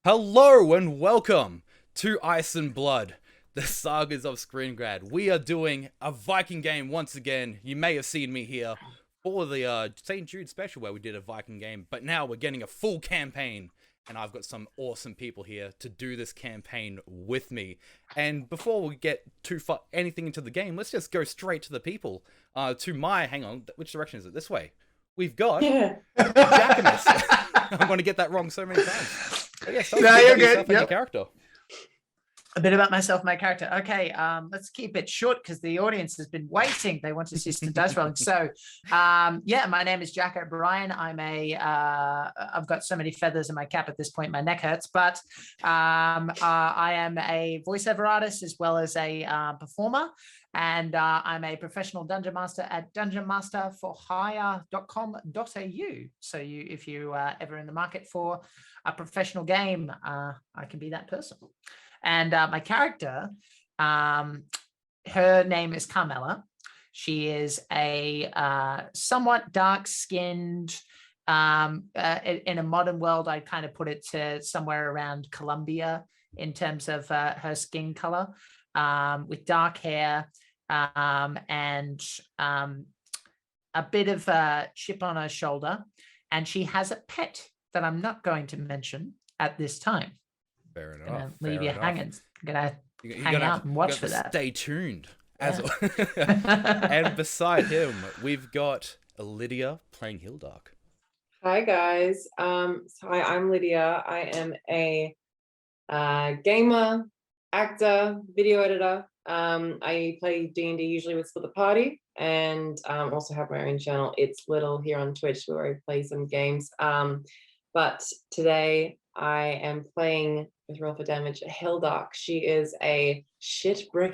Hello and welcome to Ice and Blood, the Sagas of Skringard. We are doing a Viking game once again. You may have seen me here for the St. Jude special where we did a Viking game, but now we're getting a full campaign. And I've got some awesome people here to do this campaign with me. And before we get too far anything into the game, let's just go straight to the people. Hang on, which direction is it? This way. We've got Jackimus. I'm going to get that wrong so many times. But yeah, No, you're good. Your character. A bit about myself, my character. Okay, let's keep it short because the audience has been waiting. They want to see some dice rolling. So, yeah, my name is Jack O'Brien. I've got so many feathers in my cap at this point, my neck hurts. But I am a voiceover artist as well as a performer. And I'm a professional dungeon master at dungeonmasterforhire.com.au. So if you ever in the market for a professional game, I can be that person. And my character, her name is Carmela. She is a somewhat dark-skinned, in a modern world, I'd kind of put it to somewhere around Colombia in terms of her skin color, with dark hair and a bit of a chip on her shoulder. And she has a pet that I'm not going to mention at this time. Fair enough. Gonna leave you hanging. Gonna you're hang out and watch for that. Stay tuned. Yeah. And beside him, we've got Lydia playing Hildark. Hi guys. Hi, I'm Lydia. I am a gamer, actor, video editor. I play D&D usually with Split the Party, and also have my own channel. It's Lydle here on Twitch where I play some games. But today I am playing with roll for damage Hildark. She is a brick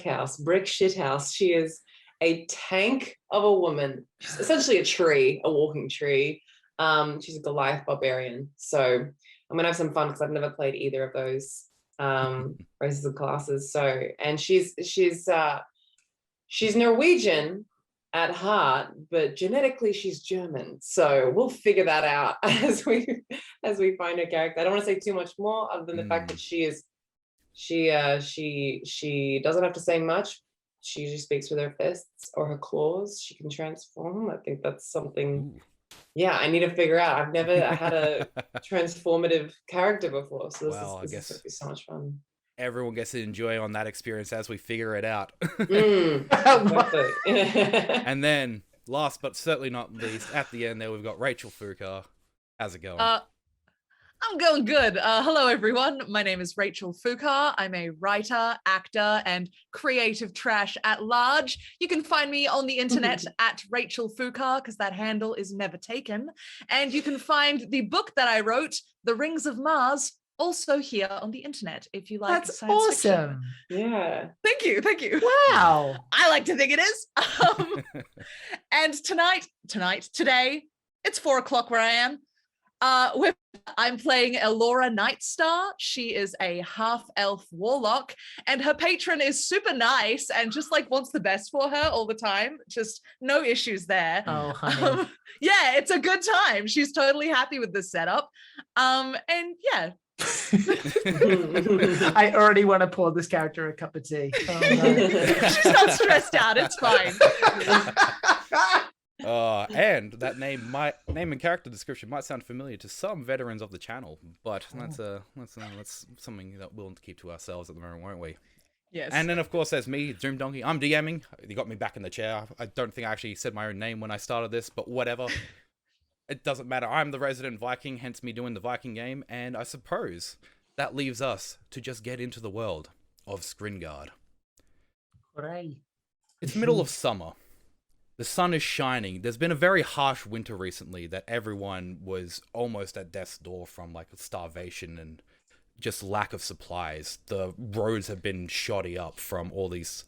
shit house. She is a tank of a woman. She's essentially a tree, a walking tree. She's a Goliath barbarian. So I'm gonna have some fun because I've never played either of those races and classes. So, and she's Norwegian at heart, but genetically she's German. So we'll figure that out as we find her character. I don't want to say too much more other than the fact that she doesn't have to say much. She usually speaks with her fists or her claws. She can transform. I think that's something. Yeah, I need to figure out. I've never had a transformative character before, so this is going to be so much fun. Everyone gets to enjoy on that experience as we figure it out. And then, last but certainly not least, at the end there, we've got Rachel Foucault. How's it going? I'm going good. Hello, everyone. My name is Rachel Foucault. I'm a writer, actor, and creative trash at large. You can find me on the internet at Rachel Foucault, because that handle is never taken. And you can find the book that I wrote, The Rings of Mars, also here on the internet, if you like. That's awesome. Fiction. Yeah. Thank you. Wow. I like to think it is. And today, it's 4 o'clock where I am. I'm playing Elora Nightstar. She is a half-elf warlock, and her patron is super nice and just like wants the best for her all the time. Just no issues there. Oh, honey. Yeah, it's a good time. She's totally happy with this setup. And yeah. I already want to pour this character a cup of tea. Oh, no. She's not stressed out. It's fine. And that name and character description might sound familiar to some veterans of the channel, but that's something that we'll keep to ourselves at the moment, won't we? Yes. And then, of course, there's me, TheDoomDonkey. I'm DMing. You got me back in the chair. I don't think I actually said my own name when I started this, but whatever. It doesn't matter. I'm the resident Viking, hence me doing the Viking game, and I suppose that leaves us to just get into the world of Skringard. Hooray. It's middle of summer. The sun is shining. There's been a very harsh winter recently that everyone was almost at death's door from, like, starvation and just lack of supplies. The roads have been shoddy up from all these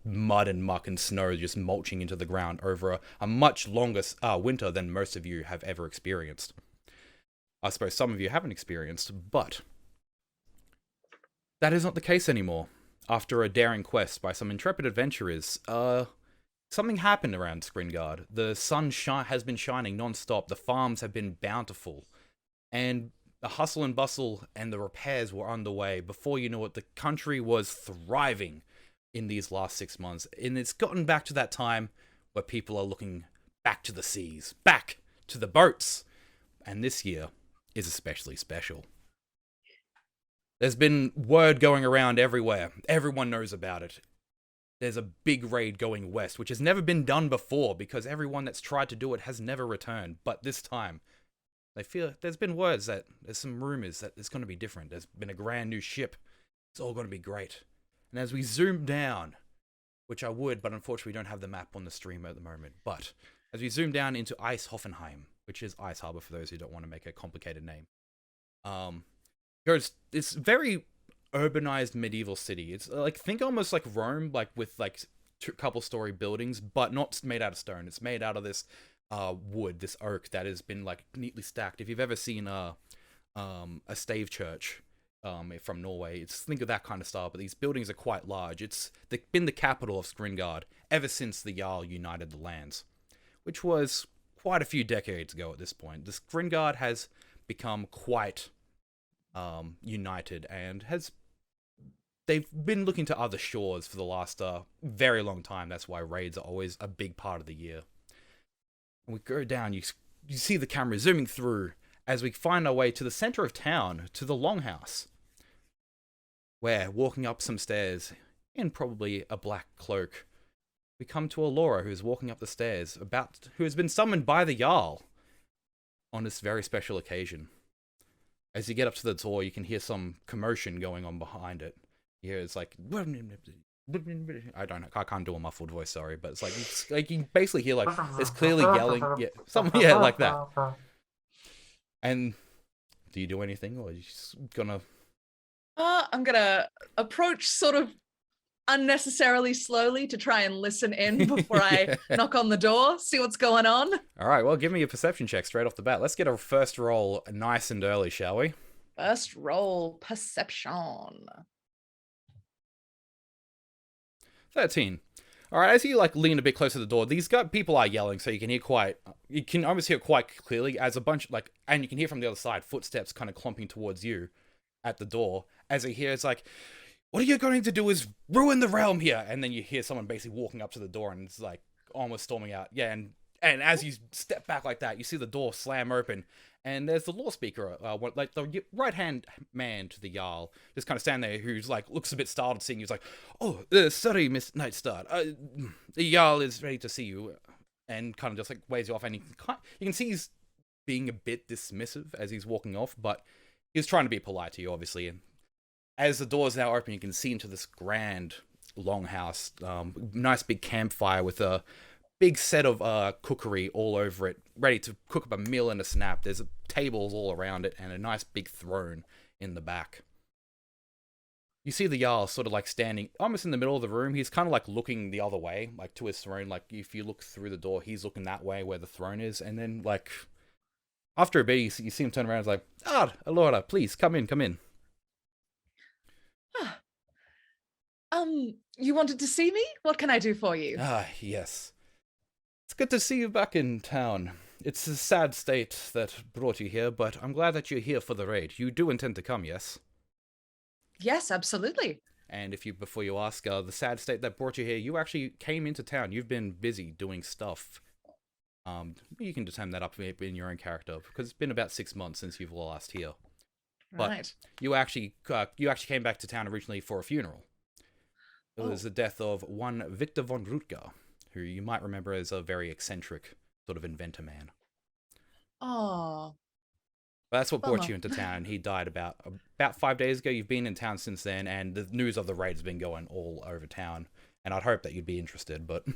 mud and muck and snow just mulching into the ground over a much longer winter than most of you have ever experienced. I suppose some of you haven't experienced, but that is not the case anymore. After a daring quest by some intrepid adventurers, something happened around Skringard. The sun has been shining non-stop, the farms have been bountiful, and The hustle and bustle and the repairs were underway. Before you know it, the country was thriving in these last 6 months. And it's gotten back to that time where people are looking back to the seas, back to the boats. And this year is especially special. There's been word going around everywhere. Everyone knows about it. There's a big raid going west, which has never been done before because everyone that's tried to do it has never returned. But this time, they feel there's been words that there's some rumors that it's going to be different. There's been a grand new ship. It's all going to be great. And as we zoom down, which I would, but unfortunately we don't have the map on the stream at the moment. But as we zoom down into Ice Hoffenheim, which is Ice Harbor for those who don't want to make a complicated name, it's very urbanized medieval city. It's like, think almost like Rome, like with like couple story buildings, but not made out of stone. It's made out of this wood, this oak that has been like neatly stacked. If you've ever seen a stave church from Norway, think of that kind of style, but these buildings are quite large. It's been the capital of Skringard ever since the Jarl united the lands, which was quite a few decades ago at this point. The Skringard has become quite united and they've been looking to other shores for the last very long time. That's why raids are always a big part of the year. And we go down, you see the camera zooming through as we find our way to the center of town, to the Longhouse, where, walking up some stairs, in probably a black cloak, we come to Alora, who's walking up the stairs, who has been summoned by the Jarl on this very special occasion. As you get up to the door, you can hear some commotion going on behind it. You hear it's like, I can't do a muffled voice, sorry, but it's like you basically hear like it's clearly yelling, like that. And do you do anything, or are you just gonna? I'm gonna approach sort of unnecessarily slowly to try and listen in before I knock on the door, see what's going on. All right, well, give me a perception check straight off the bat. Let's get a first roll nice and early, shall we? First roll, perception. 13. All right, as you like lean a bit closer to the door, these people are yelling, so you can almost hear quite clearly as a bunch and you can hear from the other side footsteps kind of clomping towards you at the door. As you hear, it's like, what you're going to do is ruin the realm here. And then you hear someone basically walking up to the door and it's like almost storming out. Yeah, and as you step back like that, you see the door slam open. And there's the law speaker, like the right-hand man to the Jarl, just kind of standing there, who's like, looks a bit startled seeing you. He's like, oh, sorry, Miss Nightstar. The Jarl is ready to see you. And kind of just like waves you off. And you can see he's being a bit dismissive as he's walking off, but he's trying to be polite to you, obviously. And as the door's now open, you can see into this grand longhouse, nice big campfire with a big set of cookery all over it, ready to cook up a meal and a snap. There's tables all around it and a nice big throne in the back. You see the Jarl sort of like standing almost in the middle of the room. He's kind of like looking the other way, like to his throne. Like if you look through the door, he's looking that way where the throne is. And then like after a bit, you see him turn around and it's like, Alora, please come in, come in. You wanted to see me? What can I do for you? Yes. It's good to see you back in town. It's a sad state that brought you here, but I'm glad that you're here for the raid. You do intend to come, yes? Yes, absolutely. And before you ask, the sad state that brought you here, you actually came into town. You've been busy doing stuff. You can determine that up in your own character, because it's been about 6 months since you've last here. But right. You actually came back to town originally for a funeral. It was the death of one Victor von Rutger, who you might remember as a very eccentric sort of inventor man. Oh. But that's what brought you into town. He died about 5 days ago. You've been in town since then, and the news of the raid has been going all over town. And I'd hope that you'd be interested, but...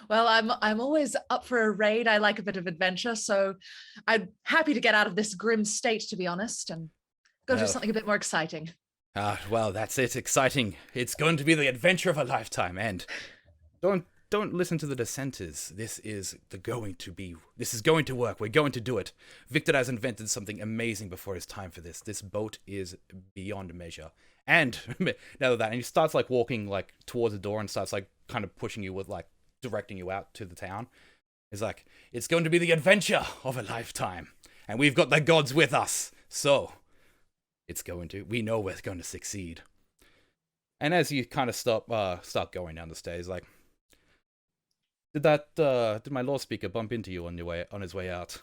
Well, I'm always up for a raid. I like a bit of adventure, so I'm happy to get out of this grim state, to be honest, and go do something a bit more exciting. Well, that's it. Exciting. It's going to be the adventure of a lifetime, and don't listen to the dissenters. This is going to work. We're going to do it. Victor has invented something amazing before it's time for this. This boat is beyond measure. And now that, and he starts like walking like towards the door and starts like kind of pushing you with like directing you out to the town. He's like, it's going to be the adventure of a lifetime. and we've got the gods with us. So, we know we're going to succeed. And as you kind of start going down the stairs, like, did my law speaker bump into you on his way out?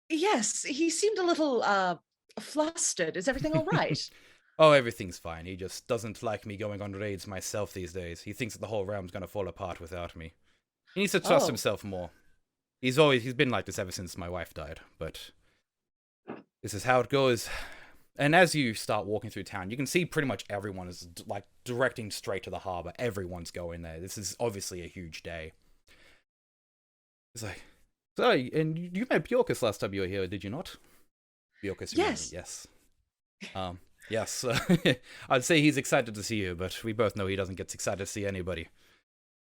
Yes, he seemed a little flustered. Is everything all right? Oh, everything's fine. He just doesn't like me going on raids myself these days. He thinks that the whole realm's gonna fall apart without me. He needs to trust himself more. He's been like this ever since my wife died, but this is how it goes. And as you start walking through town, you can see pretty much everyone is like directing straight to the harbor. Everyone's going there. This is obviously a huge day. It's like, so, and you met Bjorkus last time you were here, did you not? Bjorkus, yes. Yes. Yes. I'd say he's excited to see you, but we both know he doesn't get excited to see anybody.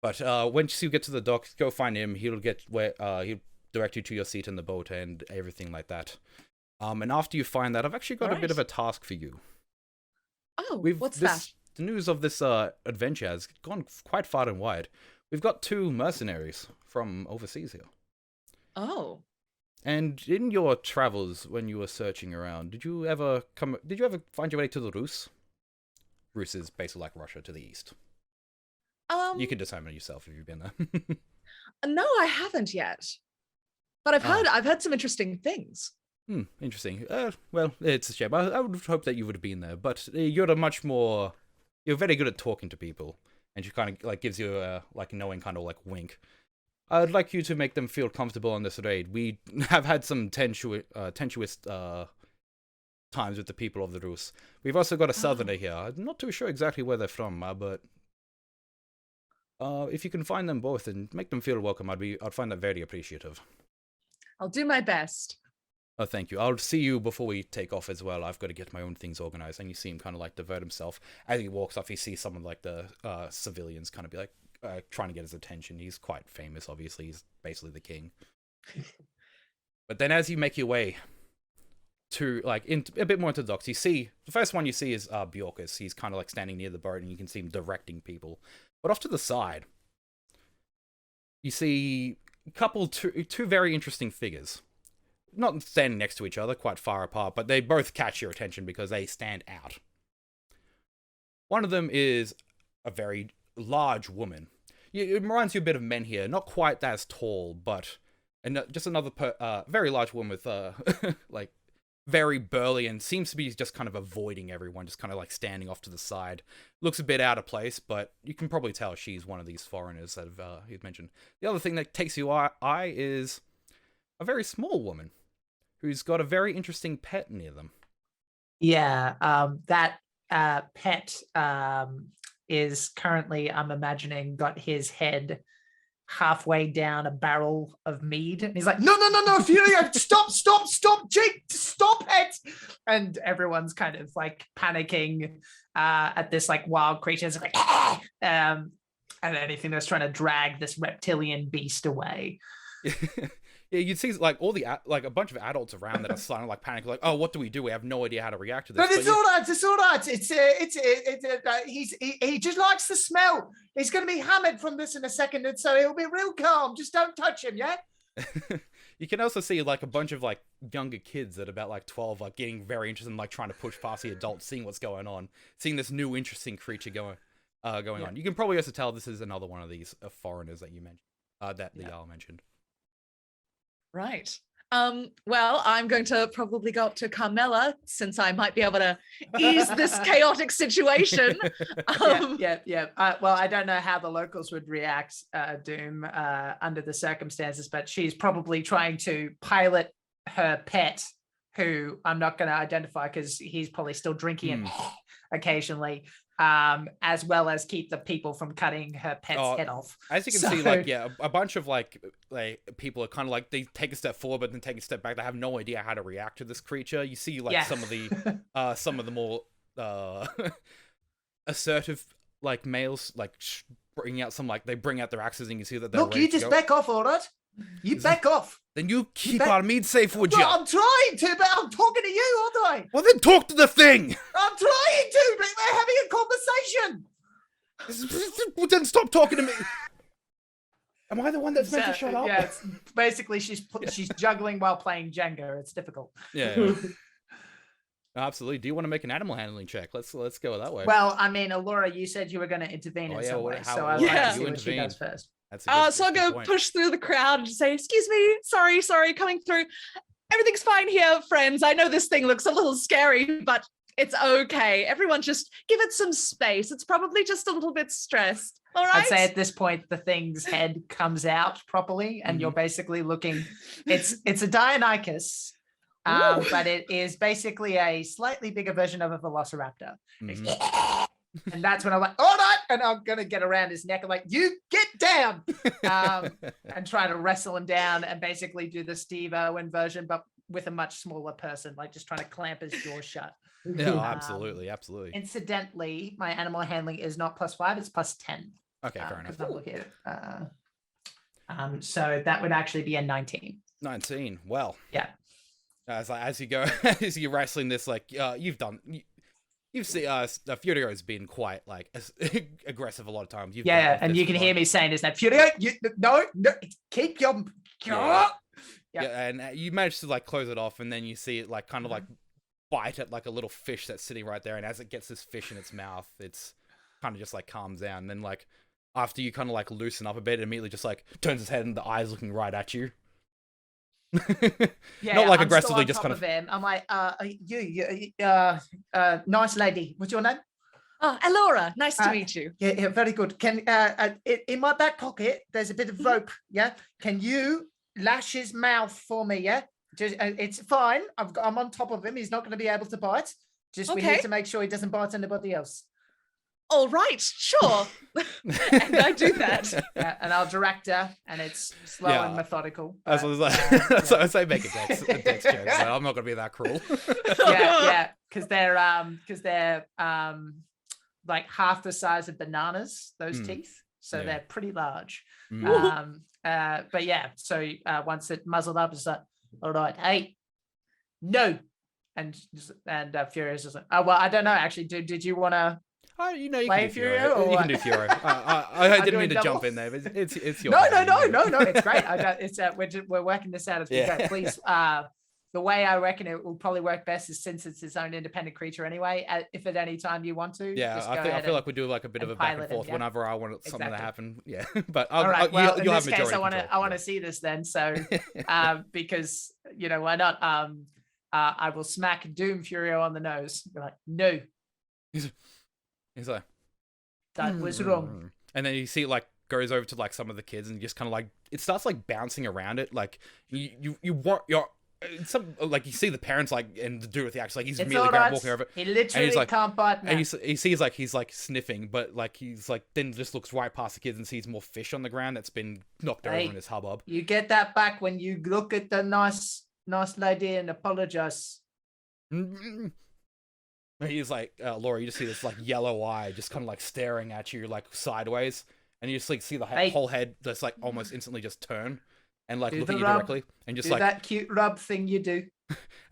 But once you get to the dock, go find him. He'll direct you to your seat in the boat and everything like that. And after you find that, I've actually got a bit of a task for you. Oh, what's that? The news of this adventure has gone quite far and wide. We've got 2 mercenaries from overseas here. Oh. And in your travels, when you were searching around, did you ever find your way to the Rus? Rus is basically like Russia to the east. You can determine yourself if you've been there. No, I haven't yet. But I've heard some interesting things. Interesting. Well, it's a shame. I would hope that you would have been there, but you're very good at talking to people, and she kind of like gives you a like knowing kind of like wink. I'd like you to make them feel comfortable on this raid. We have had some tenuous times with the people of the Rus. We've also got a southerner here. I'm not too sure exactly where they're from, but if you can find them both and make them feel welcome, I'd find that very appreciative. I'll do my best. Oh, thank you. I'll see you before we take off as well. I've got to get my own things organized. And you see him kind of like divert himself. As he walks off, you see some of like the civilians kind of be like trying to get his attention. He's quite famous, obviously. He's basically the king. But then as you make your way to like a bit more into the docks, you see the first one you see is Bjorkus. He's kind of like standing near the boat, and you can see him directing people. But off to the side, you see two very interesting figures. Not standing next to each other, quite far apart, but they both catch your attention because they stand out. One of them is a very large woman. It reminds you a bit of men here, not quite as tall, but just another very large woman with like very burly and seems to be just kind of avoiding everyone, just kind of like standing off to the side. Looks a bit out of place, but you can probably tell she's one of these foreigners that you've mentioned. The other thing that takes your eye is a very small woman who's got a very interesting pet near them. Yeah, that pet is currently, I'm imagining, got his head halfway down a barrel of mead, and he's like, no, Furia, stop, Jake, stop it. And everyone's kind of like panicking at this like wild creature. It's like, and anything that's trying to drag this reptilian beast away. Yeah, you'd see like a bunch of adults around that are starting to like panic, like, oh, what do we do? We have no idea how to react to this. But it's all right. He just likes the smell. He's going to be hammered from this in a second, and so he'll be real calm. Just don't touch him, yeah? You can also see like a bunch of like younger kids at about like 12, like getting very interested in like trying to push past the adults, seeing what's going on, seeing this new interesting creature going on. You can probably also tell this is another one of these foreigners that you mentioned, that the Jarl mentioned. Right. Well, I'm going to probably go up to Carmela, since I might be able to ease this chaotic situation. Well, I don't know how the locals would react, Doom, under the circumstances, but she's probably trying to pilot her pet, who I'm not going to identify because he's probably still drinking it occasionally, as well as keep the people from cutting her pet's head off. As you can see, like, yeah, a bunch of like people are kind of like, they take a step forward but then take a step back. They have no idea how to react to this creature. You see like some of the more assertive like males like bring out they bring out their axes, and you can see that they're look, you just back off, all right? You back off. Then you keep our meat safe, would you? Well, I'm trying to, but I'm talking to you, aren't I? Well, then talk to the thing. I'm trying to, but we're having a conversation. Well, then stop talking to me. Am I the one that's meant to shut up? Yeah, it's basically she's juggling while playing Jenga. It's difficult. Yeah. Absolutely. Do you want to make an animal handling check? Let's go that way. Well, I mean, Alora, you said you were going to intervene in some way, so I'd like to see what she does first. That's a good, So I'll go push through the crowd and say, excuse me, sorry, coming through. Everything's fine here, friends. I know this thing looks a little scary, but it's okay. Everyone just give it some space. It's probably just a little bit stressed. All right. I'd say at this point, the thing's head comes out properly, and you're basically looking, it's a Deinonychus, but it is basically a slightly bigger version of a velociraptor. And that's when I'm like, all right, and I'm gonna get around his neck. I'm like, you get down, and try to wrestle him down, and basically do the Steve Irwin version, but with a much smaller person, like just trying to clamp his jaw shut. Yeah, absolutely. Incidentally, my animal handling is not +5; it's +10. Okay, fair enough. I'm looking at it. So that would actually be a 19. 19. Well, yeah. As you go, as you're wrestling this, like you've seen Furio's been quite like aggressive a lot of times. And you can hear me saying this now, Furio, no, keep your yeah, and you manage to like close it off, and then you see it like kind of like bite at like a little fish that's sitting right there, and as it gets this fish in its mouth, it's kind of just like calms down. And then like after you kind of like loosen up a bit, it immediately just like turns its head and the eyes looking right at you. Not like aggressively, just kind of him. I'm like, nice lady. What's your name? Elora. Nice to meet you. Yeah, very good. Can in my back pocket there's a bit of rope. Yeah, can you lash his mouth for me? Yeah, just it's fine. I'm on top of him. He's not going to be able to bite. Just we need to make sure he doesn't bite anybody else. All right, sure. And I do that. And I'll direct her, and it's slow and methodical. But, so I say make a dex check. So I'm not going to be that cruel. Because they're like half the size of bananas. Those teeth, so they're pretty large. But yeah, so once it muzzled up, it's like, all right, hey, no, and Furious is like, oh well, I don't know actually. Did you want to? You can do Furio. You can do Furio. I didn't mean to jump in there, but it's your. No. It's great. We're working this out as we go. Please, the way I reckon it will probably work best is since it's its own independent creature anyway. If at any time you want to, I feel like we do like a bit of a back and forth whenever I want something to happen. Yeah, but you'll have majority control. I want to see this then. So, because why not? I will smack Doom Furio on the nose. Be like, no. He's like, that was wrong. And then you see it like goes over to like some of the kids and just kind of like it starts like bouncing around it. Like you want some like you see the parents like and the dude with the axe like he's immediately walking over. He literally can't bite now. And he sees like he's like sniffing, but like he's like then just looks right past the kids and sees more fish on the ground that's been knocked over in his hubbub. You get that back when you look at the nice lady and apologize. He's like, Laura, you just see this like yellow eye just kind of like staring at you like sideways, and you just like see the whole head just like almost instantly just turn and like look at you directly and just like that cute rub thing you do.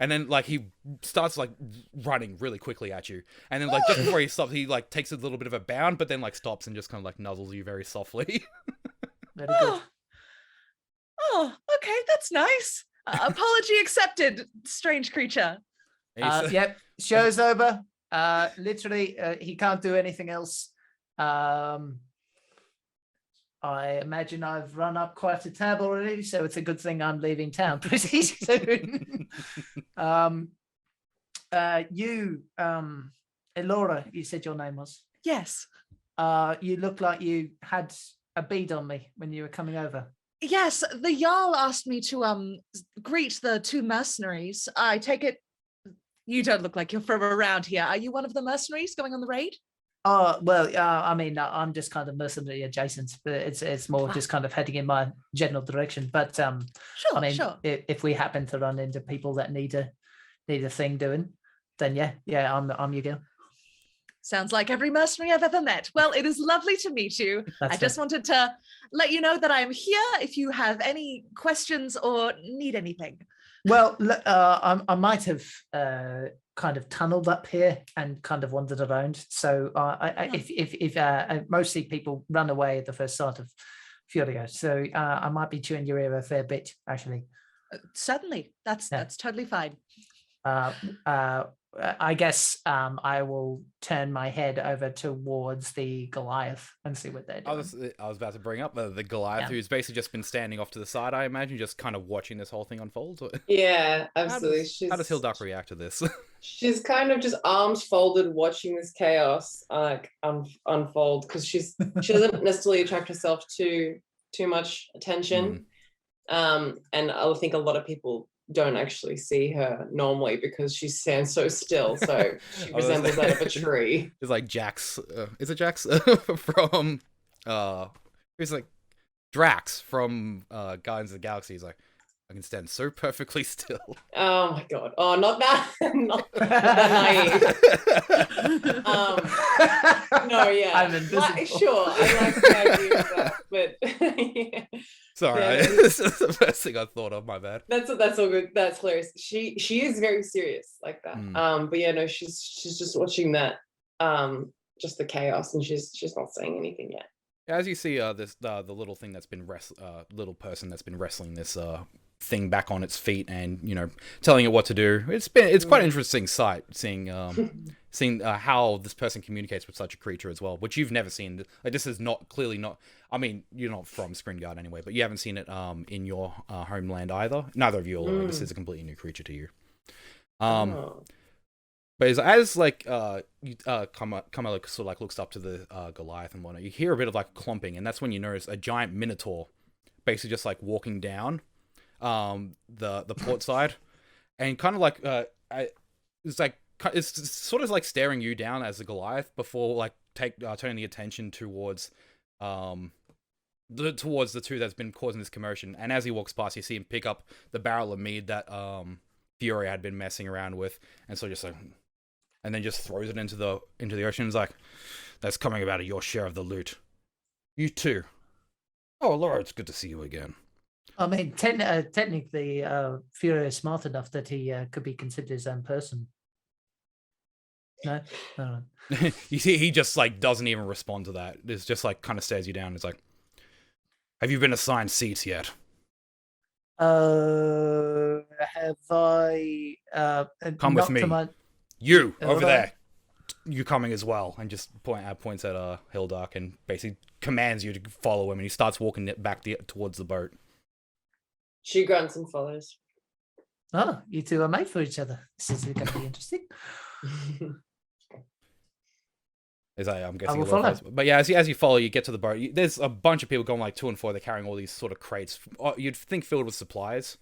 And then like he starts like running really quickly at you, and then like just before he stops, he like takes a little bit of a bound, but then like stops and just kind of like nuzzles you very softly. Very good. Oh, okay, that's nice. Apology accepted, strange creature. Yep, show's over. Literally, he can't do anything else. I imagine I've run up quite a tab already, so it's a good thing I'm leaving town pretty soon. You, Elora, you said your name was? Yes. You look like you had a bead on me when you were coming over. Yes, the Jarl asked me to greet the two mercenaries. I take it you don't look like you're from around here. Are you one of the mercenaries going on the raid? I mean, I'm just kind of mercenary adjacent, but it's more just kind of heading in my general direction. But sure, I mean, if we happen to run into people that need a thing doing, then yeah, I'm your girl. Sounds like every mercenary I've ever met. Well, it is lovely to meet you. I just wanted to let you know that I am here if you have any questions or need anything. Well, I might have kind of tunneled up here and kind of wandered around. So if mostly people run away at the first sight of Furia. So I might be chewing your ear a fair bit, actually. Certainly, that's totally fine. I guess I will turn my head over towards the Goliath and see what they're doing. I was about to bring up the Goliath, who's basically just been standing off to the side, I imagine, just kind of watching this whole thing unfold. Yeah, absolutely. How does Hildark react to this? She's kind of just arms folded, watching this chaos unfold, because she doesn't necessarily attract herself to too much attention. And I think a lot of people don't actually see her normally because she stands so still. So she resembles that of a tree. It's like Jax. Is it Jax from? It's like Drax from Guardians of the Galaxy. He's like, I can stand so perfectly still. Oh my god! Oh, not that, not that naive. No, yeah. I'm invisible. Sure, I like the idea of that, but yeah. Sorry, Yeah. this is the first thing I thought of. My bad. That's all good. That's hilarious. She is very serious like that. But yeah, no, she's just watching that, just the chaos, and she's not saying anything yet. As you see, the little thing that's been little person that's been wrestling this thing back on its feet, and telling it what to do. It's quite an interesting sight, seeing how this person communicates with such a creature as well, which you've never seen. Like, this is clearly not. I mean, you're not from Skringard anyway, but you haven't seen it in your homeland either. Neither of you, although this is a completely new creature to you. But as like Kama sort of like looks up to the Goliath and whatnot, you hear a bit of like clomping, and that's when you notice a giant minotaur basically just like walking down the port side, and kind of like it's sort of like staring you down as a Goliath before like turning the attention towards the two that's been causing this commotion. And as he walks past, you see him pick up the barrel of mead that Fury had been messing around with, and so just like, and then just throws it into the ocean. It's like, that's coming about your share of the loot. You too. Oh, Laura, it's good to see you again. I mean, technically, Fury is smart enough that he could be considered his own person. No. You see, he just like doesn't even respond to that. It's just like kind of stares you down. It's like, have you been assigned seats yet? Have I? Come with me. You over Right. there. You coming as well? And just points at Hildark and basically commands you to follow him. And he starts walking back towards the boat. She grunts and follows. Oh, you two are made for each other. This is going to be interesting. I'm guessing. I will follow. But yeah, as you follow, you get to the boat. There's a bunch of people going like to and fro. They're carrying all these sort of crates. You'd think filled with supplies.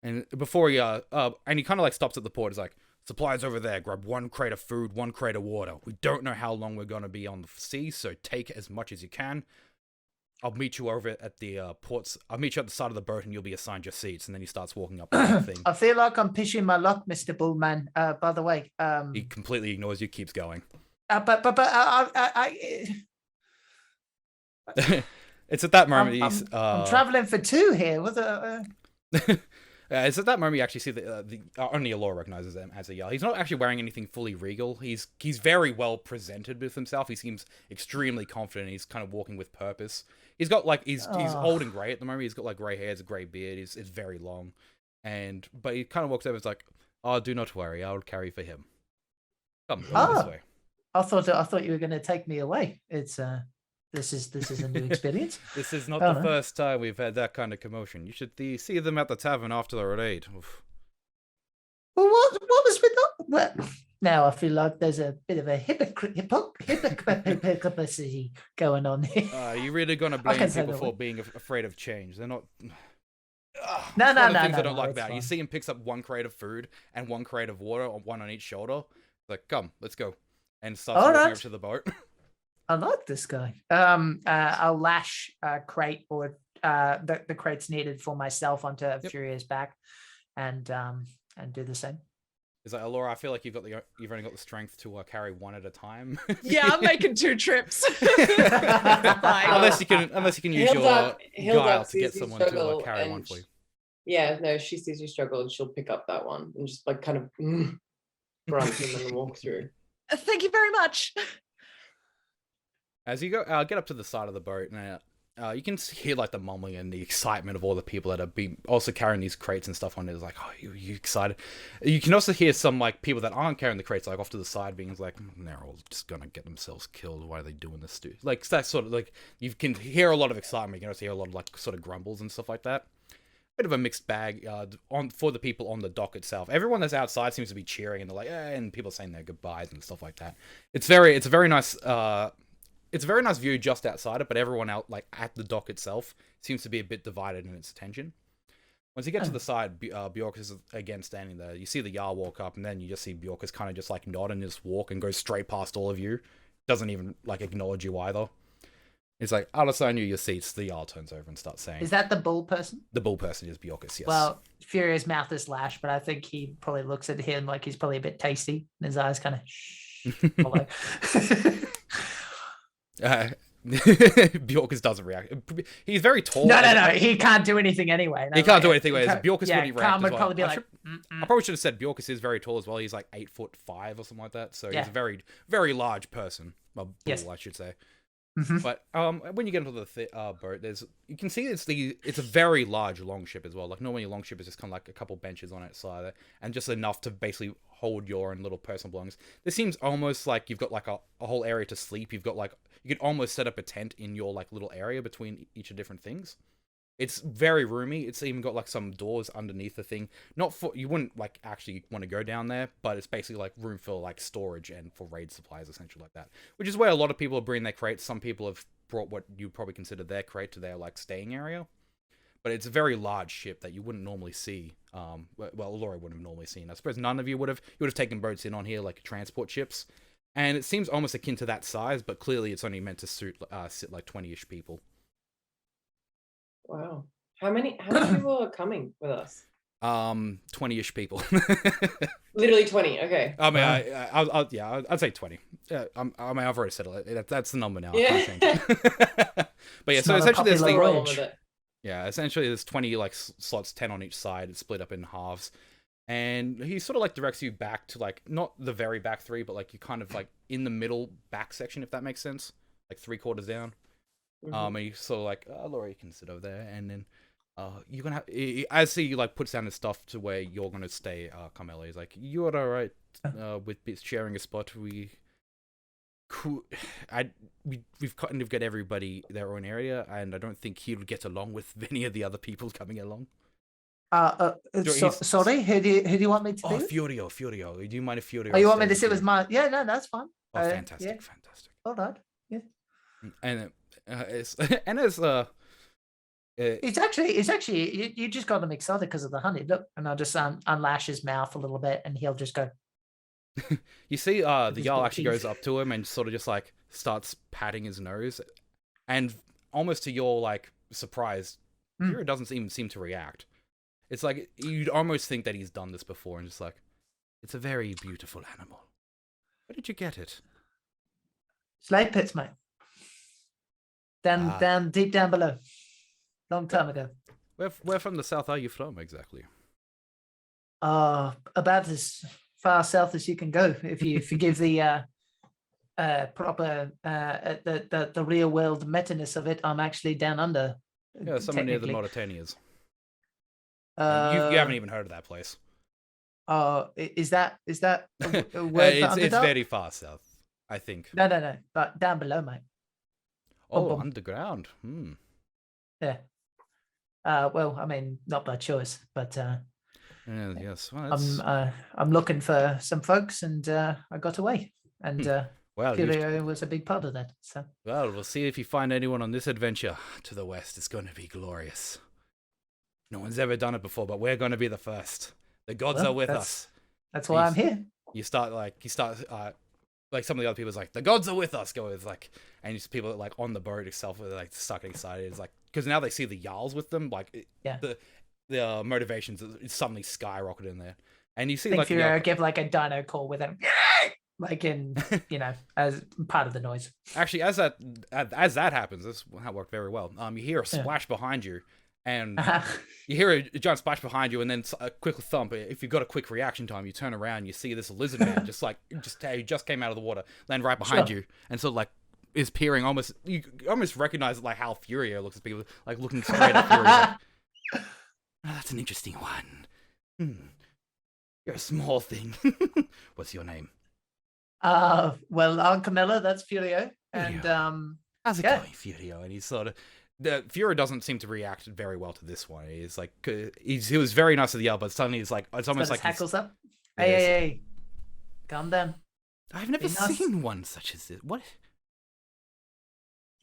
And before he and he kind of like stops at the port. It's like, supplies over there. Grab 1 crate of food, 1 crate of water. We don't know how long we're going to be on the sea, so take as much as you can. I'll meet you over at the ports. I'll meet you at the side of the boat, and you'll be assigned your seats. And then he starts walking up the thing. I feel like I'm pushing my luck, Mr. Bullman. By the way, He completely ignores you, keeps going. but It's at that moment I'm traveling for 2 here. What it's at that moment you actually see the only Alora recognizes him as a Jarl. He's not actually wearing anything fully regal. He's very well presented with himself. He seems extremely confident. He's kind of walking with purpose. He's got like he's old and grey at the moment. He's got like grey hair, a grey beard. It's very long, but he kind of walks over. It's like, oh, do not worry, I'll carry for him. Come this way. I thought you were going to take me away. It's this is a new experience. This is not the first time we've had that kind of commotion. You should see them at the tavern after the raid. Oof. Well, what was with that? Well, now I feel like there's a bit of a hypocrisy going on here. You really gonna blame people for being afraid of change? They're not. No. Things I don't like about it. You see him picks up 1 crate of food and 1 crate of water, 1 on each shoulder. Like, come, let's go, and starts walking up to the boat. I like this guy. I'll lash a crate or the crates needed for myself onto Furia's back, and do the same. Is like, Laura, I feel like you've only got the strength to carry 1 at a time. Yeah, I'm making 2 trips. unless you can use your guile to get someone to carry 1 for you. Yeah, no, she sees you struggle and she'll pick up that one and just like kind of grunt and then walk through. Thank you very much. As you go, get up to the side of the boat, and you can hear like the mumbling and the excitement of all the people that are also carrying these crates and stuff on it. It's like, oh, you excited? You can also hear some like people that aren't carrying the crates like off to the side being like, they're all just gonna get themselves killed. Why are they doing this, dude? Like that sort of like you can hear a lot of excitement. You can also hear a lot of like sort of grumbles and stuff like that. Bit of a mixed bag for the people on the dock itself. Everyone that's outside seems to be cheering and they're like, and people saying their goodbyes and stuff like that. It's a very nice view just outside it, but everyone out like at the dock itself seems to be a bit divided in its attention. Once you get to the side, Bjork is again standing there. You see the Jarl walk up, and then you just see Bjork is kind of just like nod and just walk and go straight past all of you. Doesn't even like acknowledge you either. It's like, I'll assign you your seats. The Jarl turns over and starts saying... Is that the bull person? The bull person is Bjorkus, yes. Well, Furio's mouth is lashed, but I think he probably looks at him like he's probably a bit tasty. And his eyes kind of... Bjorkus doesn't react. He's very tall. No. He can't do anything anyway. He can't do anything. Bjorkus wouldn't react would as well. probably be I like... probably should have said Bjorkus is very tall as well. He's like 8'5" or something like that. So he's a very, very large person. A bull, I should say. Mm-hmm. But when you get into the boat, you can see it's a very large longship as well. Like normally a longship is just kind of like a couple benches on its side and just enough to basically hold your own little personal belongings. This seems almost like you've got like a whole area to sleep. You've got like you could almost set up a tent in your like little area between each of different things. It's very roomy. It's even got like some doors underneath the thing. Not for you wouldn't like actually want to go down there, but it's basically like room for like storage and for raid supplies, essentially like that. Which is where a lot of people are bringing their crates. Some people have brought what you probably consider their crate to their like staying area. But it's a very large ship that you wouldn't normally see. Well, Laura wouldn't have normally seen. I suppose none of you would have. You would have taken boats in on here like transport ships, and it seems almost akin to that size. But clearly, it's only meant to sit like 20-ish people. Wow. How many people are coming with us? 20-ish people. Literally 20. Okay. I mean, I'd say 20. Yeah, I mean, I've already said it. That's the number now. Yeah. I can't change it. But yeah, It's so not a essentially there's popular the, role. With it. yeah, essentially there's 20 like slots, 10 on each side. It's split up in halves, and he sort of like directs you back to like not the very back three, but like you kind of like in the middle back section, if that makes sense, like 3/4 down. Mhm. And he's sort of like, Laura, you can sit over there, and then you're gonna have as he like puts down his stuff to where you're gonna stay. Carmela, he's like, you're all right with sharing a spot. We've kind of got everybody their own area, and I don't think he would get along with any of the other people coming along. Sorry, who do you want me to Oh, do? Furio. Do you mind if Furio? Oh, you want me to stays sit with with you? my? Yeah, no, that's fine. Oh, fantastic, yeah. fantastic. All right. Yeah. And it's It's actually you just got him excited because of the honey. Look, and I'll just unlash his mouth a little bit, and he'll just go. you see, the his Jarl big actually teeth. goes up to him and sort of just like starts patting his nose, and almost to your like surprise, Mm. Furio doesn't even seem to react. It's like you'd almost think that he's done this before, and just like, it's a very beautiful animal. Where did you get it? Slave pits, mate. Down deep down below. Long time ago. Where from the south are you from exactly? About as far south as you can go, if you forgive the proper the real world metaness of it. I'm actually down under. Yeah, somewhere near the technically. Mauritanias. You haven't even heard of that place. Is that a word for It's underdog? very far south, I think. No, but down below, mate. Oh, Boom. underground. Yeah. Well, I mean, not by choice, but Yeah, yes. Well, that's... I'm looking for some folks, and I got away, and well, Furio was a big part of that. So well, we'll see if you find anyone on this adventure to the west. It's going to be glorious. No one's ever done it before, but we're going to be the first. The gods Well, are with that's- us. that's why I'm here. You start like some of the other people's like, the gods are with us. Go with like, and you see people like on the boat itself are like start getting excited. It's like because now they see the Jarls with them. Like Yeah. the motivations is suddenly skyrocketed in there, and you see I think like the Furio Jarl- give like a dino call with him, like in as part of the noise. Actually, as that happens, this worked very well. You hear a splash behind you, and you hear a giant splash behind you, and then a quick thump. If you've got a quick reaction time, you turn around, you see this lizard man just came out of the water, land right behind you, and sort of like is peering almost. You almost recognize like how Furio looks at people, like looking straight at Furio. Like, oh, that's an interesting one. You're a small thing. What's your name? Well, I'm Camilla. That's Furio. And how's it going, Furio? And he's sort of. Furio doesn't seem to react very well to this one. He's like, he was very nice to the other, but suddenly he's like, it's almost like hackles up. Hey, calm down. I've never seen one such as this. What?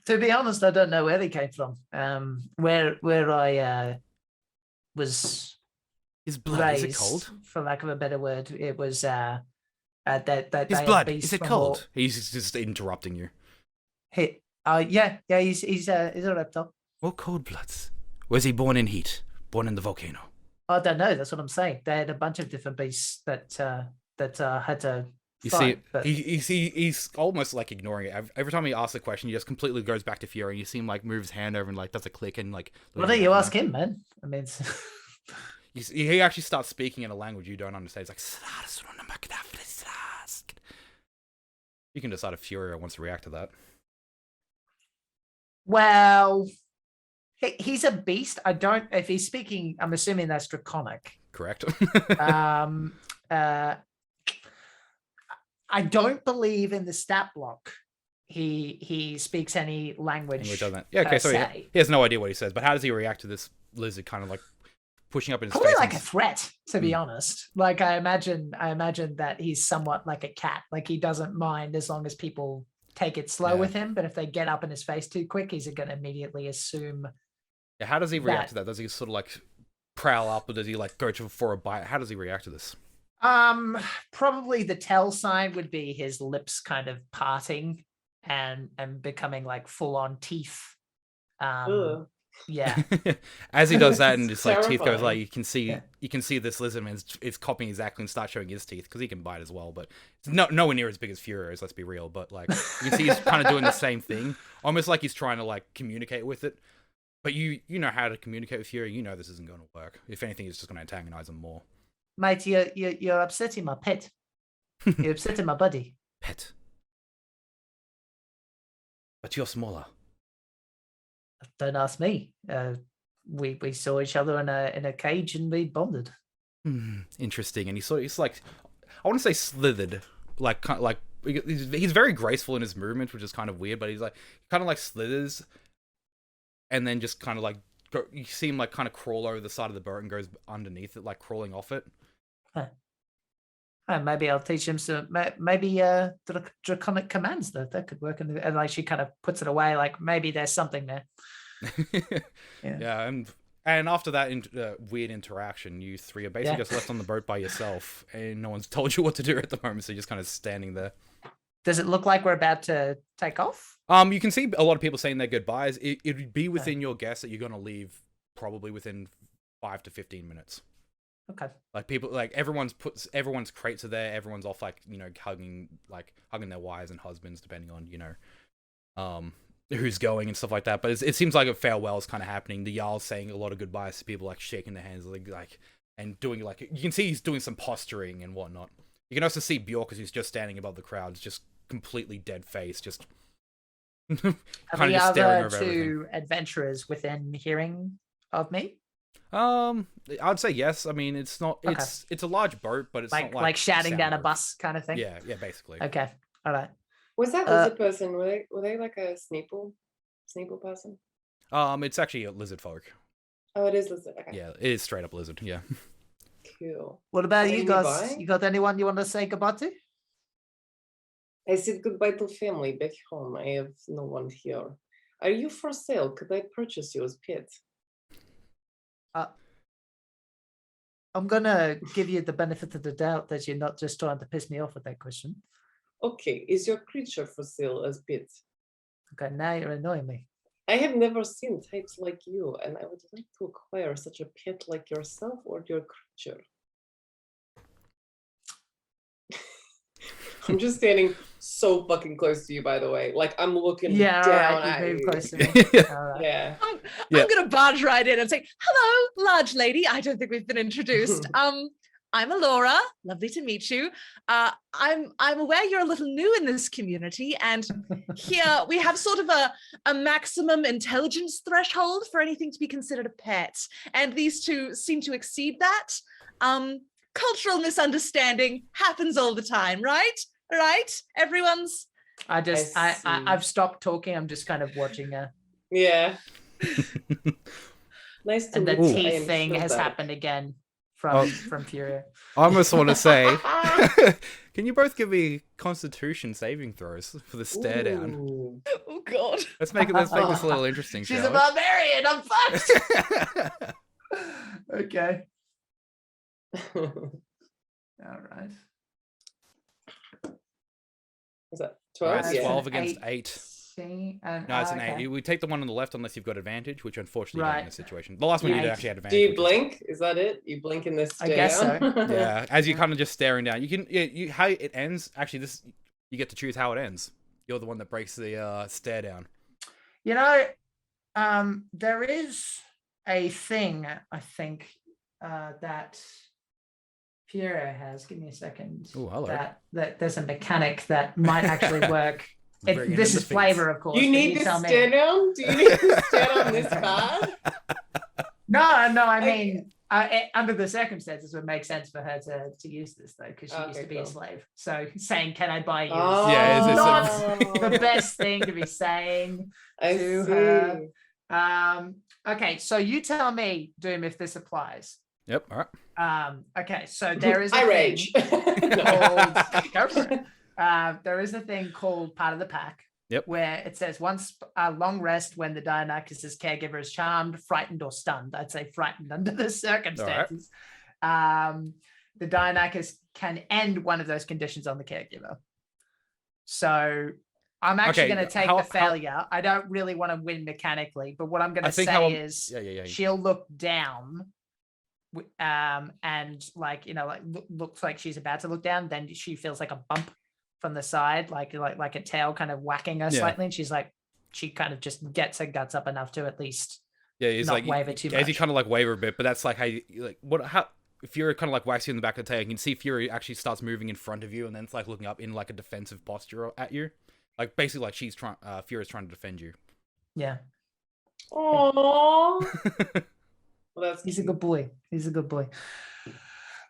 To be honest, I don't know where they came from. Where I was. His blood, raised, is it cold? For lack of a better word, it was that his blood, is it cold? He's just interrupting you. Yeah, he's a reptile. What cold bloods? Was he born in heat? Born in the volcano? I don't know. That's what I'm saying. They had a bunch of different beasts that had to. You fight, see, he's almost like ignoring it. Every time he asks a question, he just completely goes back to Fury. And you see him like move his hand over and like does a click and like. Well, then you ask him, man. I mean, he actually starts speaking in a language you don't understand. He's like, you can decide if Fury wants to react to that. Well, he's a beast. I don't. If he's speaking, I'm assuming that's draconic. Correct. I don't believe in the stat block. He speaks any language. Yeah. Okay. So he has no idea what he says. But how does he react to this lizard kind of like pushing up in his Probably face? like a threat, to be honest. Like I imagine that he's somewhat like a cat. Like he doesn't mind as long as people take it slow with him, but if they get up in his face too quick, he's going to immediately assume. Yeah, how does he react to that? Does he sort of like prowl up, or does he like go for a bite? How does he react to this? Probably the tell sign would be his lips kind of parting and becoming like full on teeth. Yeah. As he does that, and just like teeth goes like you can see this lizard man is copying exactly and start showing his teeth because he can bite as well, but it's nowhere near as big as Furio's. Let's be real, but like you can see he's kind of doing the same thing, almost like he's trying to like communicate with it. But you know how to communicate with Fury. You know this isn't going to work. If anything, it's just going to antagonize him more. Mate, you're upsetting my pet. You're upsetting my buddy. Pet. But you're smaller. Don't ask me. We saw each other in a cage and we bonded. Interesting. And he's like, I want to say slithered, like he's very graceful in his movements, which is kind of weird. But he's like kind of like slithers, and then just kind of like you see him like kind of crawl over the side of the boat and goes underneath it, like crawling off it. Maybe I'll teach him some. Maybe draconic commands that could work. And like she kind of puts it away. Like maybe there's something there. Yeah, and after that weird interaction, you three are basically just left on the boat by yourself, and no one's told you what to do at the moment. So you're just kind of standing there. Does it look like we're about to take off? You can see a lot of people saying their goodbyes. It'd be within your guess that you're going to leave probably within 5 to 15 minutes. Okay. Like people, like everyone's crates are there. Everyone's off, like, you know, hugging their wives and husbands, depending on, you know, who's going and stuff like that. But it seems like a farewell is kind of happening. The Jarl's saying a lot of goodbyes to people, like shaking their hands, like and doing like you can see he's doing some posturing and whatnot. You can also see Bjork as he's just standing above the crowd, just completely dead face, just kind of just staring over everything. Adventurers within hearing of me? I'd say yes. I mean, it's not. It's a large boat, but it's not like shouting down a bus kind of thing. Yeah, basically. Okay, all right. Was that lizard person? Were they like a Sneeple person? It's actually a lizard folk. Oh, it is lizard. Okay. Yeah, it is straight up lizard. Yeah. Cool. What about you guys? You got anyone you want to say goodbye to? I said goodbye to family back home. I have no one here. Are you for sale? Could I purchase you as pet? I'm gonna give you the benefit of the doubt that you're not just trying to piss me off with that question. Okay, is your creature for sale as pet? Okay, now you're annoying me. I have never seen types like you, and I would like to acquire such a pet like yourself or your creature. I'm just standing so fucking close to you, by the way. Like, I'm looking down at you. Close to me. Right. Yeah. I'm gonna barge right in and say, hello, large lady. I don't think we've been introduced. I'm Alora. Lovely to meet you. I'm aware you're a little new in this community, and here we have sort of a maximum intelligence threshold for anything to be considered a pet, and these two seem to exceed that. Cultural misunderstanding happens all the time, right? Right? Everyone's. I've stopped talking. I'm just kind of watching her. Yeah. Nice to And the meet you. I teeth am thing so has bad. happened again from Furia. I almost want to say, can you both give me Constitution saving throws for the stare down? Ooh. Oh God. Let's make this a little interesting. She's shall a we? barbarian. I'm fucked. Okay. All right. Was that Alright, 12? it's Yeah. 12 against 8. 18, and, No, it's an okay. 8. We take the one on the left unless you've got advantage, which unfortunately you don't in Right. this situation. The last one you did Yeah. actually had advantage. Do you which is- blink? Is that it? You blink in this I stare guess down? so. Yeah, as you're kind of just staring down. You can, how it ends. Actually, you get to choose how it ends. You're the one that breaks the stare down. You know, there is a thing I think that Furia has. Give me a second. Oh, hello. That there's a mechanic that might actually work. Bringing This in is the flavor, of course. You but need this tell me. stare down? Do you need this stare down this bad? No, I Okay. mean, under the circumstances, it would make sense for her to use this though, because she used Okay, to be a cool. slave. So saying, "Can I buy you?" Oh, Yeah, is it's the best thing to be saying. I to see. her. Okay, so you tell me, Doom, if this applies. Yep. All right. Okay, so there is a I thing rage. called, go for it. There is a thing called part of the pack. Yep. Where it says once a long rest when the Dionysus's caregiver is charmed, frightened, or stunned. I'd say frightened under the circumstances. The Dionysus can end one of those conditions on the caregiver. So I'm actually Okay, going to take how- the failure. I don't really want to win mechanically, but what I'm going I to think say how- is Yeah. she'll look down and like, like looks like she's about to look down. Then she feels like a bump from the side, like a tail kind of whacking her Yeah. slightly. And she's like, she kind of just gets her guts up enough to at least Yeah, it's not like waver too as you much. kind of like waver a bit, but that's like how you like how Fury kind of like whacks you in the back of the tail. You can see Fury actually starts moving in front of you, and then it's like looking up in like a defensive posture at you, like basically like she's trying. Fury's trying to defend you. Yeah. Aww. Well, that's He's a cute. good boy. He's a good boy.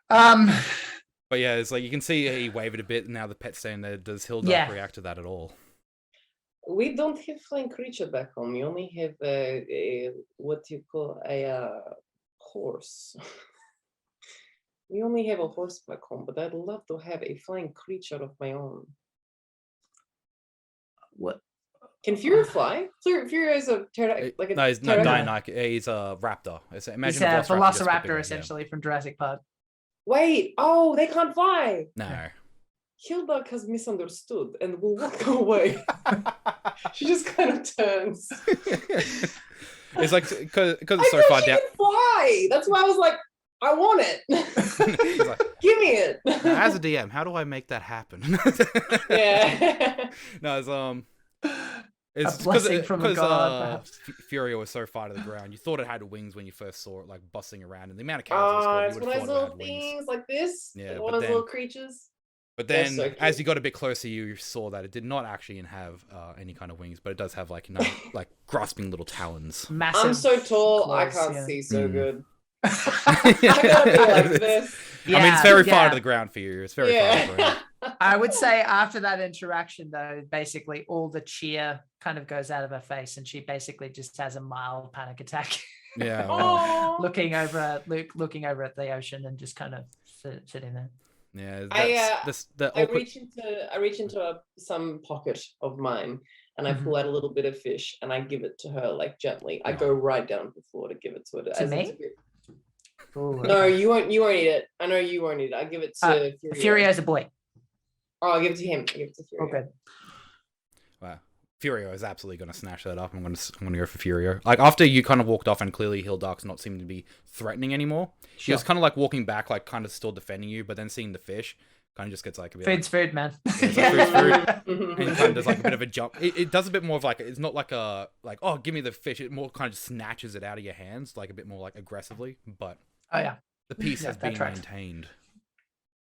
But yeah, it's like you can see he wavered a bit. And now the pet's staying there. Does Hilda Yeah. react to that at all? We don't have flying creature back home. We only have a what you call a horse. We only have a horse back home, but I'd love to have a flying creature of my own. What? Can Fury fly? Fury is a like a No, he's not pterodactyl. Dinoc. He's a raptor. He's Imagine a just a bit bigger, velociraptor, yeah. essentially, from Jurassic Park. Wait, oh, they can't fly. No. Hilda has misunderstood and will walk away. She just kind of turns. It's like because I it's so thought far she down. could fly. That's why I was like, I want it. He's like, Give me it. now, as a DM, how do I make that happen? Yeah. No, it's blessing from a god, perhaps. Furio was so far to the ground. You thought it had wings when you first saw it, like busting around, and the amount of characters It's you one would of have those thought it little had wings. things like this. Yeah, Like but one of those then- little creatures. But They're then, so as cute. you got a bit closer, you saw that it did not actually have any kind of wings, but it does have like like grasping little talons. Massive. I'm so tall, I claws, can't yeah. see so Mm. good. I gotta be like this. I mean, it's Yeah, very far yeah. to the ground for you. It's very far to the ground. I would say after that interaction, though, basically all the cheer kind of goes out of her face, and she basically just has a mild panic attack, Yeah. Oh. looking over at the ocean and just kind of sitting there. Yeah. I, The I awkward... reach into some pocket of mine and I Mhm. pull out a little bit of fish and I give it to her like gently. I go right down to the floor to give it to her. To as me? it's a bit- Ooh. No, you won't eat it. I know you won't eat it. I give it to Furio. Furio's a boy. Oh, I'll give it to him. I give it to Furio. Oh, good. Wow. Furio is absolutely going to snatch that up. I'm going to go for Furio. Like after you kind of walked off and clearly Hildark's not seeming to be threatening anymore. She was kind of like walking back, like kind of still defending you, but then seeing the fish kind of just gets like a bit. Food's food, man. It's like food's food. And it kind of does like a bit of a jump. It does a bit more of like, it's not like a, like, oh, give me the fish. It more kind of just snatches it out of your hands, like a bit more like aggressively. But Oh yeah. the peace Yeah, has that been tracks. maintained.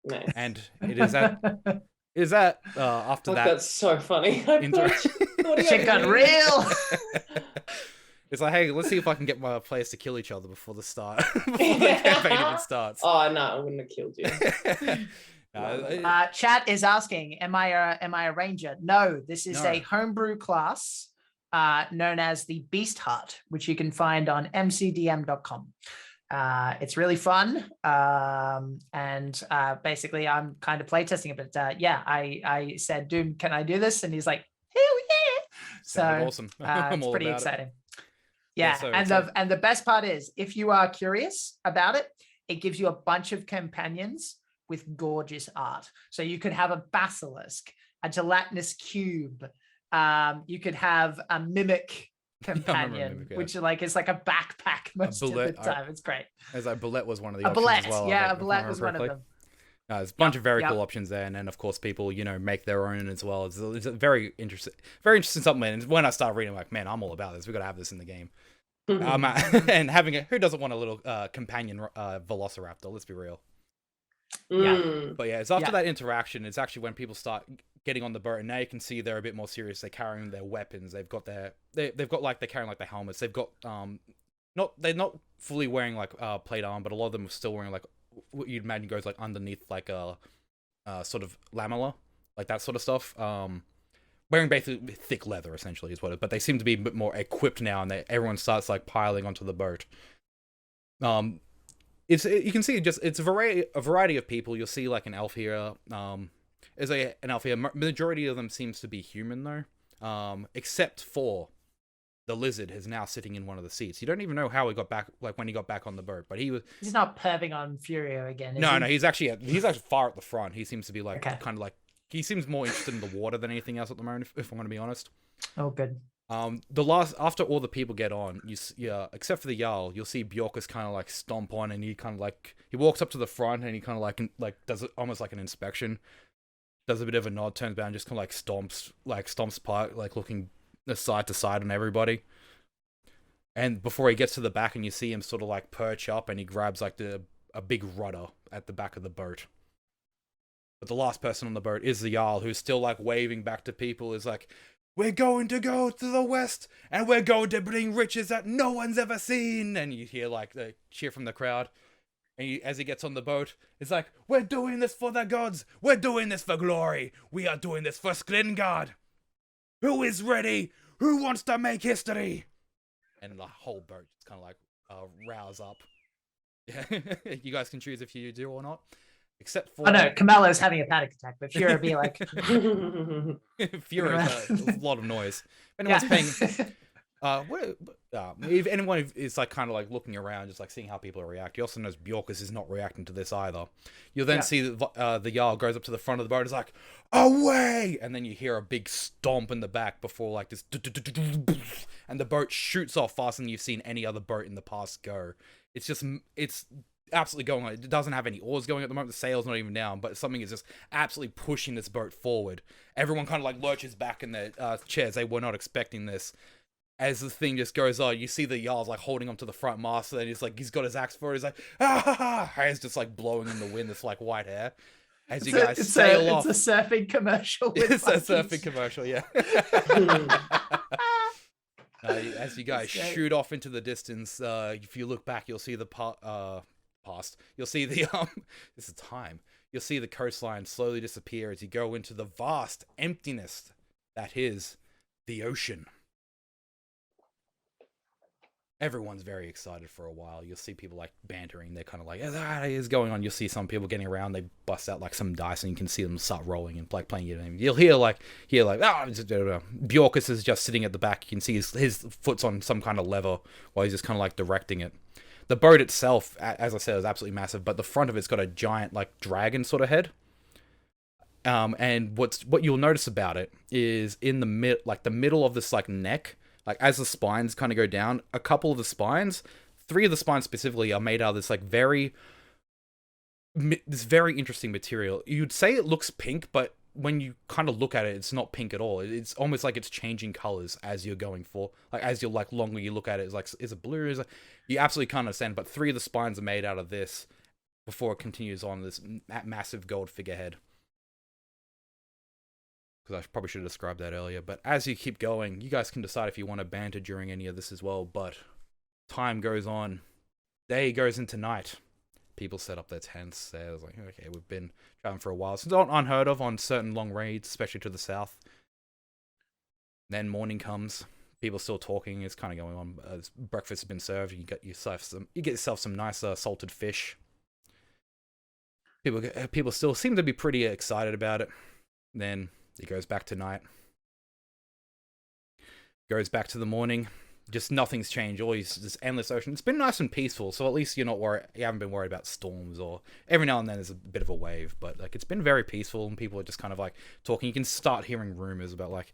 Nice. And it is that after Fuck, that that's so funny. I inter- thought he Shit had got wings. real. it's like, hey, let's see if I can get my players to kill each other before the start, before the campaign even starts. Oh no, I wouldn't have killed you. Chat is asking, am I a ranger? No, this is No. a homebrew class known as the Beast Heart, which you can find on mcdm.com. It's really fun, and basically I'm kind of playtesting it. But yeah, I said, "Doom, can I do this?" And he's like, "Hell yeah!" Sounded So awesome. it's all pretty about it. exciting. Yeah, Yeah, so and it's the like- and the best part is, if you are curious about it, it gives you a bunch of companions with gorgeous art. So you could have a basilisk, a gelatinous cube. You could have a mimic companion, Mimic, yeah. which is like a backpack most of the bullet, time. It's great. As a bullet was one of the A options bullet, as well. I yeah, think, a if I bullet remember was one of correctly. them. There's a bunch of very yep. cool options there, and then of course people, make their own as well. It's a very interesting something. And when I start reading, I'm like, man, I'm all about this. We got to have this in the game. And having who doesn't want a little companion velociraptor? Let's be real. Mm. But yeah, it's after Yeah. that interaction. It's actually when people start getting on the boat, and now you can see they're a bit more serious. They're carrying their weapons. They've got they're carrying like their helmets. They've got they're not fully wearing like plate armor, but a lot of them are still wearing like what you'd imagine goes like underneath like a sort of lamella, like that sort of stuff. Wearing basically thick leather essentially is what it. But they seem to be a bit more equipped now, and everyone starts like piling onto the boat. You can see it's a variety of people. You'll see like an elf here. There's an elf here. Majority of them seems to be human though, except for the lizard is now sitting in one of the seats. You don't even know how he got back, like when he got back on the boat. But he's not perving on Furio again. no, he? he's actually far at the front. He seems to be like Okay. kind of like he seems more interested in the water than anything else at the moment. If I'm going to be honest. Oh, good. After all the people get on, except for the Jarl, you'll see Bjorkus kind of like stomp on, and he kind of like he walks up to the front and he kind of like does it almost like an inspection, does a bit of a nod, turns back, and just kind of like stomps part, like looking side to side on everybody. And before he gets to the back, and you see him sort of like perch up, and he grabs like a big rudder at the back of the boat. But the last person on the boat is the Jarl, who's still like waving back to people, is like, "We're going to go to the west, and we're going to bring riches that no one's ever seen." And you hear like the cheer from the crowd. And as he gets on the boat, it's like, "We're doing this for the gods. We're doing this for glory. We are doing this for Skringard. Who is ready? Who wants to make history?" And the whole boat just kind of like rouse up. You guys can choose if you do or not. Except for... Oh no, Kamala's having a panic attack, but Furio be like... Fury is a lot of noise. If anyone's paying... if anyone is like kind of like looking around, just like seeing how people react, you also notice Bjorkus is not reacting to this either. You'll then see the Jarl goes up to the front of the boat, is like, "Away!" And then you hear a big stomp in the back before like this, and the boat shoots off faster than you've seen any other boat in the past go. It's absolutely going on. It doesn't have any oars going at the moment. The sail's not even down, but something is just absolutely pushing this boat forward. Everyone kind of like lurches back in their chairs. They were not expecting this. As the thing just goes on, you see the Jarl's like holding onto the front mast, and he's got his axe for it. He's like, "Ah ha ha!" Hair's just like blowing in the wind. This like white hair. As you guys sail off. It's a surfing commercial. With It's a Vikings. surfing commercial, yeah. As you guys shoot off into the distance, if you look back, you'll see the past. You'll see the this is time. You'll see the coastline slowly disappear as you go into the vast emptiness that is the ocean. Everyone's very excited for a while. You'll see people like bantering. They're kind of like, "What is going on?" You'll see some people getting around. They bust out like some dice, and you can see them start rolling and like playing your name. You'll hear like Bjorkus is just sitting at the back. You can see his foot's on some kind of lever while he's just kind of like directing it. The boat itself, as I said, is absolutely massive, but the front of it's got a giant like dragon sort of head. And what you'll notice about it is in the middle of this like neck. Like, as the spines kind of go down, a couple of the spines, 3 of the spines specifically, are made out of this, like, very interesting material. You'd say it looks pink, but when you kind of look at it, it's not pink at all. It's almost like it's changing colors as you're going for. Like, as you're, like, longer you look at it, it's like, is it blue? You absolutely can't understand, but 3 of the spines are made out of this. before it continues on this massive gold figurehead. Because I probably should have described that earlier. But as you keep going, you guys can decide if you want to banter during any of this as well. But time goes on. Day goes into night. People set up their tents. They're like, okay, we've been traveling for a while. It's not unheard of on certain long raids, especially to the south. Then morning comes. People still talking. It's kind of going on. Breakfast has been served. You get yourself some nice salted fish. People still seem to be pretty excited about it. Then it goes back to night. Goes back to the morning. Just nothing's changed. Always this endless ocean. It's been nice and peaceful, so at least you're not worried. You haven't been worried about storms, or every now and then there's a bit of a wave. But like, it's been very peaceful, and people are just kind of like talking. You can start hearing rumors about like,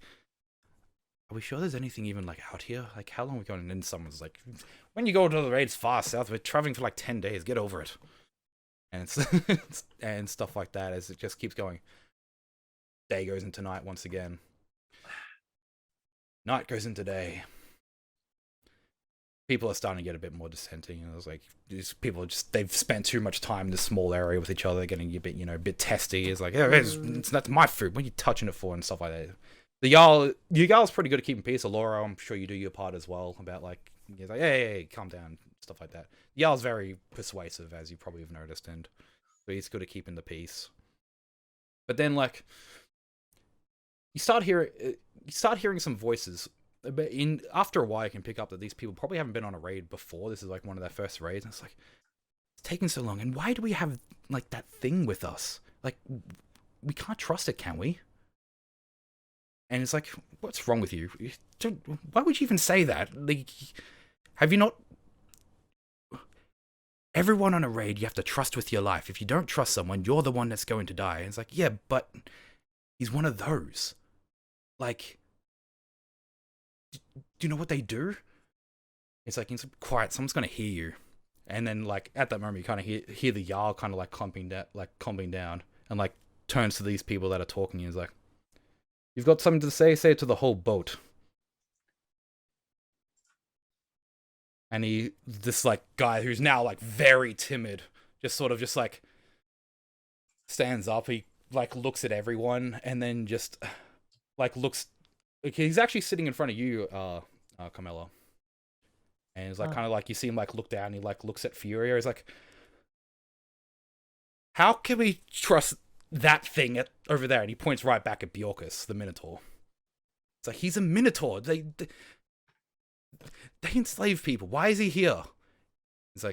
are we sure there's anything even like out here? Like, how long are we going? And then someone's like, when you go to the raids far south, we're traveling for like 10 days. Get over it. And it's and stuff like that as it just keeps going. Day goes into night once again. Night goes into day. People are starting to get a bit more dissenting. And I was like, these people they've spent too much time in this small area with each other. They're getting a bit, a bit testy. It's like, that's my food. What are you touching it for? And stuff like that. The Jarl's pretty good at keeping peace. Alora, I'm sure you do your part as well. About like, he's like, hey, calm down, stuff like that. Jarl's very persuasive, as you probably have noticed, and so he's good at keeping the peace. But then, like, you start hearing some voices. But after a while, you can pick up that these people probably haven't been on a raid before. This is like one of their first raids. And it's like, it's taking so long. And why do we have like that thing with us? Like, we can't trust it, can we? And it's like, what's wrong with you? Why would you even say that? Like, have you not? Everyone on a raid, you have to trust with your life. If you don't trust someone, you're the one that's going to die. And it's like, yeah, but he's one of those. Like, do you know what they do? It's like, it's quiet, someone's gonna hear you. And then like at that moment you kind of hear the Jarl kind of like clumping down and like turns to these people that are talking and he's like, you've got something to say it to the whole boat. And this like guy who's now like very timid, just like stands up, he like looks at everyone and then just like looks. Okay, he's actually sitting in front of you, Carmelo. And it's like kind of like you see him like look down and he like looks at Furia. He's like, how can we trust that thing over there? And he points right back at Bjorkus, the Minotaur. It's like, he's a Minotaur. They enslave people. Why is he here? He's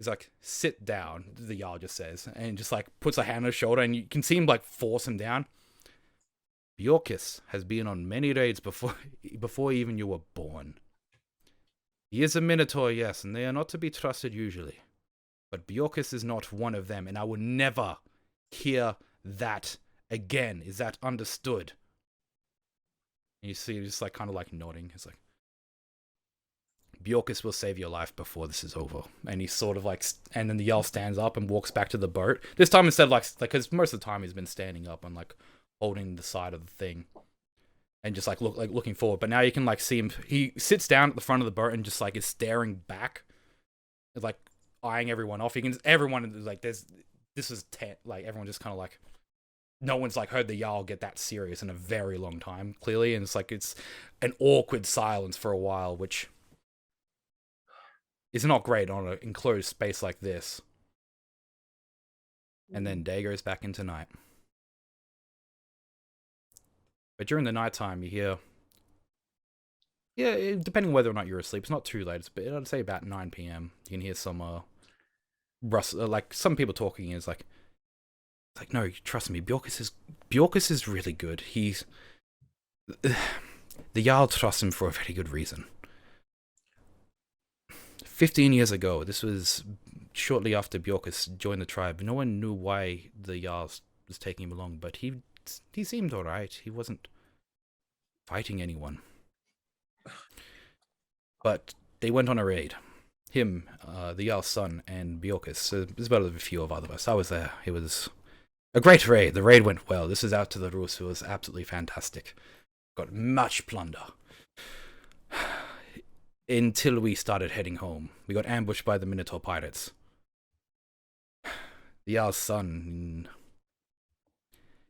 like, sit down, the Jarl just says, and just like puts a hand on his shoulder and you can see him like force him down. Bjorkus has been on many raids before even you were born. He is a Minotaur, yes, and they are not to be trusted usually. But Bjorkus is not one of them, and I will never hear that again. Is that understood? And you see, just like kind of like nodding. It's like, Bjorkus will save your life before this is over. And he's sort of like, and then the Jarl stands up and walks back to the boat. This time instead of like, because most of the time he's been standing up and like holding the side of the thing and just like looking forward, but now you can like see him. He sits down at the front of the boat and just like is staring back, like eyeing everyone off. Everyone is like, like everyone just kind of like, no one's like heard the Jarl get that serious in a very long time, clearly, and it's like it's an awkward silence for a while, which is not great on an enclosed space like this. And then day goes back into night. But during the nighttime, you hear, depending whether or not you're asleep, it's not too late. I'd say about 9 p.m. You can hear some like some people talking. Is like, it's like, no, trust me, Bjorkus is really good. He's the Jarl trusts him for a very good reason. 15 years ago, this was shortly after Bjorkus joined the tribe. No one knew why the Jarl was taking him along, but he seemed alright. He wasn't fighting anyone. But they went on a raid. Him, the Jarl's son, and Bjorkus. So there's about a few of other of us. I was there. It was a great raid. The raid went well. This is out to the Rus. It was absolutely fantastic. Got much plunder. Until we started heading home. We got ambushed by the Minotaur pirates. The Jarl's son,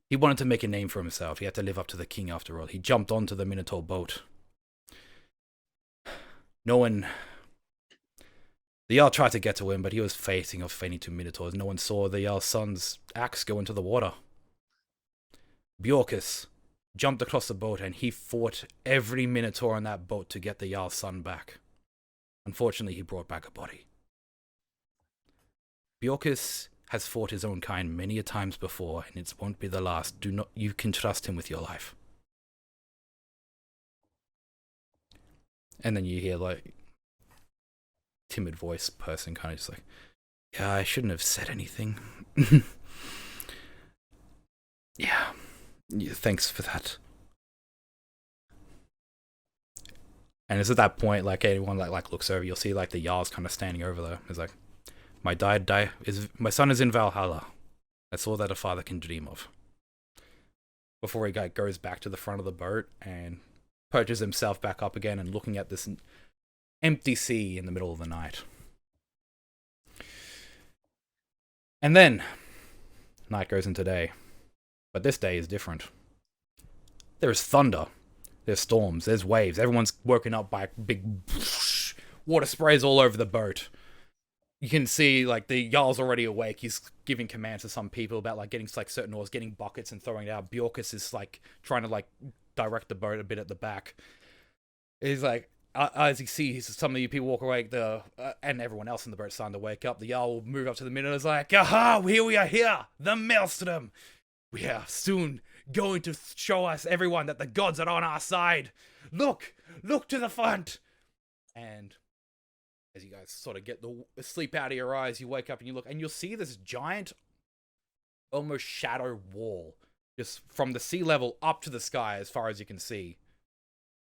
he wanted to make a name for himself. He had to live up to the king after all. He jumped onto the Minotaur boat. No one... The Jarl tried to get to him, but he was facing off fighting two Minotaurs. No one saw the Jarl's son's axe go into the water. Bjorkus jumped across the boat and he fought every Minotaur on that boat to get the Jarl's son back. Unfortunately, he brought back a body. Bjorkus has fought his own kind many a times before, and it won't be the last. You can trust him with your life. And then you hear like timid voice person kind of just like, yeah, I shouldn't have said anything. Yeah, thanks for that. And it's at that point, like, anyone like looks over, you'll see like the Jarl's kind of standing over there. It's like, my son is in Valhalla. That's all that a father can dream of. Before he goes back to the front of the boat and perches himself back up again and looking at this empty sea in the middle of the night. And then night goes into day. But this day is different. There is thunder. There's storms. There's waves. Everyone's woken up by big water sprays all over the boat. You can see, like, the Jarl's already awake. He's giving commands to some people about, like, getting, like, certain oars, getting buckets and throwing it out. Bjorkus is, like, trying to, like, direct the boat a bit at the back. He's like, as he sees some of you people walk away, and everyone else in the boat starting to wake up, the Jarl will move up to the middle and is like, aha, here we are here, the Maelstrom. We are soon going to show us everyone that the gods are on our side. Look to the front. And as you guys sort of get the sleep out of your eyes, you wake up and you look, and you'll see this giant, almost shadow wall, just from the sea level up to the sky as far as you can see.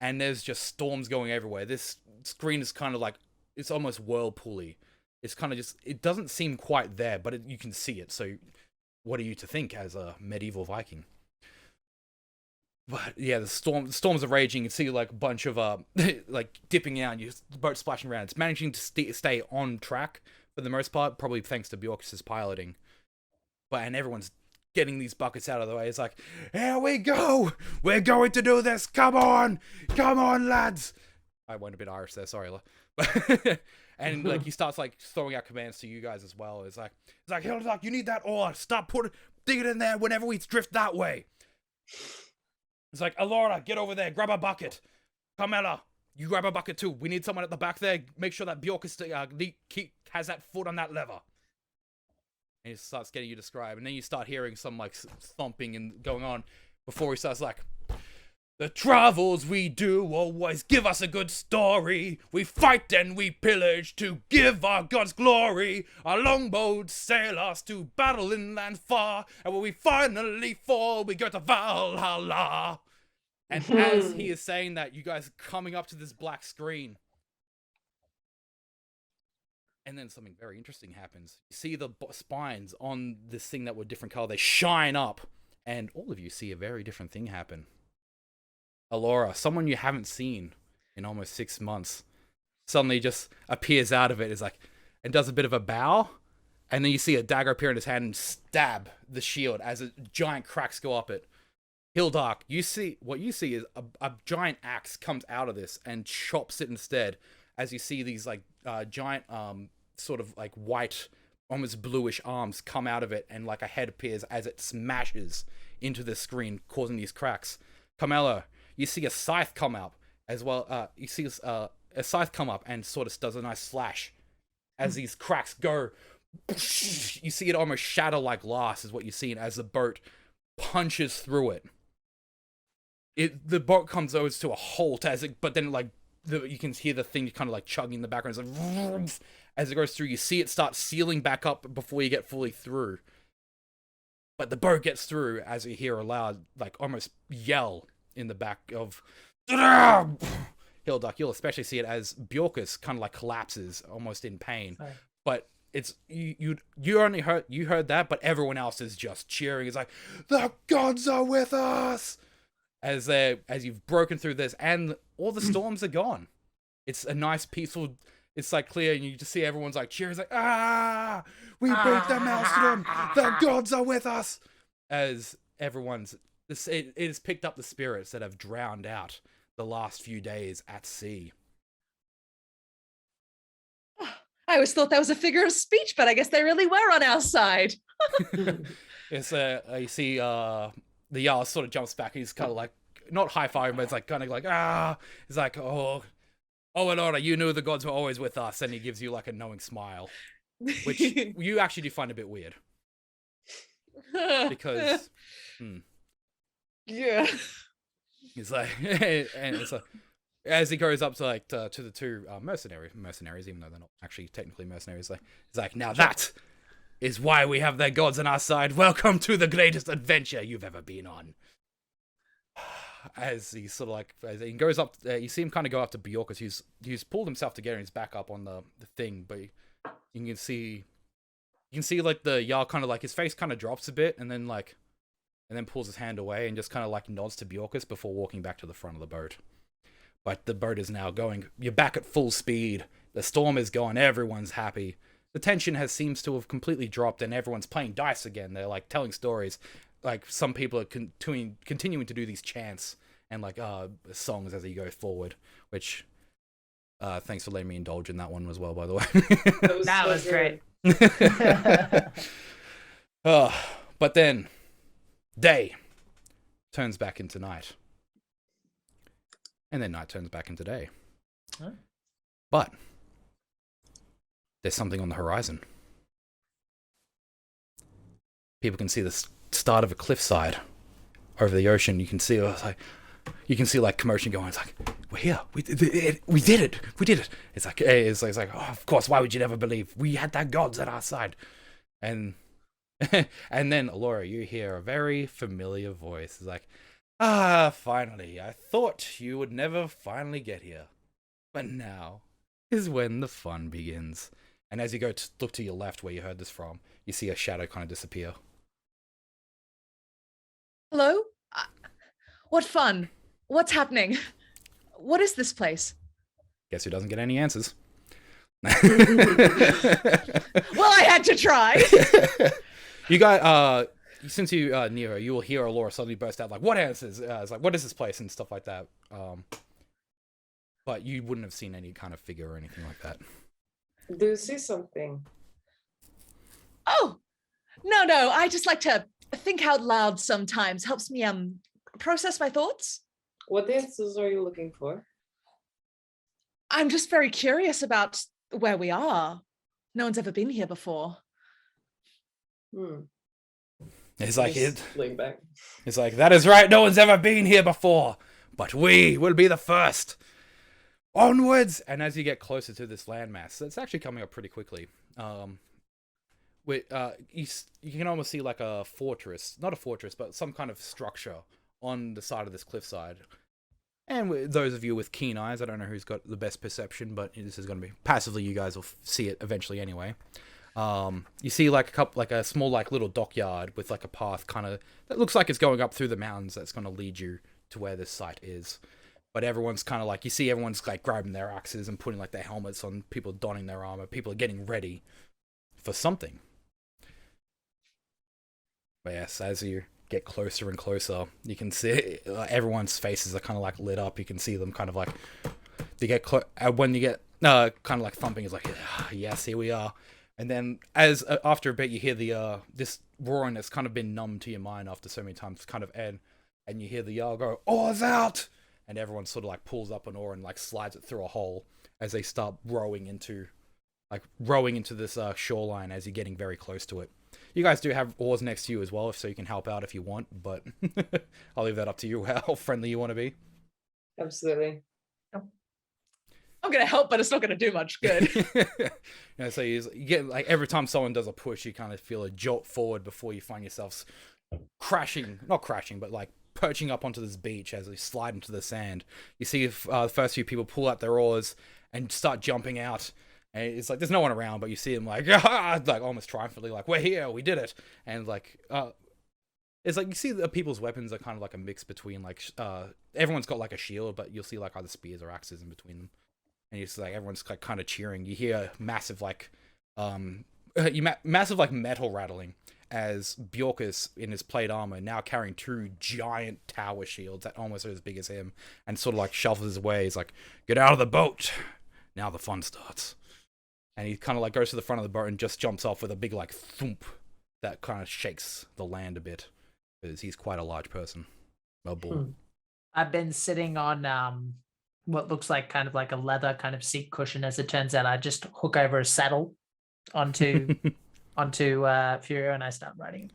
And there's just storms going everywhere. This screen is kind of like, it's almost whirlpooly. It's kind of just, it doesn't seem quite there, but you can see it. So what are you to think as a medieval Viking? But yeah, the storms are raging. You can see like a bunch of like dipping out, your boat splashing around. It's managing to stay on track for the most part, probably thanks to Bjorkus' piloting. And everyone's getting these buckets out of the way. It's like, here we go. We're going to do this. Come on, lads. I went a bit Irish there. Sorry, and like he starts like throwing out commands to you guys as well. It's like Hildock, you need that oar. Stop dig it in there whenever we drift that way. It's like, Alora, get over there, grab a bucket. Carmela, you grab a bucket too. We need someone at the back there. Make sure that Bjorkus has that foot on that lever. And he starts getting you described, and then you start hearing some like thumping and going on before he starts like, the travels we do always give us a good story. We fight and we pillage to give our gods glory. Our longboats sail us to battle in lands far, and when we finally fall, we go to Valhalla. And as he is saying that, you guys are coming up to this black screen. And then something very interesting happens. You see the spines on this thing that were different color. They shine up, and all of you see a very different thing happen. Alora, someone you haven't seen in almost 6 months, suddenly just appears out of it, is like, and does a bit of a bow, and then you see a dagger appear in his hand and stab the shield as giant cracks go up it. Hildark, what you see is a giant axe comes out of this and chops it instead, as you see these like giant sort of like white, almost bluish arms come out of it, and like a head appears as it smashes into the screen, causing these cracks. Carmela, you see a scythe come up as well. You see a scythe come up and sort of does a nice slash as these cracks go. You see it almost shatter like glass is what you're seeing as the boat punches through it. The boat comes over to a halt but then like you can hear the thing kind of like chugging in the background. It's like, as it goes through, you see it start sealing back up before you get fully through. But the boat gets through as you hear a loud, like almost yell in the back of Hilduck. You'll especially see it as Bjorkus kind of like collapses almost in pain. Sorry. But it's you only heard that, but everyone else is just cheering. It's like, the gods are with us as you've broken through this, and all the storms are gone. It's a nice peaceful it's like clear, and you just see everyone's like cheering, like, ah, we beat the maelstrom, the gods are with us, as it has picked up the spirits that have drowned out the last few days at sea. I always thought that was a figure of speech, but I guess they really were on our side. It's you see the Jarl sort of jumps back, and he's kind of like, not high-fiving, but it's like kind of like, ah, he's like, oh, Elora, you knew the gods were always with us, and he gives you like a knowing smile, which you actually do find a bit weird. Because yeah, he's like, and it's like, as he goes up to like to the two mercenaries, even though they're not actually technically mercenaries, like, he's like, now that is why we have their gods on our side. Welcome to the greatest adventure you've ever been on. As he sort of like, as he goes up, you see him kind of go up to Bjorkus, who's pulled himself together and he's back up on the thing, but you can see like the Jarl kind of like, his face kind of drops a bit, and then pulls his hand away and just kind of like nods to Bjorkus before walking back to the front of the boat. But the boat is now going, you're back at full speed, the storm is gone, everyone's happy. The tension seems to have completely dropped, and everyone's playing dice again. They're like telling stories. Like, some people are continuing to do these chants and like songs as you go forward, which thanks for letting me indulge in that one as well, by the way. That was great. But then day turns back into night, and then night turns back into day. Huh? But there's something on the horizon. People can see the start of a cliffside over the ocean. You can see like commotion going. It's like, we're here. We did it. We did it. It's like, oh, of course. Why would you never believe? We had the gods at our side. And and then, Laura, you hear a very familiar voice. It's like, finally. I thought you would never finally get here, but now is when the fun begins. And as you go to look to your left, where you heard this from, you see a shadow kind of disappear. Hello? What fun? What's happening? What is this place? Guess who doesn't get any answers? Well, I had to try. You got, since you near her, you will hear Laura suddenly burst out like, what answers? It's like, what is this place? And stuff like that. But you wouldn't have seen any kind of figure or anything like that. Do you see something? Oh, no. I just like to think out loud sometimes. Helps me process my thoughts. What answers are you looking for? I'm just very curious about where we are. No one's ever been here before. It's like lean back. It's like, that is right, no one's ever been here before, but we will be the first. Onwards! And as you get closer to this landmass, it's actually coming up pretty quickly. You can almost see like a fortress, not a fortress, but some kind of structure on the side of this cliffside. And with those of you with keen eyes, I don't know who's got the best perception, but this is going to be passively. You guys will see it eventually anyway. You see like a small like little dockyard with like a path kind of that looks like it's going up through the mountains. That's going to lead you to where this site is. But everyone's kind of like, you see everyone's like grabbing their axes and putting like their helmets on. People donning their armor. People are getting ready for something. But yes, as you get closer and closer, you can see everyone's faces are kind of like lit up. You can see them kind of like, they get when you get kind of like thumping is like, yes, here we are. And then as after a bit, you hear the this roaring that's kind of been numb to your mind after so many times kind of end, and you hear the Jarl go, "Oars out!" And everyone sort of like pulls up an oar and like slides it through a hole as they start rowing into this shoreline as you're getting very close to it. You guys do have oars next to you as well, so you can help out if you want, but I'll leave that up to you how friendly you want to be. Absolutely. I'm going to help, but it's not going to do much good. So you get like every time someone does a push, you kind of feel a jolt forward before you find yourselves not crashing, but like perching up onto this beach as they slide into the sand. You see the first few people pull out their oars and start jumping out. And it's like, there's no one around, but you see them like, like almost triumphantly, like, we're here, we did it. And like, it's like, you see the people's weapons are kind of like a mix between like, everyone's got like a shield, but you'll see like either spears or axes in between them. and it's like everyone's like kind of cheering. You hear massive like massive like metal rattling as Bjorkus in his plate armor, now carrying 2 giant tower shields that almost are as big as him, and sort of like shuffles his way. He's like, "Get out of the boat! Now the fun starts." And he kind of like goes to the front of the boat and just jumps off with a big like thump that kind of shakes the land a bit, because he's quite a large person. A bull. I've been sitting on what looks like kind of like a leather kind of seat cushion. As it turns out, I just hook over a saddle onto Furio, and I start riding.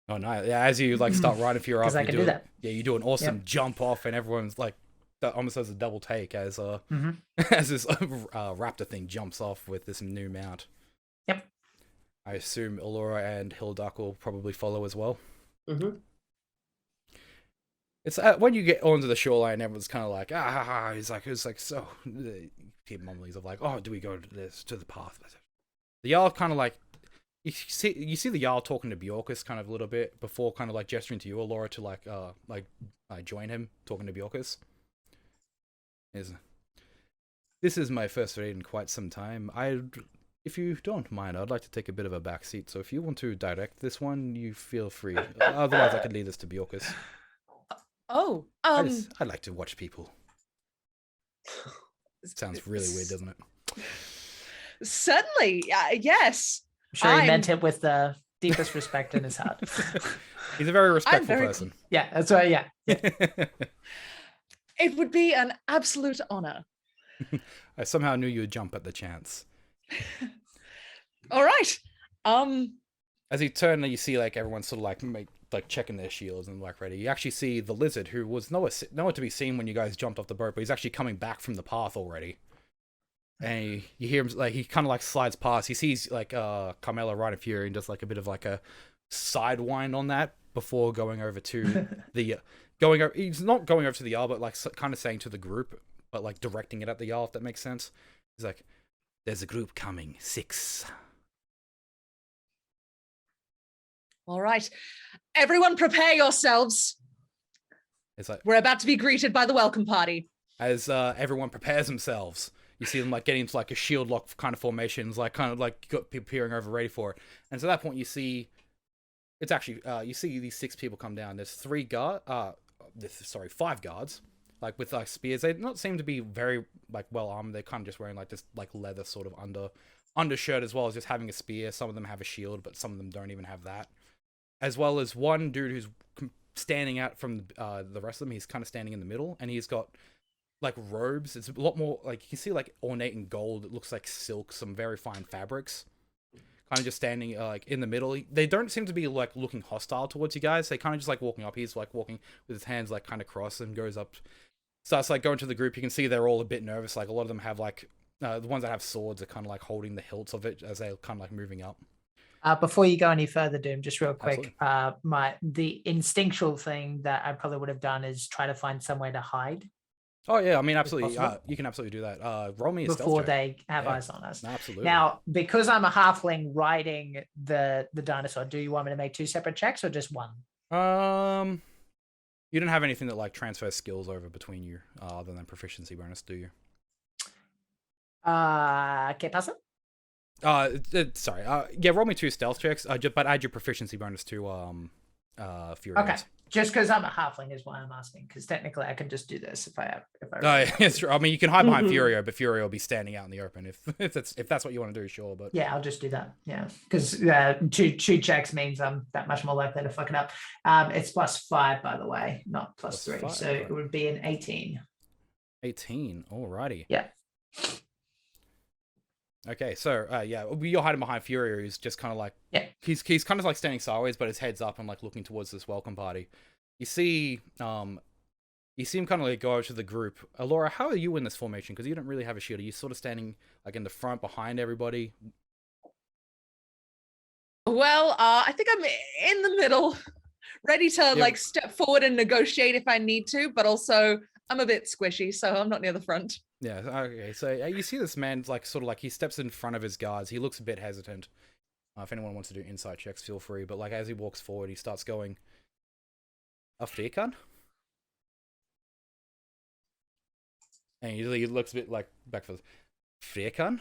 Oh no! Yeah, as you like start riding Furio, Because I can do that. Yeah, you do an awesome jump off, and everyone's like, that almost does a double take as as this raptor thing jumps off with this new mount. Yep. I assume Allura and Hilduck will probably follow as well. Mm-hmm. It's when you get onto the shoreline, everyone's kind of like, it's like so. People mumblings of like, oh, do we go to the path? The Jarl kind of like, you see the Jarl talking to Bjorkus kind of a little bit before kind of like gesturing to you, Allura, to like join him talking to Bjorkus. This is my first raid in quite some time. If you don't mind, I'd like to take a bit of a back seat. So if you want to direct this one, you feel free. Otherwise, I could lead this to Bjorkus. Oh, I'd like to watch people. Sounds really weird, doesn't it? Certainly, yes. I'm sure he meant it with the deepest respect in his heart. He's a very respectful person. Yeah, that's right. Yeah. It would be an absolute honor. I somehow knew you would jump at the chance. All right. As you turn, you see like everyone sort of like checking their shields and like ready. You actually see the lizard, who was nowhere to be seen when you guys jumped off the boat, but he's actually coming back from the path already. And you hear him like he kind of like slides past. He sees like Carmela right in fury and does like a bit of like a sidewind on that before going over to the he's not going over to the Jarl, but like kind of saying to the group, but like directing it at the Jarl, if that makes sense. He's like, "There's a group coming, 6." All right. Everyone prepare yourselves. It's like, we're about to be greeted by the welcome party. As everyone prepares themselves, you see them like getting into like a shield lock kind of formations, like kind of like got people peering over ready for it. And so at that point you see, it's actually, you see these 6 people come down. There's 5 guards, like with like spears. They don't seem to be very like well armed. They're kind of just wearing like this like leather sort of undershirt, as well as just having a spear. Some of them have a shield, but some of them don't even have that. As well as one dude who's standing out from the rest of them. He's kind of standing in the middle, and he's got like robes. It's a lot more like, you can see like ornate in gold. It looks like silk, some very fine fabrics. Kind of just standing like in the middle. They don't seem to be like looking hostile towards you guys. They kind of just like walking up. He's like walking with his hands like kind of crossed and goes up. Starts like going to the group. You can see they're all a bit nervous. Like a lot of them have like the ones that have swords are kind of like holding the hilts of it as they're kind of like moving up. Before you go any further, Doom, just real quick, the instinctual thing that I probably would have done is try to find somewhere to hide. Oh yeah, I mean absolutely. You can absolutely do that. Roll me a stealth before check. they have eyes on us. Absolutely. Now, because I'm a halfling riding the dinosaur, do you want me to make 2 separate checks or just one? You don't have anything that like transfers skills over between you, other than proficiency bonus, do you? ¿Qué pasa? Sorry. Yeah, roll me 2 stealth checks. But add your proficiency bonus to Fury. Okay. Just because I'm a halfling is why I'm asking. Because technically, I can just do this if I. It's true. I mean, you can hide behind Furio, but Furio will be standing out in the open if that's what you want to do. Sure, but yeah, I'll just do that. Yeah, because two checks means I'm that much more likely to fuck it up. It's +5, by the way, not +3. +5, so right. it would be an 18. 18. Alrighty. Yeah. Okay, so yeah, you're hiding behind Furio, who's just kind of like, he's kind of like standing sideways, but his head's up and like looking towards this welcome party. You see him kind of like go over to the group. Laura, how are you in this formation? Because you don't really have a shield. Are you sort of standing like in the front behind everybody? Well, I think I'm in the middle, ready to like step forward and negotiate if I need to, but also I'm a bit squishy, so I'm not near the front. Yeah, okay, so you see this man, like, sort of like, he steps in front of his guards. He looks a bit hesitant. If anyone wants to do insight checks, feel free. But, like, as he walks forward, he starts going, Afrikan? And he looks a bit like back for Frekan.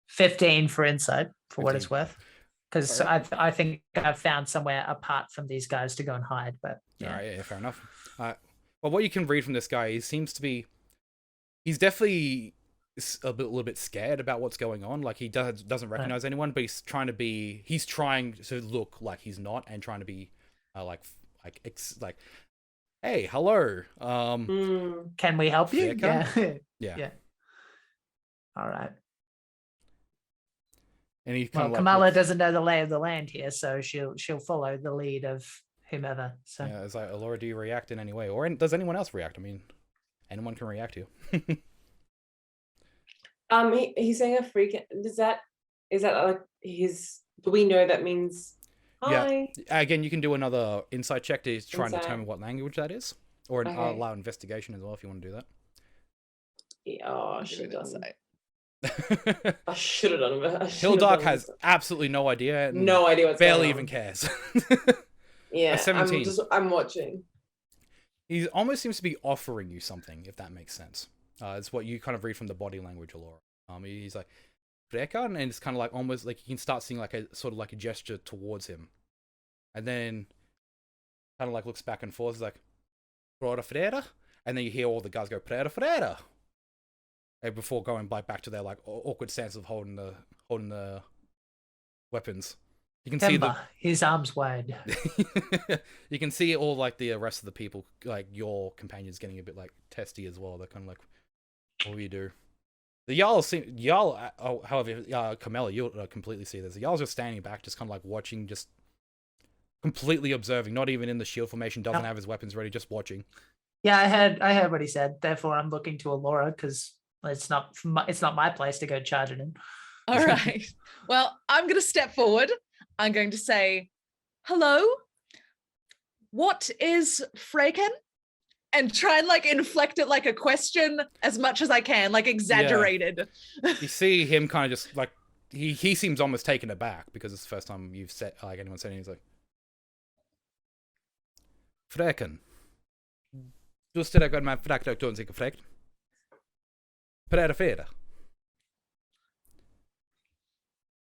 15 for insight, for what it's 15. worth. Because Alright. I think I've found somewhere apart from these guys to go and hide. But yeah. All right, yeah, fair enough. Well, what you can read from this guy, he seems to be, he's definitely a little bit scared about what's going on. Like he doesn't recognize anyone, but he's trying to look like he's not, and trying to be like, hey, hello. Can we help you? Yeah. Yeah. Yeah. All right. And he Well, kind of Kamala doesn't know the lay of the land here, so she'll follow the lead of whomever. So yeah, it's like, Laura, do you react in any way, or does anyone else react? I mean, anyone can react to you. He's saying a freak. Is that like his? Do we know that means hi? Yeah. Again, you can do another insight check to try and Insight. determine what language that is, or Okay. allow investigation as well if you want to do that. Yeah, oh, I should have done. Insight. I should have done it. Hildark has absolutely no idea. And no idea what's barely going even on. cares. Yeah, A 17. I'm watching. He almost seems to be offering you something, if that makes sense. It's what you kind of read from the body language, Laura. He's like, Frekan, and it's kind of like almost like you can start seeing like a sort of like a gesture towards him, and then kind of like looks back and forth. He's like, Prora Freda, and then you hear all the guys go Prera Freda, and before going back to their like awkward stance of holding the weapons. You can see his arms wide. you can see all like the rest of the people, like your companions, getting a bit like testy as well. They're kind of like, what do you do? The Jarl, however, Camilla, you'll completely see this. The Jarl's just standing back, just kind of like watching, just completely observing, not even in the shield formation, doesn't have his weapons ready, just watching. Yeah, I heard what he said. Therefore, I'm looking to Alora because it's not my place to go charging in. All right. Well, I'm going to step forward. I'm going to say, hello, what is Freken? And try and like inflect it like a question as much as I can, like exaggerated. Yeah. You see him kind of just like, he seems almost taken aback because it's the first time you've said, like anyone said anything. He's like, Freken. Du ställer god man frakt och tons ikke frekt. Prera Freda.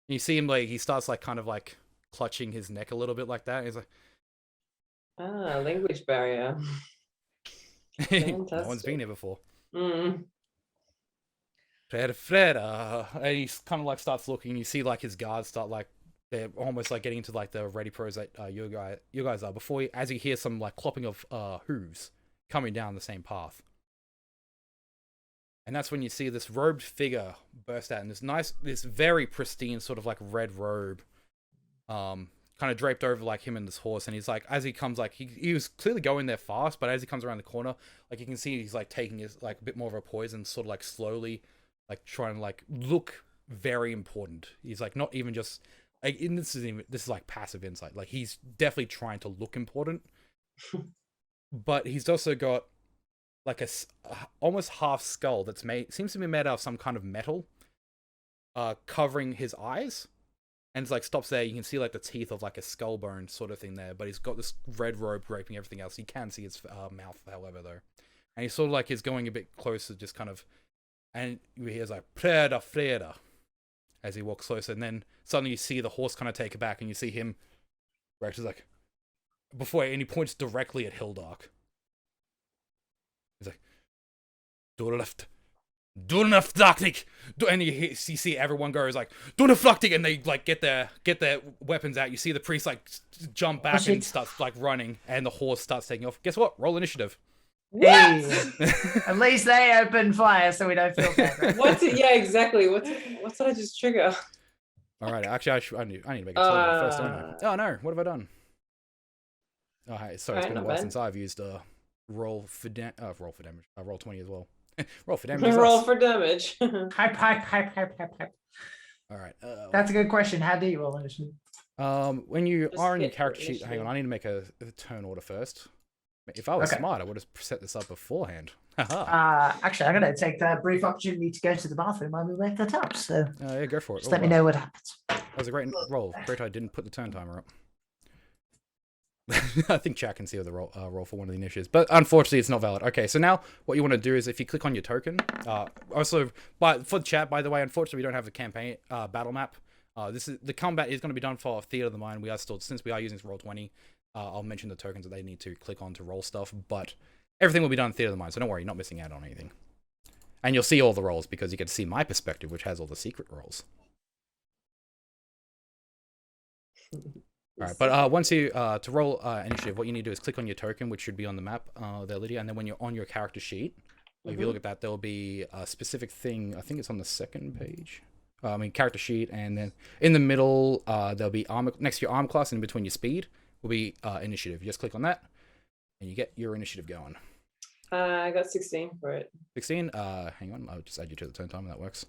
You see him like, he starts like kind of like clutching his neck a little bit like that. He's like, Language barrier. no one's been here before. Mm. Freda. And he kind of like starts looking. You see like his guards start like, they're almost like getting into like the ready pros that you guys are. Before as you hear some like clopping of hooves coming down the same path. And that's when you see this robed figure burst out in this very pristine sort of like red robe, kind of draped over like him and this horse. And he's like, as he comes, like he was clearly going there fast, but as he comes around the corner, like you can see he's like taking his like a bit more of a poison, sort of like slowly, like trying to like look very important. He's like not even just like, this is like passive insight. Like he's definitely trying to look important, but he's also got like a almost half skull that's seems to be made out of some kind of metal, covering his eyes, and it's like stops there. You can see like the teeth of like a skull bone sort of thing there, but he's got this red robe draping everything else. You can see his mouth, however, though, and he sort of like is going a bit closer, just kind of, and you hear like Preda Freda as he walks closer, and then suddenly you see the horse kind of take it back, and you see him, Rex is like, and he points directly at Hildark. He's like, Durleftaktik, and you see everyone goes like Durleftaktik, and they like get their weapons out. You see the priest like jump back and starts like running, and the horse starts taking off. Guess what? Roll initiative. Hey, at least they open fire so we don't feel bad. Right? What's it? Yeah, exactly. What did I just trigger? All right, actually, I need to make a total first. Don't I? Oh no, what have I done? Oh, hey, sorry, it's been a while since I've used roll for damage. Roll 20 as well. Roll for damage. Roll for damage. Hype. All right. That's a good question. How do you roll initiative? When you Just are in your hit character for sheet, hang on, initiative. I need to make a turn order first. If I was Okay. smart, I would have set this up beforehand. Actually, I'm going to take that brief opportunity to go to the bathroom while we make that up. So Yeah, go for it. just let me know what happens. That was a great roll. Great I didn't put the turn timer up. I think chat can see the roll for one of the initiatives, but unfortunately it's not valid. Okay, so now what you want to do is if you click on your token, also, but for chat, by the way, unfortunately we don't have the campaign battle map. This is the combat is going to be done for Theater of the Mind. We are still, since we are using Roll20, I'll mention the tokens that they need to click on to roll stuff, but everything will be done in Theater of the Mind, so don't worry, you're not missing out on anything. And you'll see all the rolls because you get to see my perspective, which has all the secret rolls. All right, but once you to roll initiative, what you need to do is click on your token, which should be on the map there, Lydia, and then when you're on your character sheet, if you look at that, there'll be a specific thing. I think it's on the second page. Character sheet, and then in the middle, there'll be armor next to your arm class, and in between your speed will be initiative. You just click on that, and you get your initiative going. I got 16 for it. 16. Hang on, I'll just add you to the turn time. That works.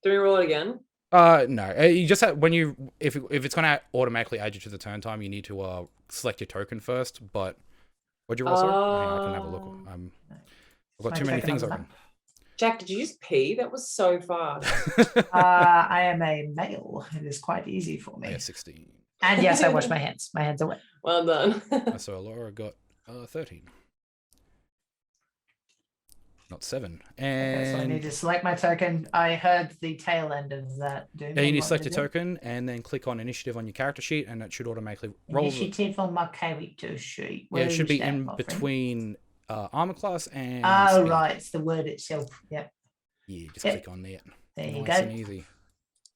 Do we roll it again? No. You just have, when you if it's gonna automatically add you to the turn time, you need to select your token first. But what'd you roll? Sorry, hang on, I can have a look. I've got too many things open. Jack, did you just pee? That was so fast. I am a male. It is quite easy for me. Yeah, 16. And yes, I wash my hands. My hands are wet. Well done. So Laura got 13. Not 7. And Okay, so I need to select my token. I heard the tail end of that. Yeah, you need to select your token and then click on initiative on your character sheet, and it should automatically roll. Initiative on my character sheet. Yeah, it should be in between armor class and. Oh, speed. Right, it's the word itself. Yep. Yeah, just click on that. There you nice go. And easy.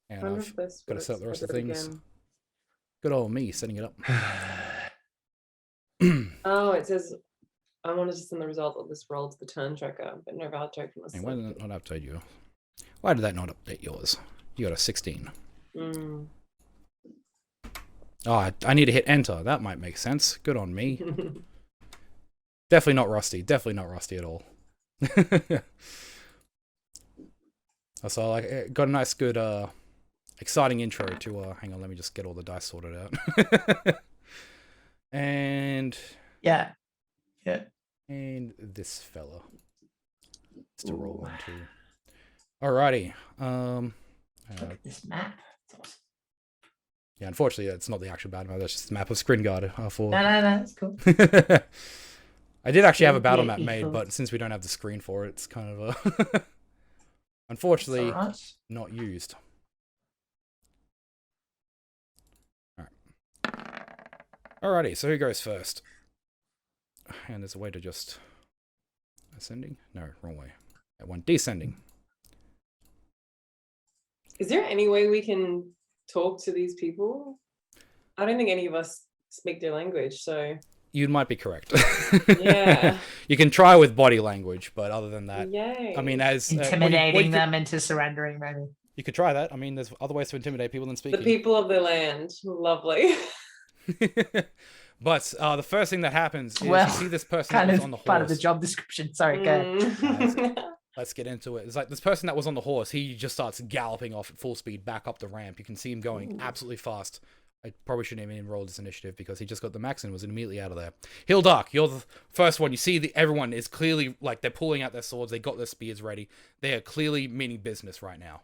And I've got to set up the rest of the things. Again. Good old me setting it up. Oh, it says. I wanted to send the result of this roll to the turn tracker, but no valid token was. Why did that not update you? Why did that not update yours? You got a 16. Oh, I need to hit enter. That might make sense. Good on me. Definitely not rusty. Definitely not rusty at all. So I got a nice, good, exciting intro to. Hang on, let me just get all the dice sorted out. And yeah. And this fella. Just to roll 1, 2. Alrighty. Look at this map. Awesome. Yeah, unfortunately, it's not the actual battle map. That's just the map of Skringard. No, that's cool. I did actually have a battle map made, but since we don't have the screen for it, it's kind of a unfortunately not used. Alrighty, so who goes first? And there's a way to just ascending. No, wrong way. That one descending. Is there any way we can talk to these people? I don't think any of us speak their language, so. You might be correct. Yeah. You can try with body language, but other than that, yay. I mean, as intimidating them into surrendering, maybe. You could try that. I mean, there's other ways to intimidate people than speaking. The people of the land, lovely. But the first thing that happens is you see this person kind that was of on the horse. Part of the job description. Sorry, go ahead. Let's get into it. It's like this person that was on the horse. He just starts galloping off at full speed back up the ramp. You can see him going absolutely fast. I probably shouldn't even enroll this initiative because he just got the max and was immediately out of there. Hildark, you're the first one. You see everyone is clearly like they're pulling out their swords. They got their spears ready. They are clearly meaning business right now.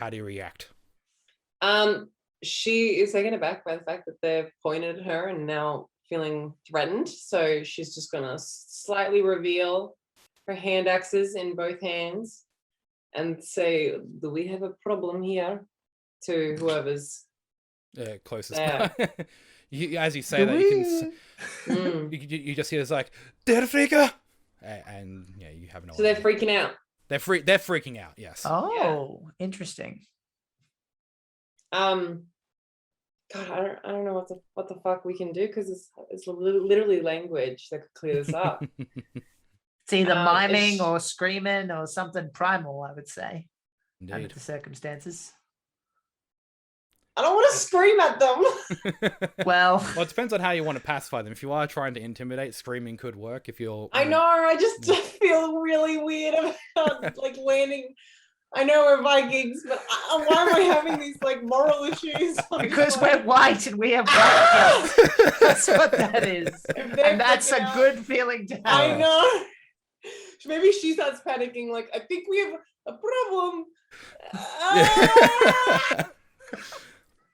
How do you react? She is taken aback by the fact that they've pointed at her and now feeling threatened. So she's just going to slightly reveal her hand axes in both hands and say, do we have a problem here? To whoever's closest. As you say that, you just hear it's like, Der Freaker! And yeah, you have no idea. They're freaking out. They're freaking out, yes. Oh, yeah. Interesting. God, I don't know what the fuck we can do because it's literally language that could clear this up. It's either miming or screaming or something primal, I would say. Indeed. Under the circumstances. I don't want to scream at them. Well, it depends on how you want to pacify them. If you are trying to intimidate, screaming could work. If you're, I know. I just feel really weird about like landing. I know we're Vikings, but why am I having these like moral issues? Because we're white and we have black guilt. That's what that is, and that's a good feeling to have. I know. Maybe she starts panicking. Like, I think we have a problem.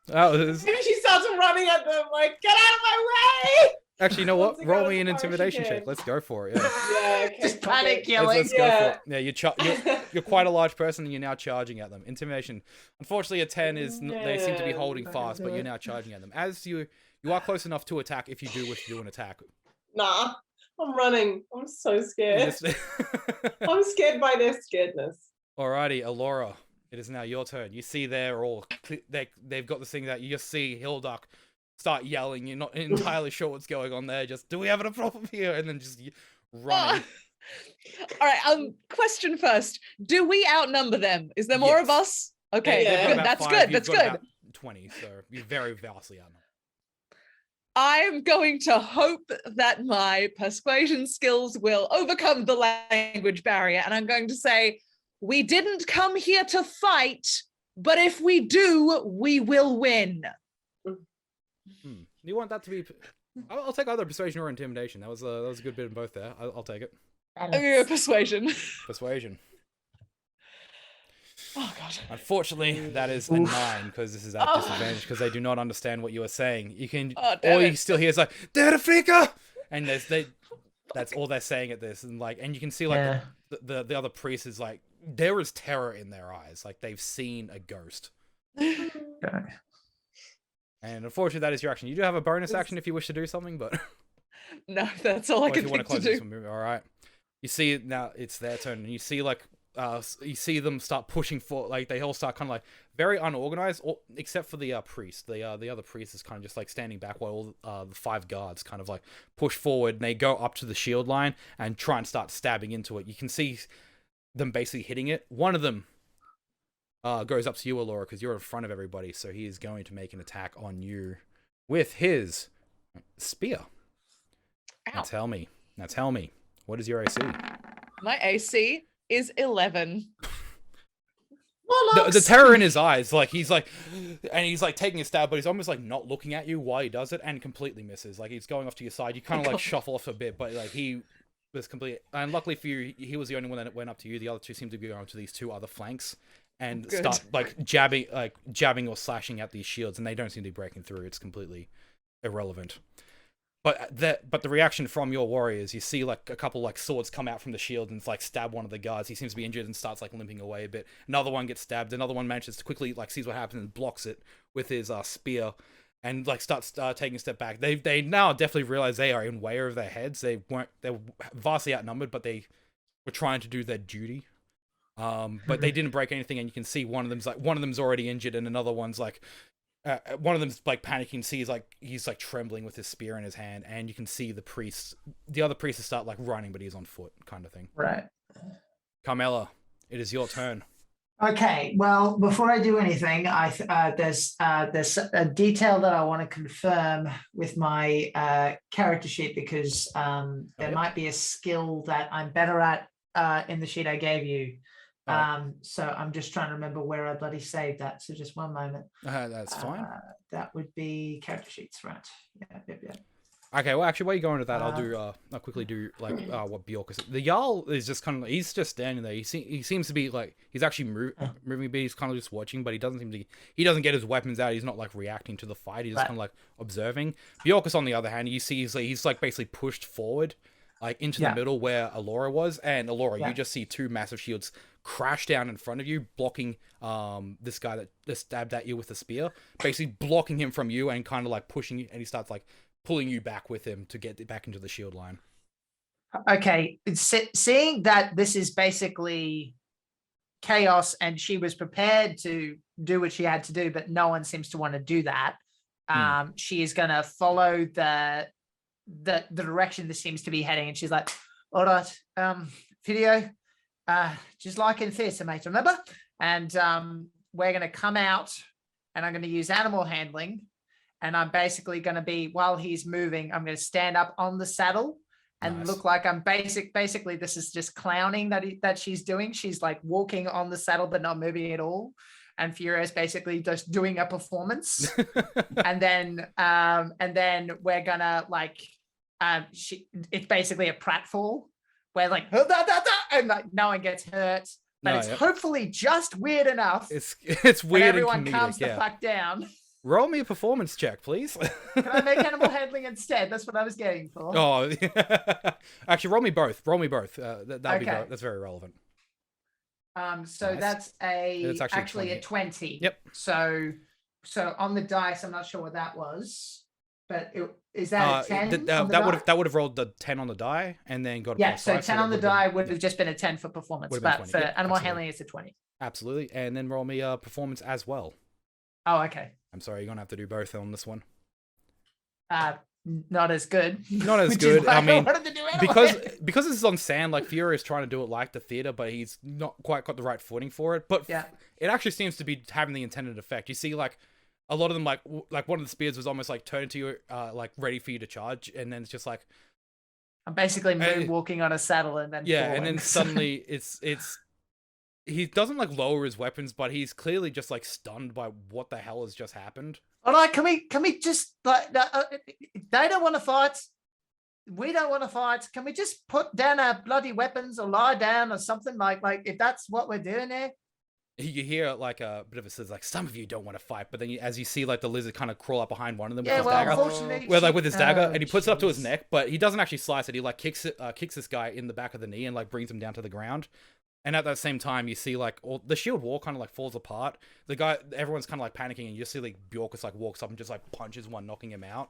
Maybe she starts running at them like, get out of my way! Actually, you know what? Once Roll again, me an it's a intimidation pirate check. Let's go for it. Yeah. Yeah, okay, Just fuck panic it. yelling. Let's go Yeah. for it. Yeah, you're quite a large person, and you're now charging at them. Intimidation. Unfortunately, a 10 is they seem to be holding I can fast, do but you're it. now charging at them. As you are close enough to attack if you do wish to do an attack. Nah, I'm running. I'm so You scared. just- I'm scared by their scaredness. Alrighty, Alora. It is now your turn. You see they've got this thing that you just see Hilduck start yelling. You're not entirely sure what's going on there. Just, do we have a problem here? And then just running. All right. Question first. Do we outnumber them? Is there more of Yes. us? Okay, Yeah. They've got good. about That's 5, good. you've That's got good. about 20, so you're very vastly outnumbered. I'm going to hope that my persuasion skills will overcome the language barrier, and I'm going to say, we didn't come here to fight, but if we do, we will win. You want that to be? I'll take either persuasion or intimidation. That was a good bit in both there. I'll take it. I'm going to go persuasion. Persuasion. Oh, God. Unfortunately, that is a 9 because this is at Oh. disadvantage because they do not understand what you are saying. You can Oh, damn all you it. still hear is like "Derefika," and that's all they're saying at this, and you can see Yeah. the other priest is like there is terror in their eyes, like they've seen a ghost. Okay. And unfortunately, that is your action. You do have a bonus action if you wish to do something, but No, that's all I or if can you want to think to close this do. one, all right. You see now it's their turn, and you see you see them start pushing for they all start kind of very unorganized, except for the priest. The other priest is kind of just standing back while all the 5 guards kind of push forward, and they go up to the shield line and try and start stabbing into it. You can see them basically hitting it. One of them goes up to you, Alora, because you're in front of everybody, so he is going to make an attack on you with his spear. Now Ow. tell me, what is your AC? My AC is 11. The terror in his eyes, he's taking a stab, but he's almost not looking at you while he does it, and completely misses. He's going off to your side. You kind of shuffle off a bit, but he was complete. And luckily for you, he was the only one that went up to you. The other 2 seem to be going to these 2 other flanks and Good. start jabbing or slashing at these shields, and they don't seem to be breaking through. It's completely irrelevant. But the reaction from your warriors, you see a couple swords come out from the shield and stab one of the guards. He seems to be injured and starts limping away a bit. Another one gets stabbed. Another one manages to quickly sees what happens and blocks it with his spear, and starts taking a step back. They now definitely realize they are in way over their heads. They're vastly outnumbered, but they were trying to do their duty. But they didn't break anything, and you can see one of them's already injured, and another one's one of them's panicking. Sees he's trembling with his spear in his hand, and you can see the other priests start running, but he's on foot, kind of thing. Right. Carmela, it is your turn. Okay. Well, before I do anything, there's a detail that I want to confirm with my character sheet because there might be a skill that I'm better at in the sheet I gave you. So I'm just trying to remember where I bloody saved that. So just one moment. That's fine. That would be character sheets, right? Yeah. Okay, well, actually, while you go into that, I'll quickly do what Bjork is. The Jarl is just kind of he's just standing there. He seems to be he's actually moving a bit. He's kind of just watching, but he doesn't get his weapons out. He's not reacting to the fight. He's just kind of observing. Bjorkus, on the other hand, you see he's basically pushed forward into the middle where Alora was, and Alora, you just see 2 massive shields crash down in front of you, blocking this guy that stabbed at you with a spear, basically blocking him from you and kind of pushing you, and he starts pulling you back with him to get back into the shield line. Okay, seeing that this is basically chaos and she was prepared to do what she had to do, but no one seems to want to do that, she is going to follow the direction this seems to be heading, and she's like, all right, video, just like in theatre, mate, remember? And we're going to come out, and I'm going to use animal handling, and I'm basically going to be, while he's moving, I'm going to stand up on the saddle and look like I'm basically this is just clowning that she's doing. She's walking on the saddle but not moving at all, and Furio's basically just doing a performance. and then we're gonna it's basically a pratfall where and no one gets hurt, but it's hopefully just weird enough. It's weird, everyone and comedic, calms the fuck down. Roll me a performance check, please. Can I make animal handling instead? That's what I was going for. Oh, actually, roll me both. Roll me both. That'd be Okay. that's very relevant. So Nice. that's It's actually actually a 20. Yep. So on the dice, I'm not sure what that was, but is that a 10? That would have rolled the 10 on the die and then got a Yeah, plus so 5, 10 that on the would've been- die would have just been a 10 for performance, Would've been but 20. for Yep, animal absolutely. handling, it's a 20. Absolutely, and then roll me a performance as well. Oh, okay. I'm sorry, you're gonna have to do both on this one. Not as good. Not as which is good. why I mean, wanted to do animal because handling. because this is on sand, like Fury is trying to do it like the theater, but he's not quite got the right footing for it. But Yeah. it actually seems to be having the intended effect. You see, like a lot of them, like one of the spears was almost like turned to you, like ready for you to charge, and then it's just like I'm basically moonwalking on a saddle and then yeah, falling. and then suddenly it's he doesn't like lower his weapons, but he's clearly just like stunned by what the hell has just happened. All right, can we just like they don't want to fight, we don't want to fight. Can we just put down our bloody weapons or lie down or something like if that's what we're doing here? You hear like a bit of a says like some of you don't want to fight, but then as you see like the lizard kind of crawl up behind one of them with Yeah, his well, dagger. unfortunately, Well, like with his dagger, oh, and he puts it up to his jeez. neck, but he doesn't actually slice it. He like kicks this guy in the back of the knee and like brings him down to the ground. And at that same time, you see like the shield wall kind of like falls apart. The guy, everyone's kind of like panicking, and you see like Bjorkus like walks up and just like punches one, knocking him out.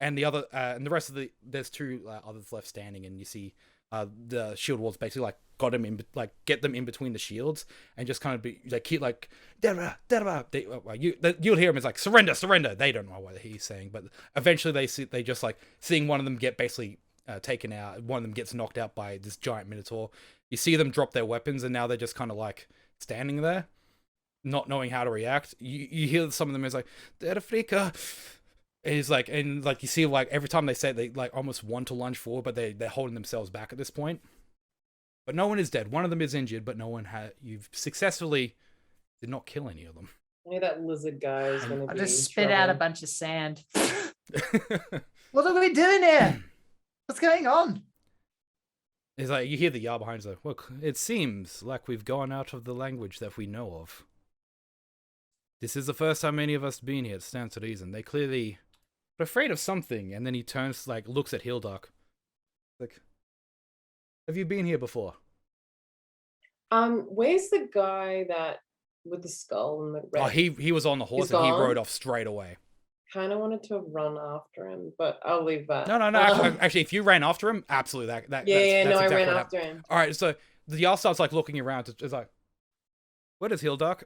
And the other, and the rest of there's two others left standing, and you see the shield walls basically like got him in, like get them in between the shields, and just kind of be like keep like you'll hear him as like surrender, surrender. They don't know what he's saying, but eventually they just like seeing one of them get basically taken out. One of them gets knocked out by this giant minotaur. You see them drop their weapons, and now they're just kind of like standing there, not knowing how to react. You hear some of them is like "Der Afrika." Is like, and like you see like every time they say it, they like almost want to lunge forward, but they're holding themselves back at this point. But no one is dead. One of them is injured, but no one you've successfully did not kill any of them. Maybe that lizard guy is gonna I be just in spit out a trouble. bunch of sand. What are we doing here? What's going on? It's like you hear the yell behind you. Like, look, it seems like we've gone out of the language that we know of. This is the first time any of us have been here. It stands to reason. They clearly are afraid of something. And then he turns, like, looks at Hildark. Like, have you been here before? Where's the guy that with the skull and the red? Oh, he was on the horse He's and he gone? rode off straight away. Kind of wanted to run after him, but I'll leave that. No. Actually, if you ran after him, absolutely. Yeah, That's no, exactly I ran what after happened. him. All right, so the Jarl starts like looking around. It's like, what is Hildark?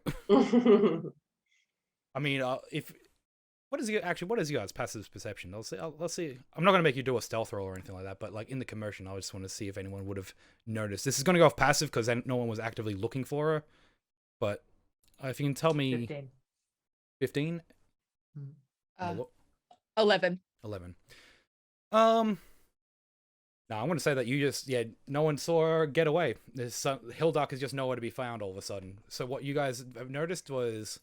I mean, what is your guys' passive perception? Let's see. I'm not gonna make you do a stealth roll or anything like that, but like in the commotion, I just want to see if anyone would have noticed. This is gonna go off passive because no one was actively looking for her. But if you can tell me, 15. 11. 11. Now I'm gonna say that no one saw her get away. Hildark is just nowhere to be found all of a sudden. So what you guys have noticed was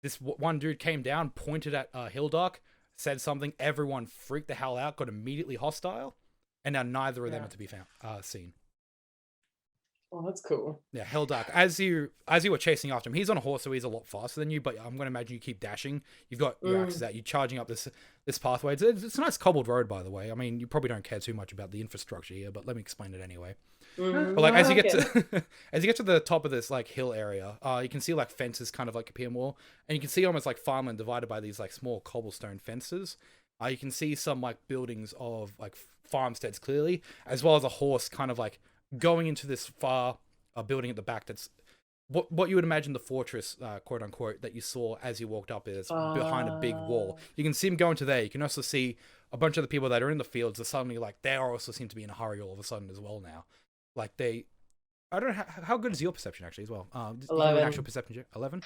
this one dude came down, pointed at Hildark, said something. Everyone freaked the hell out, got immediately hostile, and now neither of them are to be seen. Oh, that's cool. Yeah, Hildark. As you were chasing after him, he's on a horse, so he's a lot faster than you. But I'm going to imagine you keep dashing. You've got your axes out. You're charging up this pathway. It's a nice cobbled road, by the way. I mean, you probably don't care too much about the infrastructure here, but let me explain it anyway. But like as you get to the top of this like hill area, you can see like fences kind of like appear more, and you can see almost like farmland divided by these like small cobblestone fences. You can see some like buildings of like farmsteads clearly, as well as a horse kind of like going into this far building at the back. That's what you would imagine the fortress, quote unquote, that you saw as you walked up is behind a big wall. You can see him going to there. You can also see a bunch of the people that are in the fields are suddenly like they also seem to be in a hurry all of a sudden as well now. Like I don't know how good is your perception actually as well. 11. An actual perception check. 11.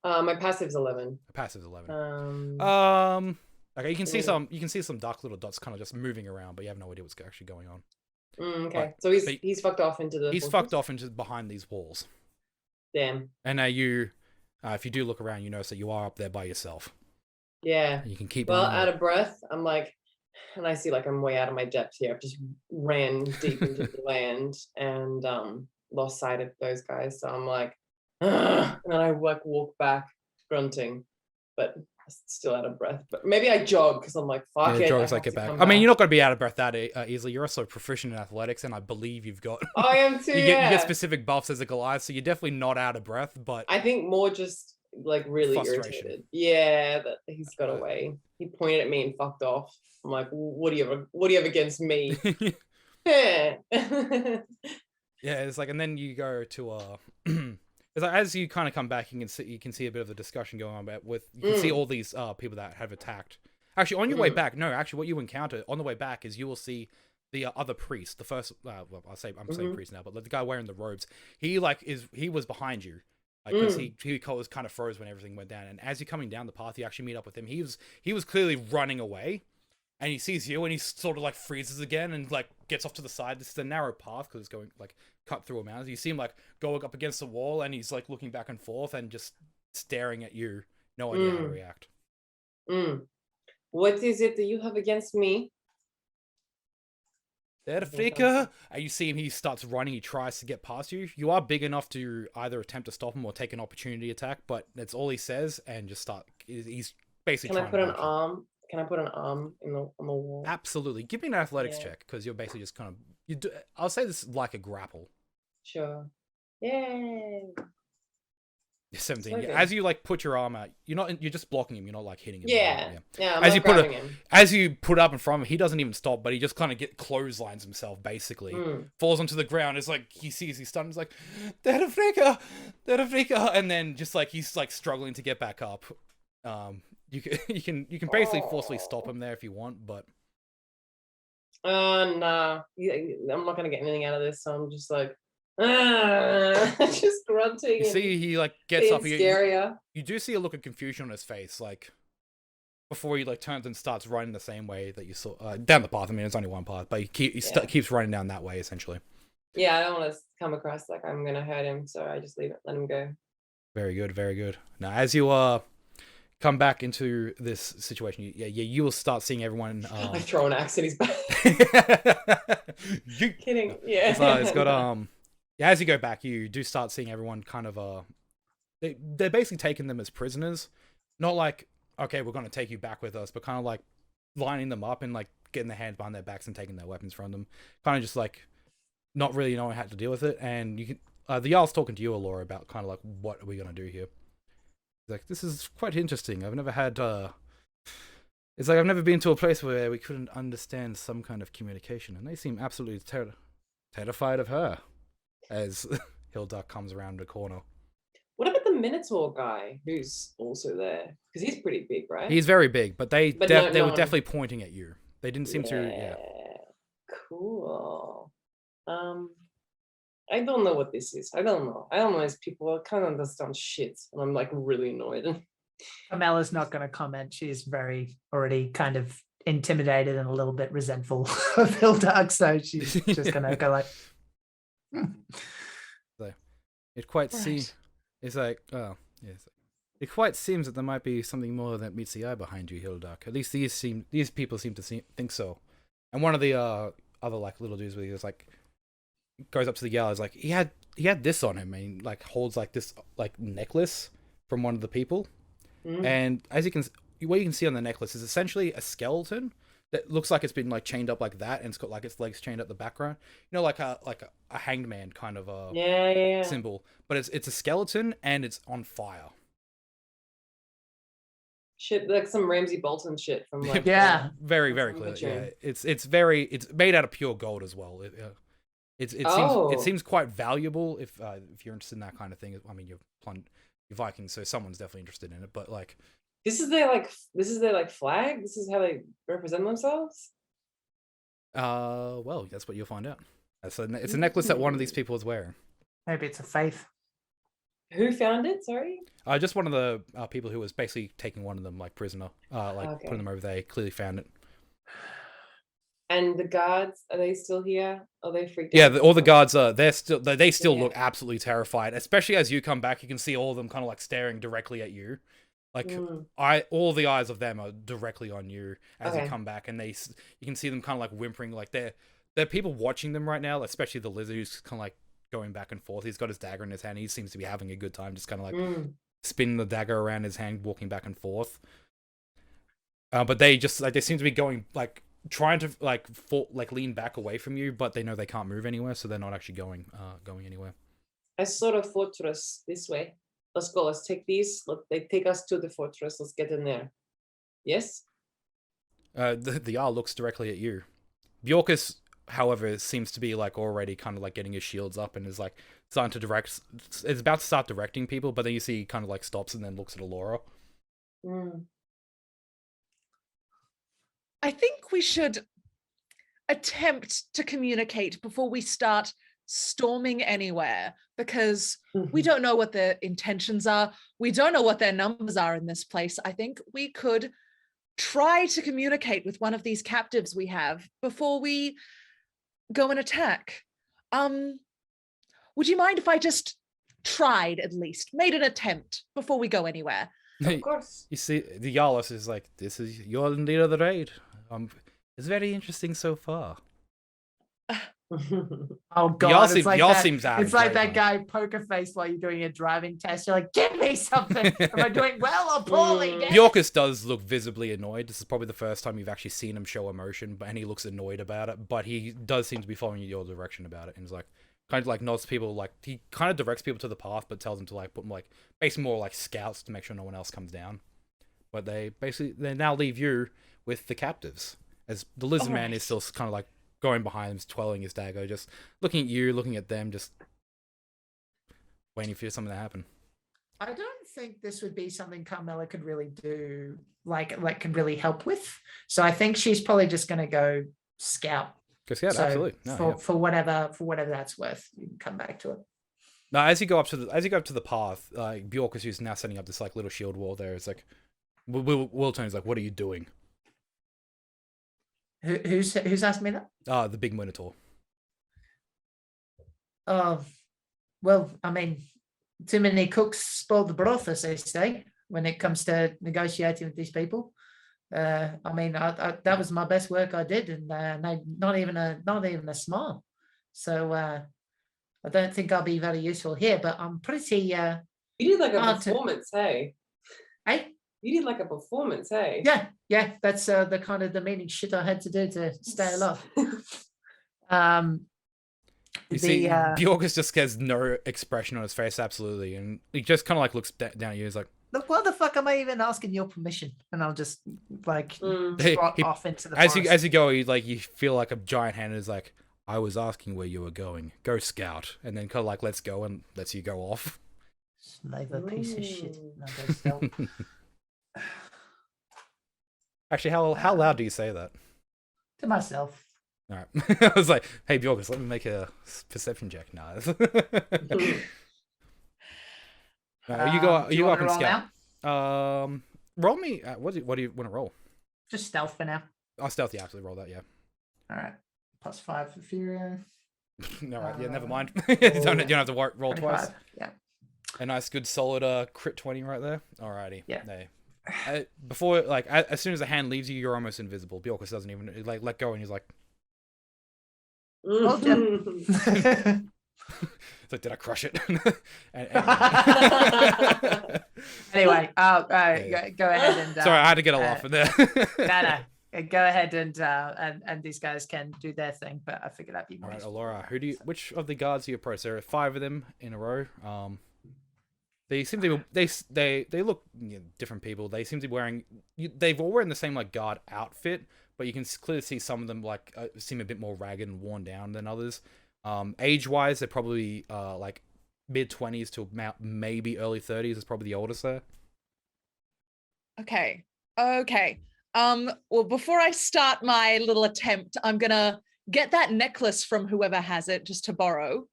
My passive's 11. Passive's 11. Okay, you can see some dark little dots kind of just moving around, but you have no idea what's actually going on. Okay, Right. so he's fucked off into the. He's fortress? fucked off into behind these walls. Damn. And now you, if you do look around, you notice that you are up there by yourself. Yeah. And you can keep. Well, running. out of breath, I'm like, and I see like I'm way out of my depth here. I've just ran deep into the land and lost sight of those guys. So I'm like, "Ugh," and then I walk back grunting, but still out of breath. But maybe I jog because I'm like, fuck it. Jogs I like have get to back. come I mean, you're not going to be out of breath that easily. You're also proficient in athletics, and I believe you've got. I am too. you Yeah. get specific buffs as a Goliath, so you're definitely not out of breath. But I think more just like really frustration. irritated. Yeah, that he's got away. He pointed at me and fucked off. I'm like, what do you have against me? Yeah. Yeah, it's like, and then you go to it's like as you kind of come back, you can see a bit of the discussion going on about with you can see all these people that have attacked. Actually, on your way back, no, actually, what you encounter on the way back is you will see the other priest, the first. Well, I'm saying priest now, but the guy wearing the robes. He was behind you, because he was kind of froze when everything went down. And as you're coming down the path, you actually meet up with him. He was clearly running away. And he sees you, and he sort of like freezes again, and like gets off to the side. This is a narrow path because it's going like cut through a mountain. You see him like going up against the wall, and he's like looking back and forth and just staring at you. No idea how to react. What is it that you have against me? Africa. And you see him. He starts running. He tries to get past you. You are big enough to either attempt to stop him or take an opportunity attack, but that's all he says, and just start. He's basically. Can I put an arm? Can I put an arm on the wall? Absolutely. Give me an athletics check, because you're basically just kind of I'll say this is like a grapple. Sure. Yay. 17. Okay. As you like put your arm out, you're just blocking him. You're not like hitting him. Yeah. I'm as not you grabbing him. as you put up in front of him, he doesn't even stop, but he just kind of clotheslines himself. Basically, falls onto the ground. It's like he sees he's stunned. He's like, "Dead Africa," and then just like he's like struggling to get back up. You can basically forcefully stop him there if you want, but nah. I'm not gonna get anything out of this, so I'm just like, just grunting. You see, he like gets up. Scarier. You do see a look of confusion on his face, like before he like turns and starts running the same way that you saw down the path. I mean, it's only one path, but he keeps running down that way essentially. Yeah, I don't want to come across like I'm gonna hurt him, so I just let him go. Very good, very good. Now, as you come back into this situation, you will start seeing everyone. I throw an axe in his back. You kidding? Yeah. It's got as you go back, you do start seeing everyone kind of they're basically taking them as prisoners, not like okay, we're gonna take you back with us, but kind of like lining them up and like getting their hands behind their backs and taking their weapons from them, kind of just like not really knowing how to deal with it. And you can the Jarl's talking to you, Alora, about kind of like what are we gonna do here. Like, this is quite interesting. I've never had it's like I've never been to a place where we couldn't understand some kind of communication, and they seem absolutely terrified of her as Hilda comes around the corner. What about the Minotaur guy who's also there? Because he's pretty big, right? He's very big, but they were definitely pointing at you. They didn't seem to. Yeah. Cool. I don't know what this is. I don't know these people. I can't understand shit, and I'm like really annoyed. Amela's not going to comment. She's very already kind of intimidated and a little bit resentful of Hildark, so she's just going to go like. So, it quite seems. It's like, oh yes. It quite seems that there might be something more that meets the eye behind you, Hildark. At least these people seem to think so. And one of the other like little dudes with you is like. Goes up to the gal, is like he had this on him, and like holds like this like necklace from one of the people, and as what you can see on the necklace is essentially a skeleton that looks like it's been like chained up like that, and it's got like its legs chained at the background, like a hanged man kind of a symbol, but it's a skeleton and it's on fire. Shit, like some Ramsay Bolton shit from like very very clear. Yeah, it's made out of pure gold as well. It seems quite valuable if you're interested in that kind of thing. I mean, you're Vikings, so someone's definitely interested in it. But like, this is their flag. This is how they represent themselves. Well, that's what you'll find out. It's a necklace that one of these people is wearing. Maybe it's a faith. Who found it? Sorry. Just one of the people who was basically taking one of them like prisoner, putting them over there. Clearly found it. And the guards, are they still here? Are they freaked out? Yeah, all the guards are. They still look absolutely terrified. Especially as you come back, you can see all of them kind of like staring directly at you. Like all the eyes of them are directly on you as you come back, and you can see them kind of like whimpering. Like there are people watching them right now. Especially the lizard who's kind of like going back and forth. He's got his dagger in his hand. He seems to be having a good time, just kind of like spinning the dagger around his hand, walking back and forth. But they just like they seem to be going like trying to like lean back away from you, but they know they can't move anywhere, so they're not actually going anywhere. I sort of fortress this way. Let's go. Let's take these. They take us to the fortress. Let's get in there. Yes. The Jarl looks directly at you. Bjorkus, however, seems to be like already kind of like getting his shields up and is like starting to direct. It's about to start directing people, but then you see he kind of like stops and then looks at Alora. I think we should attempt to communicate before we start storming anywhere, because we don't know what their intentions are. We don't know what their numbers are in this place. I think we could try to communicate with one of these captives we have before we go and attack. Would you mind if I just tried, at least made an attempt before we go anywhere? Of course. You see, the Jarl is like, this is your leader of the raid. It's very interesting so far. Oh god, y'all seems out. It's like that guy poker face while you're doing a driving test. You're like, give me something. Am I doing well or poorly? Bjorkus does look visibly annoyed. This is probably the first time you've actually seen him show emotion, and he looks annoyed about it. But he does seem to be following your direction about it, and he's like, kind of like nods people, like he kind of directs people to the path, but tells them to like put like basically more like scouts to make sure no one else comes down. But they now leave you with the captives, as the lizard man is still kind of like going behind them, twirling his dagger, just looking at you, looking at them, just waiting for something to happen. I don't think this would be something Carmela could really do, like could really help with. So I think she's probably just going to go scout. Go scout, so absolutely. No, for whatever that's worth, you can come back to it. Now, as you go up to the path, Bjorkus, who's now setting up this like little shield wall there, is like, Will turns like, "What are you doing?" Who's asked me that? The big minotaur. Oh, well, I mean, too many cooks spoil the broth, as they say, when it comes to negotiating with these people. I mean, I that was my best work I did, and not even a smile. So I don't think I'll be very useful here. But I'm pretty. You did like a performance, hey? Hey. You did like a performance, hey? Yeah. That's the kind of the meaning shit I had to do to stay alive. You see, Bjorkus just has no expression on his face, absolutely, and he just kind of like looks down at you. He's like, "Look, why the fuck am I even asking your permission?" And I'll just like trot off into the forest. As you go, you feel like a giant hand is like, "I was asking where you were going. Go scout," and then kind of like, "Let's go," and lets you go off. Slaver piece of shit. No, go stealth. Actually, how loud do you say that? To myself. All right. I was like, "Hey, Bjorkus, let me make a perception check." No. You go up and scout. Now? Roll me. What do you want to roll? Just stealth for now. Oh, stealth. Yeah, absolutely. Roll that. Yeah. All right. +5 for Furia. All right. Yeah. Never mind. You don't have to roll 25. twice. Yeah. A nice, good, solid crit 20 right there. Alrighty. Yeah. Before, like, as soon as the hand leaves you, you're almost invisible. Bjorkus doesn't even like let go, and he's like, "Well done." It's like, did I crush it? Anyway, go ahead and. Sorry, I had to get a laugh in there. No. Go ahead and these guys can do their thing, but I figured that'd be more. All right, Alora, which of the guards do you approach? There are 5 of them in a row. They seem to be, they look different people. They seem to be wearing, they've all wearing the same like guard outfit, but you can clearly see some of them like seem a bit more ragged and worn down than others. Age wise, they're probably like mid-20s to maybe early 30s is probably the oldest there. Okay. Well, before I start my little attempt, I'm gonna get that necklace from whoever has it, just to borrow.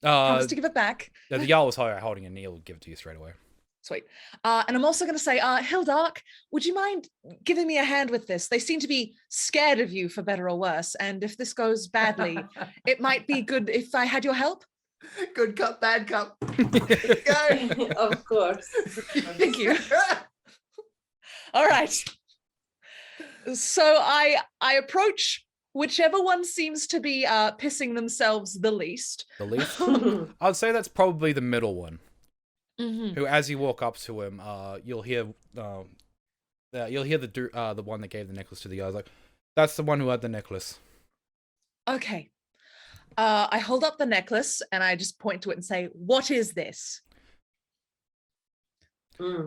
Promise to give it back. The Jarl was holding it, and he'll give it to you straight away. Sweet. And I'm also going to say, Hildark, would you mind giving me a hand with this? They seem to be scared of you, for better or worse. And if this goes badly, it might be good if I had your help. Good cup, bad cup. Go. Of course. Thank you. All right. So I approach whichever one seems to be pissing themselves the least. The least? I'd say that's probably the middle one. who, as you walk up to him, you'll hear the one that gave the necklace to the others, like, that's the one who had the necklace. Okay. I hold up the necklace and I just point to it and say, "What is this?"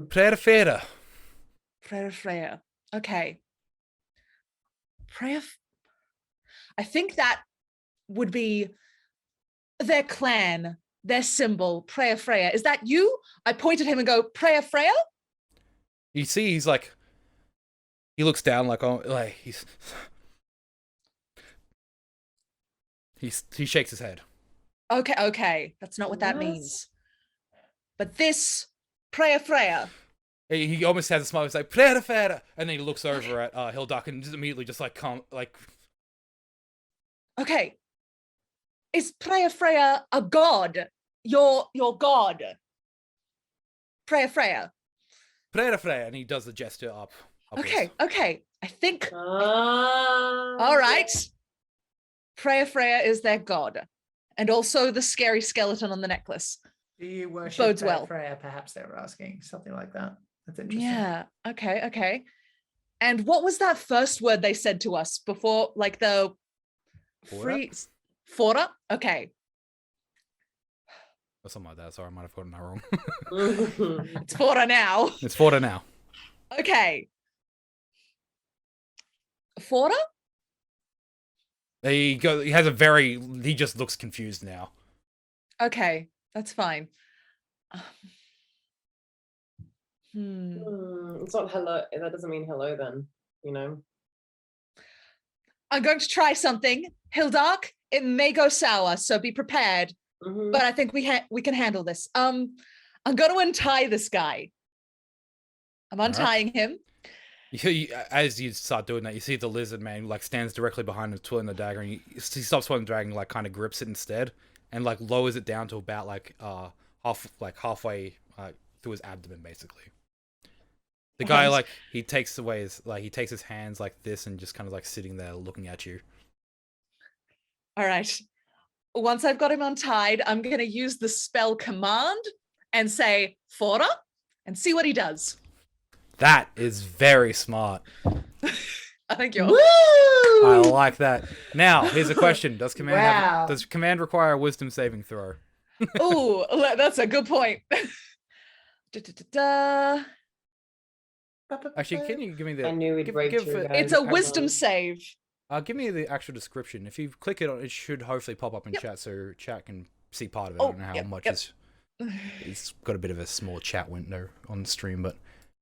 Prayer Fera. Prayer Freya. Okay. I think that would be their clan, their symbol, Prayer Freya. Is that you? I point at him and go, "Prayer Freya?" You see, he's like, he looks down like, oh, like he shakes his head. Okay. That's not what that What? means. But this Prayer Freya. He almost has a smile. He's like, Prayer Fera, and then he looks over at Hilduck and just immediately just like Okay. Is Prayer Freya a god? Your god. Prayer Freya. Prayer Freya, and he does the gesture up. Upwards. Okay. I think. All All right. Prayer Freya is their god. And also the scary skeleton on the necklace. Do you worship Bodes Prayer well. Freya? Perhaps they were asking something like that. That's interesting. Yeah. Okay. And what was that first word they said to us before, like the free fora? Okay. Or something like that. Sorry, I might have gotten that wrong. It's fora now. It's Fora now. Okay. Fora? He just looks confused now. Okay, that's fine. It's not hello. That doesn't mean hello then, you know. I'm going to try something. Hildark, it may go sour, so be prepared. But I think we can handle this. I'm going to untie this guy. I'm untying him. As you start doing that, you see the lizard man like stands directly behind him, twirling the dagger, and he stops twirling the dagger, and like kind of grips it instead, and like lowers it down to about halfway through his abdomen, basically. The guy he takes his hands like this and just kind of like sitting there looking at you. All right. Once I've got him untied, I'm going to use the spell command and say "Fora" and see what he does. That is very smart. Thank you. Woo! I like that. Now, here's a question: does command require a wisdom saving throw? Oh, that's a good point. Actually, can you give me the? I knew we'd break through, guys. It's a wisdom save. Give me the actual description. If you click it on, it should hopefully pop up in chat, so chat can see part of it. I don't know how much it's got a bit of a small chat window on the stream, but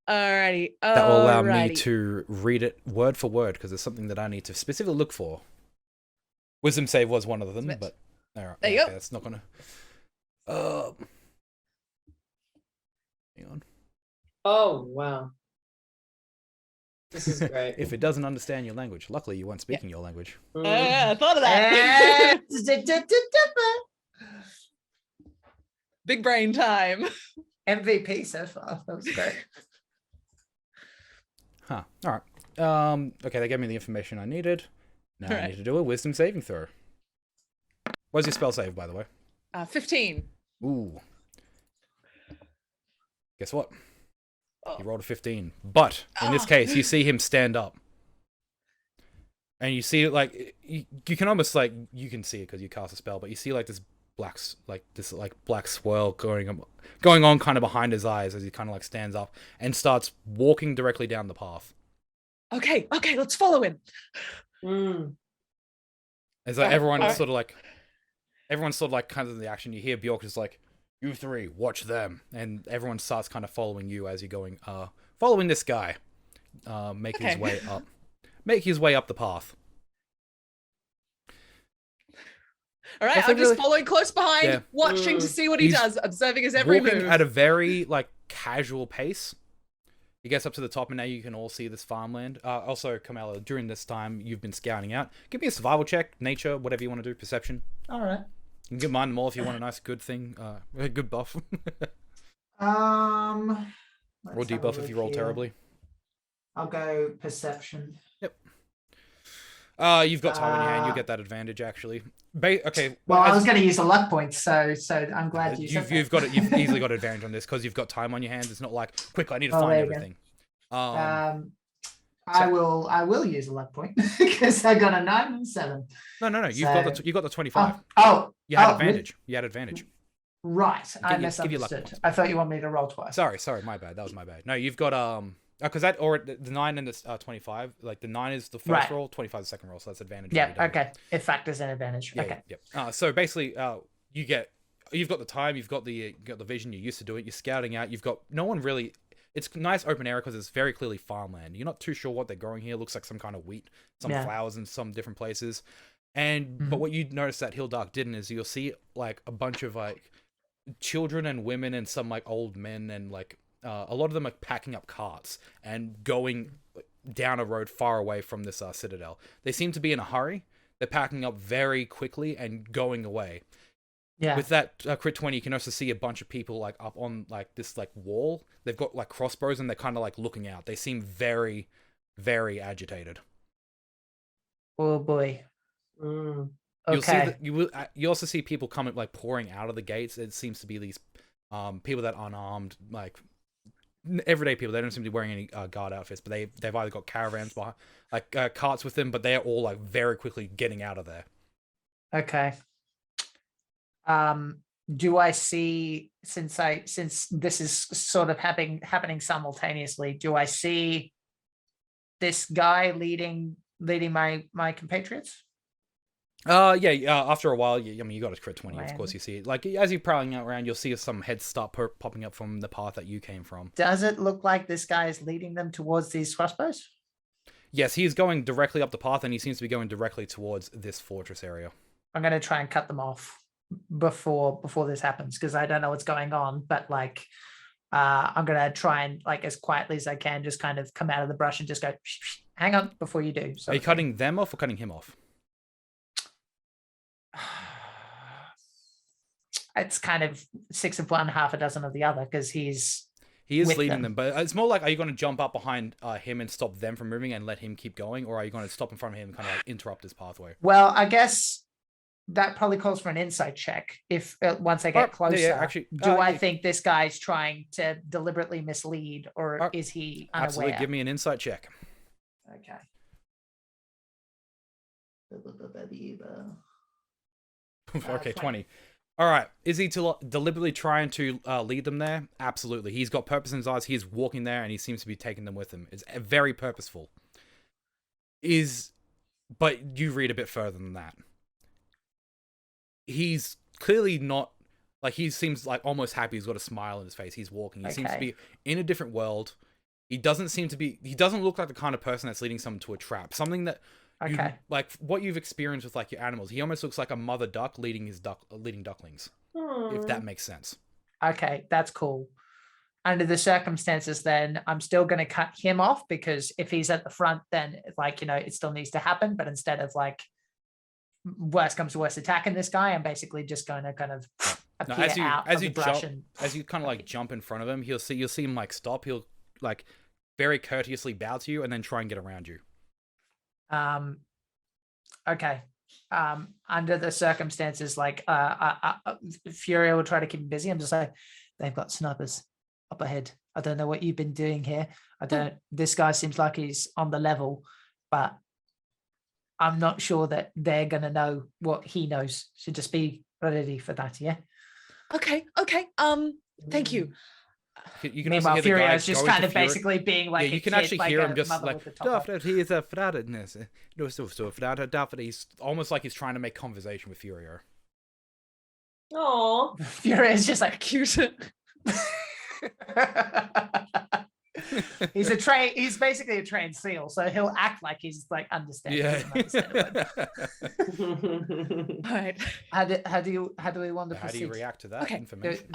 alrighty. That will allow me to read it word for word because it's something that I need to specifically look for. Wisdom save was one of them, but all right, there you go. That's not gonna. Hang on. Oh wow. This is great. If it doesn't understand your language, luckily you weren't speaking your language. I thought of that. Big brain time. MVP so far. That was great. Huh. All right. Okay, they gave me the information I needed. Now I Right. need to do a wisdom saving throw. What's your spell save, by the way? 15. Ooh. Guess what? He rolled a 15. But in this case, you see him stand up. And you see it like you can almost like you can see it because you cast a spell, but you see like this black swirl going on kind of behind his eyes as he kind of like stands up and starts walking directly down the path. Okay, let's follow him. As like everyone's sort of like kind of in the action. You hear Bjork is like, "You three, watch them," and everyone starts kind of following you as you're going, following this guy, making his way up the path. All right, That's I'm really- just following close behind, watching to see what he He's does, observing his every Walking move. at a very like casual pace. He gets up to the top, and now you can all see this farmland. Also, Kamala, during this time you've been scouting out. Give me a survival check, nature, whatever you want to do, perception. All right. You can get mine more if you want a nice good thing, a good buff. Or Or debuff if you roll terribly. I'll go perception. Yep. You've got time on your hand. You'll get that advantage actually. Okay. Well, I was going to use a luck point, so I'm glad you said you've got it. You've easily got advantage on this because you've got time on your hands. It's not like quick. I need to find everything. I will use a luck point because I got a 9 and 7. No. You got the 25. You had advantage. Really? You had advantage. Right. I misunderstood. I thought you wanted me to roll twice. Sorry, my bad. That was my bad. No, you've got because that or the 9 and the 25. Like the 9 is the first roll, 25 is the second roll, so that's advantage. Yeah. Okay. It factors in advantage. Yeah, okay. Yep. So basically, you've got the time, you've got the vision, you're used to doing it. You're scouting out. You've got no one really. It's nice open area because it's very clearly farmland. You're not too sure what they're growing here. It looks like some kind of wheat, some flowers in some different places. And but what you notice that Hildark didn't is you'll see like a bunch of like children and women and some like old men and like a lot of them are packing up carts and going down a road far away from this citadel. They seem to be in a hurry. They're packing up very quickly and going away. Yeah. With that crit 20, you can also see a bunch of people like up on like this like wall. They've got like crossbows and they're kind of like looking out. They seem very, very agitated. Oh boy. You'll see that you also see people coming like pouring out of the gates. It seems to be these people that are unarmed, like everyday people. They don't seem to be wearing any guard outfits, but they've either got caravans behind, like carts with them, but they're all like very quickly getting out of there. Okay. Do I see, since this is sort of happening simultaneously, do I see this guy leading my compatriots? After a while, you got a crit 20. Of course, you see it. Like as you're prowling around, you'll see some heads start popping up from the path that you came from. Does it look like this guy is leading them towards these crossbows? Yes, he's going directly up the path, and he seems to be going directly towards this fortress area. I'm going to try and cut them off before this happens because I don't know what's going on. But like, I'm going to try and like as quietly as I can, just kind of come out of the brush and just go, hang on before you do. So are you cutting them off or cutting him off? It's kind of 6 of one, half a dozen of the other because he is leading them. But it's more like, are you going to jump up behind him and stop them from moving and let him keep going, or are you going to stop in front of him and kind of like interrupt his pathway? Well, I guess that probably calls for an insight check. If once I get closer, actually, I think this guy's trying to deliberately mislead, or is he unaware? Absolutely, give me an insight check. Okay. Okay, 20. All right. Is he deliberately trying to lead them there? Absolutely. He's got purpose in his eyes. He's walking there, and he seems to be taking them with him. It's very purposeful. But you read a bit further than that. He's clearly not, like, he seems like almost happy. He's got a smile on his face. He's walking. He seems to be in a different world. He doesn't look like the kind of person that's leading someone to a trap. Something that, like what you've experienced with like your animals. He almost looks like a mother duck leading ducklings. If that makes sense. Okay, that's cool. Under the circumstances, then I'm still going to cut him off because if he's at the front, then like, it still needs to happen. But instead of like worst comes to worst attacking this guy, I'm basically just going to kind of appear as you kind of like jump in front of him. You'll see him like stop. He'll like very courteously bow to you and then try and get around you. Okay. Under the circumstances, like Furia will try to keep him busy. I'm just like, they've got snipers up ahead. I don't know what you've been doing here. This guy seems like he's on the level, but I'm not sure that they're gonna know what he knows. So just be ready for that, yeah? Okay. Thank you. You can Meanwhile, Furia is just kind of basically being like, you can actually hear him just like, he's almost like he's trying to make conversation with Furia. Aww. Furia is just like cute. He's basically a trained seal, so he'll act like he's like understanding. Yeah. All right. How do we want to proceed? How do you react to that information?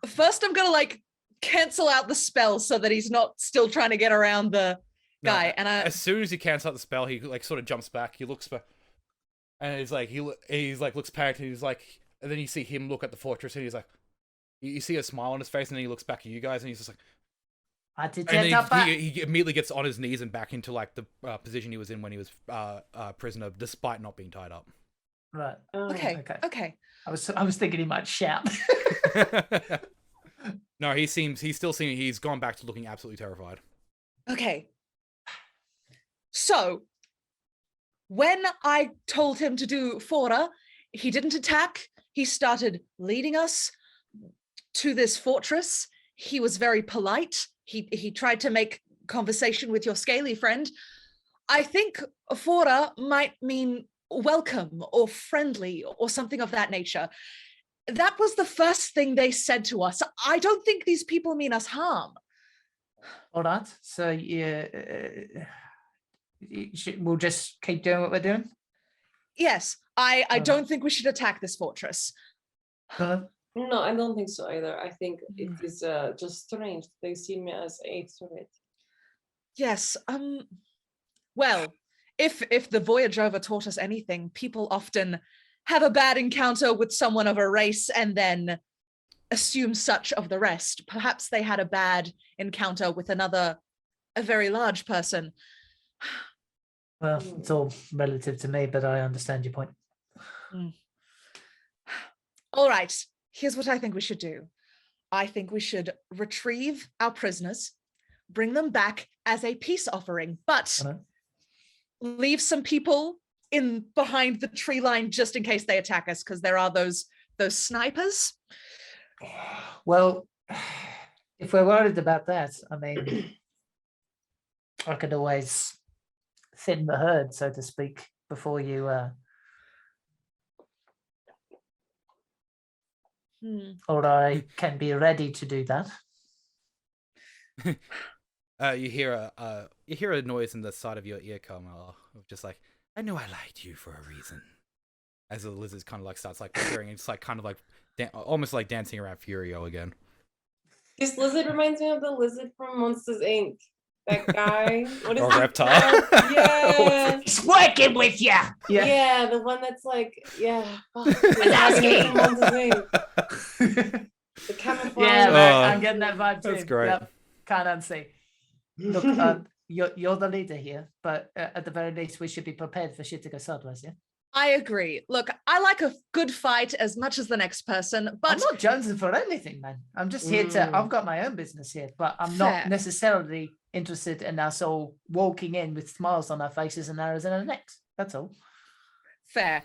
First I'm gonna like cancel out the spell so that he's not still trying to get around the guy. And as soon as he cancels out the spell, he like sort of jumps back. He looks back, and he's like looks panicked. And he's like, and then you see him look at the fortress, and he's like, you see a smile on his face, and then he looks back at you guys, and he's just like, And then he immediately gets on his knees and back into like the position he was in when he was prisoner, despite not being tied up. Right. Okay. I was thinking he might shout. No, he's gone back to looking absolutely terrified. Okay. So, when I told him to do fora, he didn't attack. He started leading us to this fortress. He was very polite. He tried to make conversation with your scaly friend. I think fora might mean welcome or friendly or something of that nature. That was the first thing they said to us. I don't think these people mean us harm. All right. So we'll just keep doing what we're doing? Yes, I don't think we should attack this fortress. No, I don't think so either. I think it is just strange. They see me as a threat. Yes. Well, if the voyage over taught us anything, people often have a bad encounter with someone of a race and then assume such of the rest. Perhaps they had a bad encounter with a very large person. Well, it's all relative to me, but I understand your point. All right. Here's what I think we should do. I think we should retrieve our prisoners, bring them back as a peace offering, but leave some people in behind the tree line just in case they attack us, because there are those snipers. Well, if we're worried about that, I mean, I could always thin the herd, so to speak, before you or I can be ready to do that. You hear a noise in the side of your ear, Carmela, of just like, I know I lied to you for a reason. As the lizard kind of like starts like appearing, it's like kind of like almost like dancing around Furio again. This lizard reminds me of the lizard from Monsters Inc. That guy. What is Or he reptile. called? Yeah. He's working with you. Yeah, the one that's like, Wazowski. The camouflage. Yeah, man, I'm getting that vibe too. That's great. Yep. Can't unsee. Look, you're the leader here, but at the very least, we should be prepared for shit to go sideways. Yeah. I agree. Look, I like a good fight as much as the next person, but I'm not jonesing for anything, man. I'm just here to. I've got my own business here, but I'm not necessarily interested in us all walking in with smiles on our faces and arrows in our necks. That's all. Fair.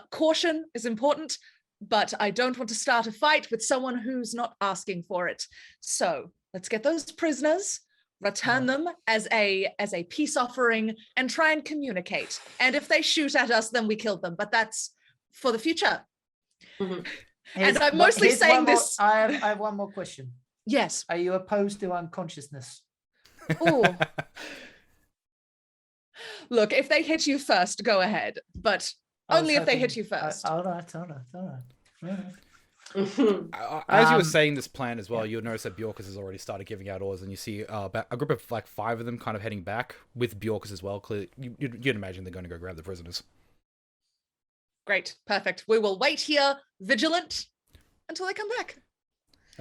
Caution is important, but I don't want to start a fight with someone who's not asking for it. So let's get those prisoners, return them as a peace offering, and try and communicate. And if they shoot at us, then we kill them. But that's for the future. And I'm mostly saying this. I have one more question. Yes. Are you opposed to unconsciousness? Oh. Look, if they hit you first, go ahead. But only if they hit you first. All right. As you were saying this plan as well, you'll notice that Bjorkus has already started giving out orders, and you see about a group of like 5 of them kind of heading back with Bjorkus as well. Clearly, you'd imagine they're going to go grab the prisoners. Great, perfect. We will wait here, vigilant, until they come back.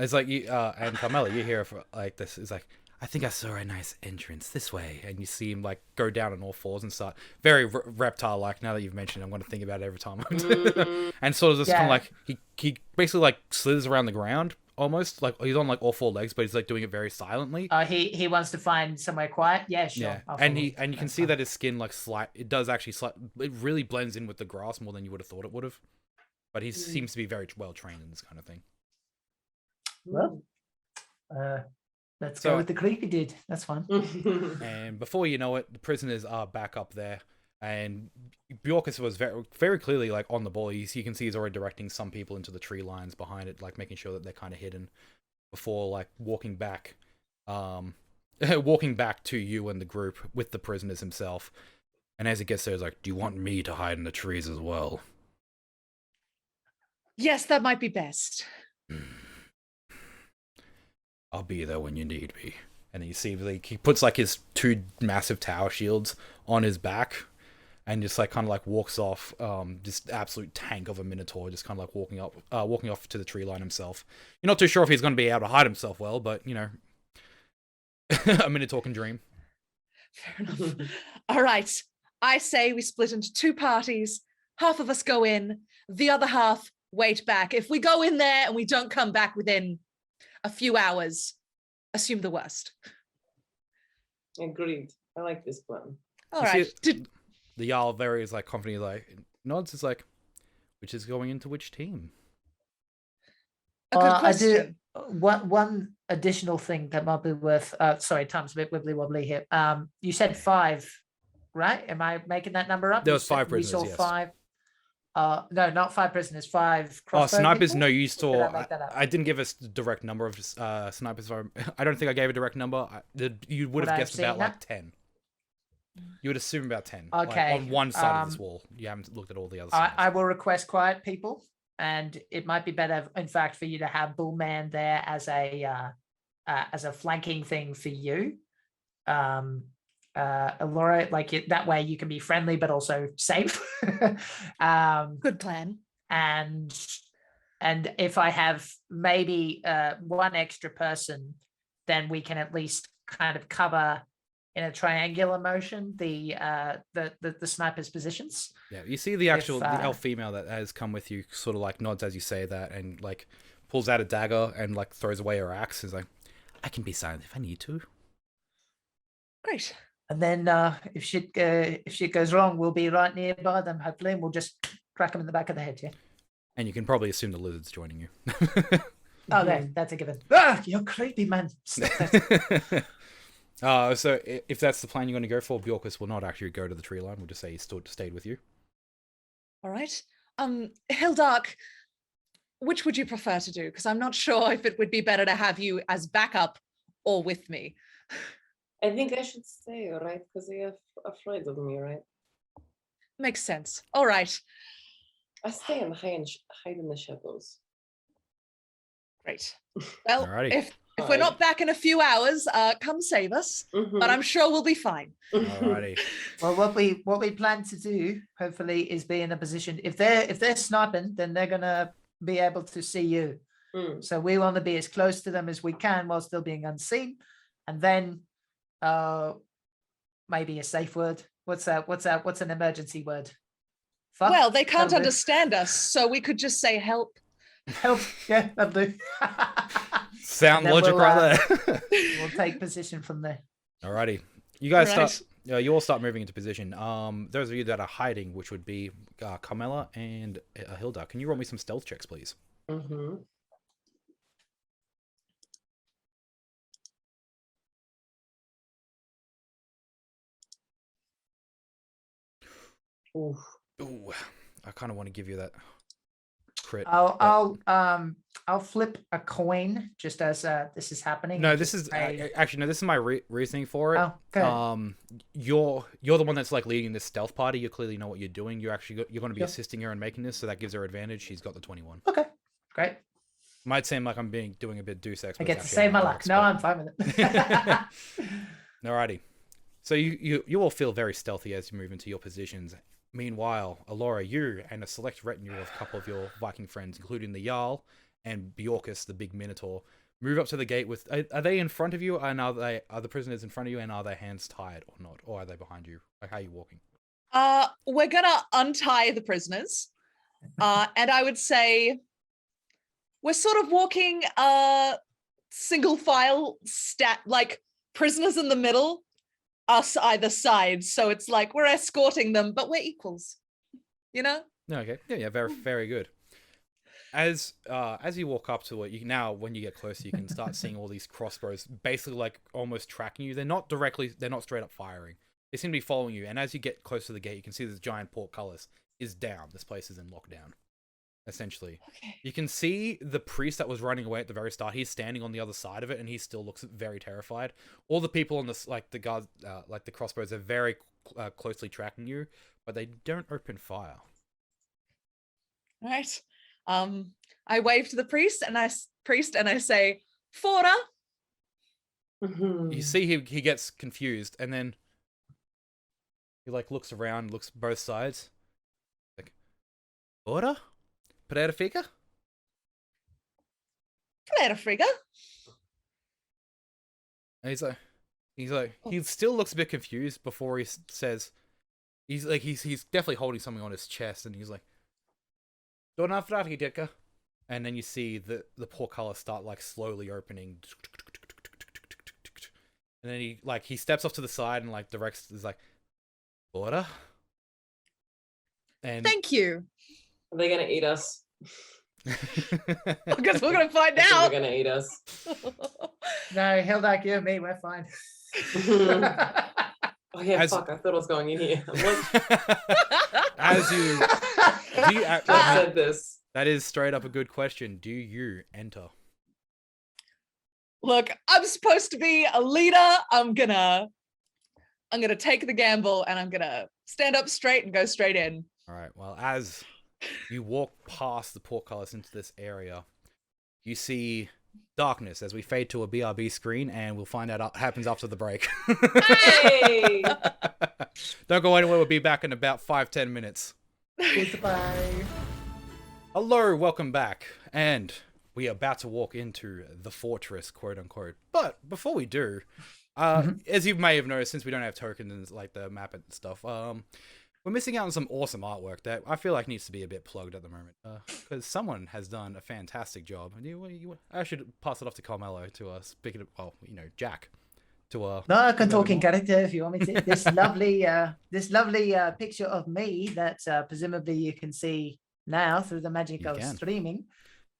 It's like you and Carmela, you hear like this. It's like, I think I saw a nice entrance this way, and you see him like go down on all fours and start very reptile-like. Now that you've mentioned it, I'm going to think about it every time. And sort of just kind of like he basically like slithers around the ground almost, like he's on like all 4 legs, but he's like doing it very silently. He wants to find somewhere quiet. Yeah, sure. Yeah, and you can see that his skin like it does actually it really blends in with the grass more than you would have thought it would have. But he seems to be very well trained in this kind of thing. Well, let's go with the creepy dude. That's fine. And before you know it, the prisoners are back up there, and Bjorkus was very, very clearly like on the ball. You can see he's already directing some people into the tree lines behind it, like making sure that they're kind of hidden before like walking back to you and the group with the prisoners himself. And as he gets there, he's like, "Do you want me to hide in the trees as well?" Yes, that might be best. I'll be there when you need me. And you see, like, he puts like his 2 massive tower shields on his back, and just like kind of like walks off. Just absolute tank of a minotaur, just kind of like walking off to the tree line himself. You're not too sure if he's going to be able to hide himself well, but you know, A minute talking dream. Fair enough. All right. I say we split into two parties. Half of us go in, the other half wait back. If we go in there and we don't come back within a few hours, assume the worst. Agreed. I like this plan. All You see right. it- The Jarl very is like confidently like nods. Is like, which is going into which team? A good question. I do one additional thing that might be worth. Sorry, time's a bit wibbly wobbly here. You said 5, right? Am I making that number up? There You was 5 said we prisoners. saw Yes. 5. No, not 5 prisoners. 5 Oh, crossbow snipers. people? No, you Or did saw. I make that up? I didn't give a direct number of snipers. I don't think I gave a direct number. You would Would have I have guessed about seen like that? 10. You would assume about 10. like, Okay, on one side of this wall. You haven't looked at all the other sides. I will request quiet people, and it might be better, in fact, for you to have Bullman there as a flanking thing for you. Laura, that way you can be friendly but also safe. Good plan. And if I have maybe one extra person, then we can at least kind of cover in a triangular motion the snipers' positions. Yeah, you see the actual the If, elf female that has come with you sort of like nods as you say that and like pulls out a dagger and like throws away her axe. Is like, I can be silent if I need to. Great. And then if shit goes wrong, we'll be right nearby them. Hopefully, and we'll just crack them in the back of the head. Yeah. And you can probably assume the lizard's joining you. Oh, that's a given. Ah, you're creepy, man. Stop that. So if that's the plan you're going to go for, Bjorkus will not actually go to the tree line. We'll just say he stayed with you. All right. Hildark, which would you prefer to do? Because I'm not sure if it would be better to have you as backup or with me. I think I should stay, right? Because they are afraid of me, right? Makes sense. All right. I stay and hide in the shadows. Great. Well, Alrighty. if we're not back in a few hours, come save us. But I'm sure we'll be fine. Alrighty. Well, what we plan to do, hopefully, is be in a position. If they're sniping, then they're gonna be able to see you. So we want to be as close to them as we can while still being unseen, and then maybe a safe word. What's an emergency word? Fuck? Well, they can't That'll do. understand us, so we could just say help. Help. Yeah, that'll do. Sound then logic we'll, right there. We'll take position from there. Alrighty. You guys Right. start. You all start moving into position. Those of you that are hiding, which would be Carmela and Hilda, can you roll me some stealth checks, please? Ooh. Ooh, I kind of want to give you that crit. I'll flip a coin just as this is happening. No, and this just is say- actually no. This is my reasoning for it. Oh, good. You're the one that's like leading this stealth party. You clearly know what you're doing. You're going to be Yep. assisting her in making this, so that gives her advantage. She's got the 21. Okay, great. Might seem like I'm doing a bit Deus Ex. I but get it's to actually save my Embark, luck. No, but- I'm fine with it. Alrighty. So you all feel very stealthy as you move into your positions. Meanwhile, Alora, you and a select retinue of a couple of your Viking friends, including the Jarl and Bjorkus, the big Minotaur, move up to the gate with. Are they in front of you, and are the prisoners in front of you, and are their hands tied or not, or are they behind you? Like, how are you walking? We're gonna untie the prisoners, and I would say we're sort of walking single file like prisoners in the middle, us either side. So it's like we're escorting them, but we're equals. You know? Okay. Yeah, very, very good. As you walk up to it, when you get closer, you can start seeing all these crossbows, basically like almost tracking you. They're not straight up firing. They seem to be following you. And as you get close to the gate, you can see this giant portcullis is down. This place is in lockdown, essentially. Okay. You can see the priest that was running away at the very start. He's standing on the other side of it, and he still looks very terrified. All the people on this, like the guards, like the crossbows, are very closely tracking you, but they don't open fire. All right. I wave to the priest and I say, Fora. You see he gets confused, and then he like looks around, looks both sides. Like, order? Pereira fica? Pereira Friga. And he's like, He's like, he still looks a bit confused before he says, he's definitely holding something on his chest, and he's like, "Don't have that, Dicker." And then you see the portcullis start like slowly opening, and then he steps off to the side and like directs is like, "Order." And Thank you. Are they gonna eat us? I guess we're gonna find I think out. they're gonna eat us. No, Hilda, you and me, we're fine. Oh yeah, fuck! I thought I was going in here. As you, I said this. that is straight up a good question. Do you enter? Look, I'm supposed to be a leader. I'm gonna take the gamble, and I'm gonna stand up straight and go straight in. All right. Well, as you walk past the portcullis into this area, you see darkness as we fade to a BRB screen, and we'll find out what happens after the break. Hey! Don't go anywhere. We'll be back in about 5-10 minutes. Goodbye. Hello, welcome back. And we are about to walk into the fortress, quote unquote. But before we do, as you may have noticed, since we don't have tokens and like the map and stuff, we're missing out on some awesome artwork that I feel like needs to be a bit plugged at the moment. Because someone has done a fantastic job. And I should pass it off to Carmelo to speak it. Well, Jack. To No, I can talk in character if you want me to. This lovely picture of me that presumably you can see now through the magic of streaming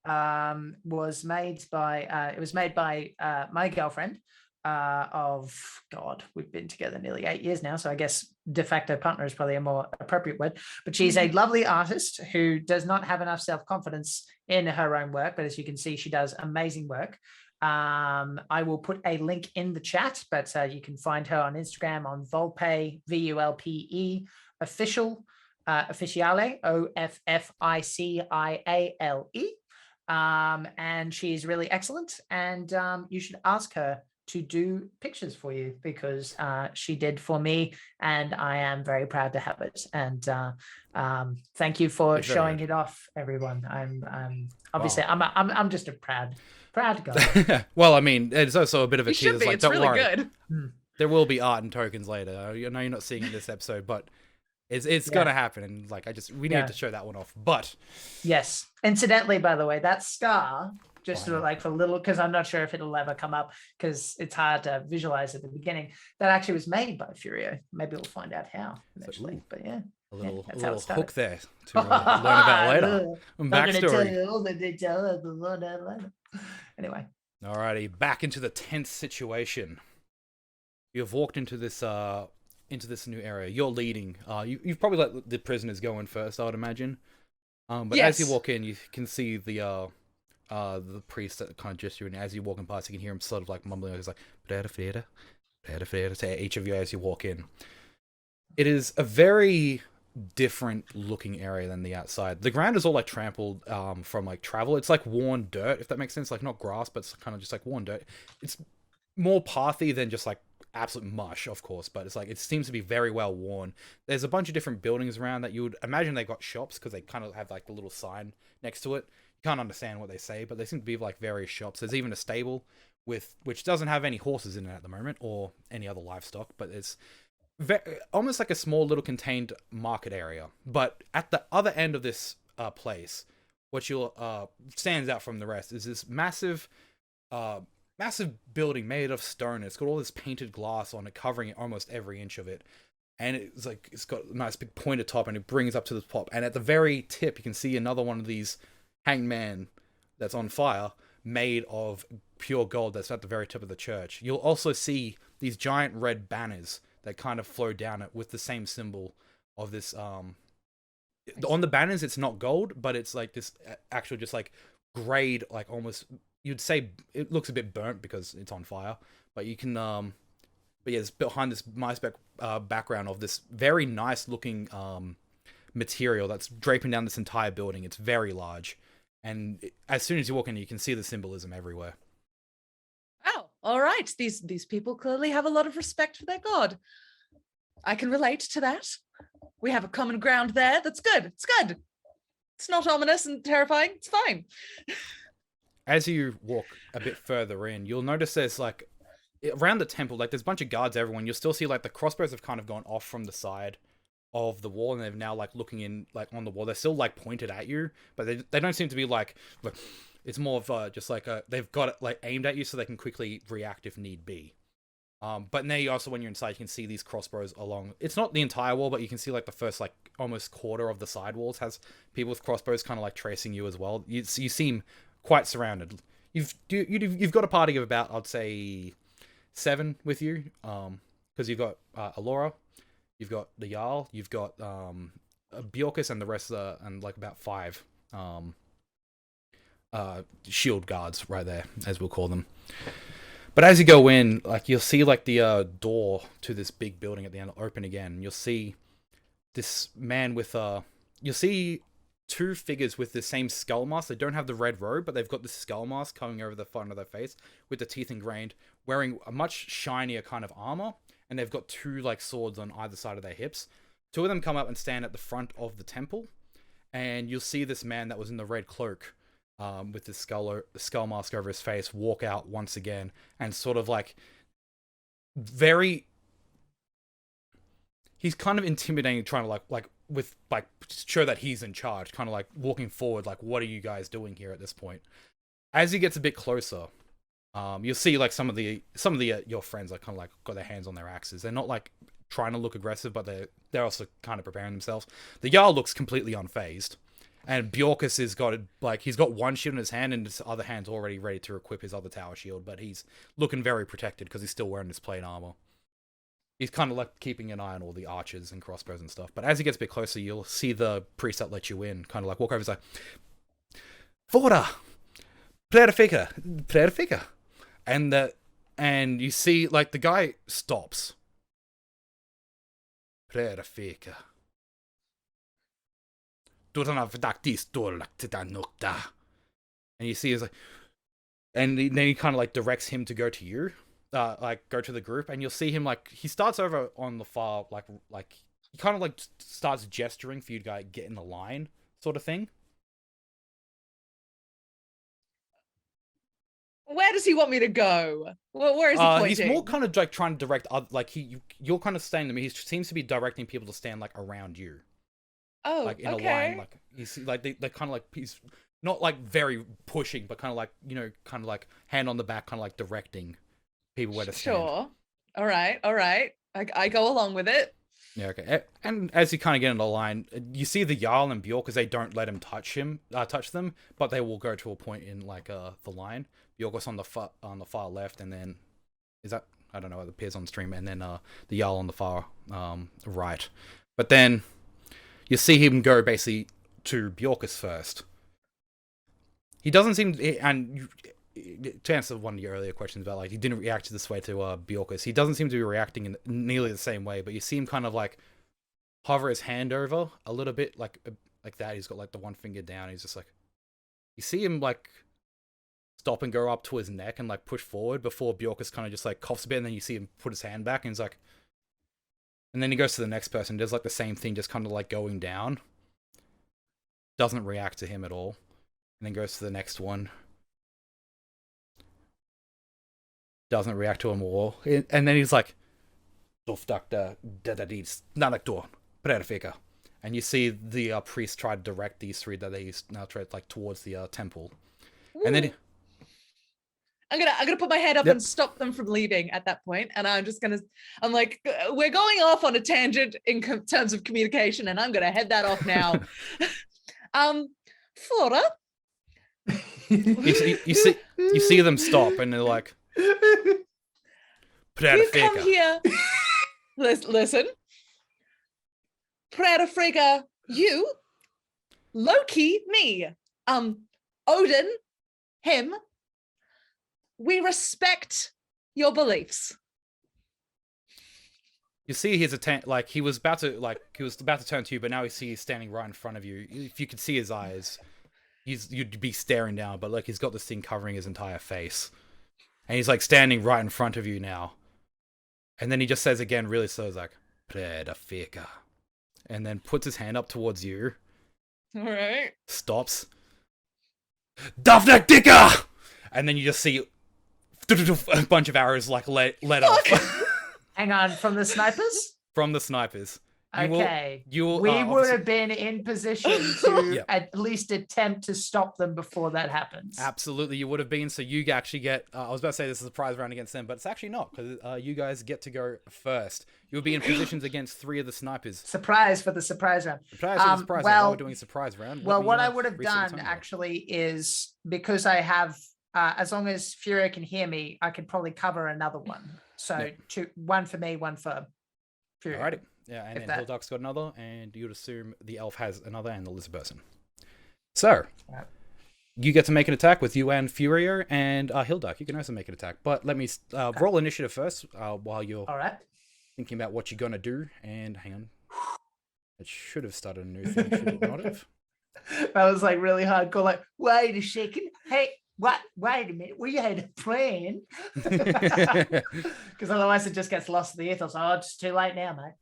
was made by my girlfriend of God. We've been together nearly 8 years now, so I guess de facto partner is probably a more appropriate word. But she's a lovely artist who does not have enough self-confidence in her own work, but as you can see, she does amazing work. I will put a link in the chat, but you can find her on Instagram on Volpe, VULPE official, officiale, OFFICIALE. And she's really excellent, and you should ask her to do pictures for you because she did for me, and I am very proud to have it. And thank you for showing it off, everyone. I'm obviously I'm just a proud guy. Well, I mean, it's also a bit of a tease. Like, it's don't really worry, good. there will be art and tokens later. I know you're not seeing it in this episode, but it's gonna happen. And like, we need to show that one off. But yes, incidentally, by the way, that scar. Just sort of like for a little, because I'm not sure if it'll ever come up because it's hard to visualize at the beginning. That actually was made by Furio. Maybe we'll find out how eventually. But yeah, a little hook there to learn about later. Backstory. Anyway. Alrighty, back into the tense situation. You've walked into this new area. You're leading. You've probably let the prisoners go in first, I would imagine. But as you walk in, you can see the priest that kind of gesturing. As you walking past, you can hear him sort of like mumbling. He's like, to each of you as you walk in. It is a very different looking area than the outside. The ground is all like trampled from like travel. It's like worn dirt, if that makes sense. Like not grass, but it's kind of just like worn dirt. It's more pathy than just like absolute mush, of course, but it's like it seems to be very well worn. There's a bunch of different buildings around that you would imagine they got shops because they kind of have like the little sign next to it. You can't understand what they say, but they seem to be like various shops. There's even a stable which doesn't have any horses in it at the moment or any other livestock, but it's almost like a small little contained market area. But at the other end of this place, what you'll stands out from the rest is this massive building made of stone. It's got all this painted glass on it, covering almost every inch of it. And it's got a nice big pointed top, and it brings up to the top. And at the very tip, you can see another one of these hanged man that's on fire, made of pure gold. That's at the very tip of the church. You'll also see these giant red banners that kind of flow down it with the same symbol of this. On the banners, it's not gold, but it's like this actual just like grayed, like almost. You'd say it looks a bit burnt because it's on fire, but you can. But yeah, it's behind this nice background of this very nice looking material that's draping down this entire building. It's very large. And as soon as you walk in, you can see the symbolism everywhere. Oh, all right. These people clearly have a lot of respect for their god. I can relate to that. We have a common ground there. That's good. It's good. It's not ominous and terrifying. It's fine. As you walk a bit further in, you'll notice there's like around the temple, like there's a bunch of guards everyone. You'll still see like the crossbows have kind of gone off from the side of the wall, and they're now like looking in like on the wall. They're still like pointed at you, but they don't seem to be like it's more of just like they've got it like aimed at you so they can quickly react if need be. But now you also, when you're inside, you can see these crossbows along. It's not the entire wall, but you can see like the first like almost quarter of the side walls has people with crossbows kind of like tracing you as well. You seem quite surrounded. You've got a party of about, I'd say, 7 with you. Because you've got Alora, you've got the Jarl, you've got Bjorkus, and the rest and like about 5 shield guards right there, as we'll call them. But as you go in, like you'll see like the door to this big building at the end open again. You'll see this man with you'll see 2 figures with the same skull mask. They don't have the red robe, but they've got the skull mask coming over the front of their face with the teeth ingrained, wearing a much shinier kind of armor, and they've got 2 like swords on either side of their hips. 2 of them come up and stand at the front of the temple, and you'll see this man that was in the red cloak with the skull mask over his face walk out once again, and sort of like he's kind of intimidating, trying to like with like show that he's in charge, kind of like walking forward, like, what are you guys doing here at this point? As he gets a bit closer, you'll see like some of the your friends are kind of like got their hands on their axes. They're not like trying to look aggressive, but they're also kind of preparing themselves. The Jarl looks completely unfazed. And Bjorkus has got like he's got one shield in his hand, and his other hand's already ready to equip his other tower shield, but he's looking very protected because he's still wearing his plate armor. He's kind of like keeping an eye on all the archers and crossbows and stuff. But as he gets a bit closer, you'll see the priest that let you in kind of like walk over and say, "Fora, Predifica," and you see like the guy stops. Predifica. And you see is like, and then he kind of like directs him to go to you, like go to the group, and you'll see him like he starts over on the far like he kind of like starts gesturing for you to get in the line, sort of thing. Where does he want me to go? Where is he pointing? He's more kind of like trying to direct like you're kind of standing there. He seems to be directing people to stand like around you. Oh, like in a line, like you see, like they kind of like he's not like very pushing, but kind of like kind of like hand on the back, kind of like directing people where to stand. Sure. All right. I go along with it. Yeah. Okay. And as you kind of get in the line, you see the Jarl and Bjork, because they don't let him touch them, but they will go to a point in like the line. Bjork's on the far left, and then is that I don't know, it appears on stream, and then the Jarl on the far right, but then. You see him go basically to Bjorkus first. He doesn't seem and to answer one of your earlier questions about like he didn't react this way to Bjorkus. He doesn't seem to be reacting in nearly the same way, but you see him kind of like hover his hand over a little bit, like that. He's got like the one finger down. He's just like, you see him like stop and go up to his neck and like push forward before Bjorkus kind of just like coughs a bit, and then you see him put his hand back, and he's like. And then he goes to the next person, does like the same thing, just kind of like going down. Doesn't react to him at all. And then goes to the next one. Doesn't react to him at all. And then he's like, and you see the priest try to direct these 3 that they now try like towards the temple. Ooh. And then I'm gonna put my head up and stop them from leaving at that point, and I'm like, we're going off on a tangent in terms of communication, and I'm gonna head that off now. Flora, you see them stop, and they're like, you come here. Listen, Predifica, you, Loki, me, Odin, him. We respect your beliefs. You see his like he was about to turn to you, but now you see he's standing right in front of you. If you could see his eyes, you'd be staring down, but like he's got this thing covering his entire face. And he's like standing right in front of you now. And then he just says again really slow, like, Predifica. And then puts his hand up towards you. Alright. Stops. Dafnak Dicka! And then you just see a bunch of arrows like let off Hang on, from the snipers? from the snipers. Okay. We would obviously- have been in position to Yep. at least attempt to stop them before that happens. Absolutely, you would have been. So you actually get. I was about to say this is a prize round against them, but it's actually not because you guys get to go first. You'll be in positions against 3 of the snipers. Surprise for the surprise round. Surprise, for the surprise round. Why well- we're doing a surprise round. Well, Let me, what I would have reset the done timer. actually is because I have, as long as Furio can hear me, I could probably cover another one. So Yeah. one for me, one for Furio. Alrighty. Yeah, and If then that- Hillduck's got another, and you'd assume the elf has another, and the lizard person. So, Right. you get to make an attack with you and Furio, and Hilduck. You can also make an attack, but let me roll initiative first while you're All right. thinking about what you're gonna do. And hang on, it should have started a new thing. Should it not have? That was like really hardcore. Like, wait a second. Hey, what? Wait a minute. We had a plan. Because otherwise it just gets lost in the ethos. Oh, it's too late now, mate.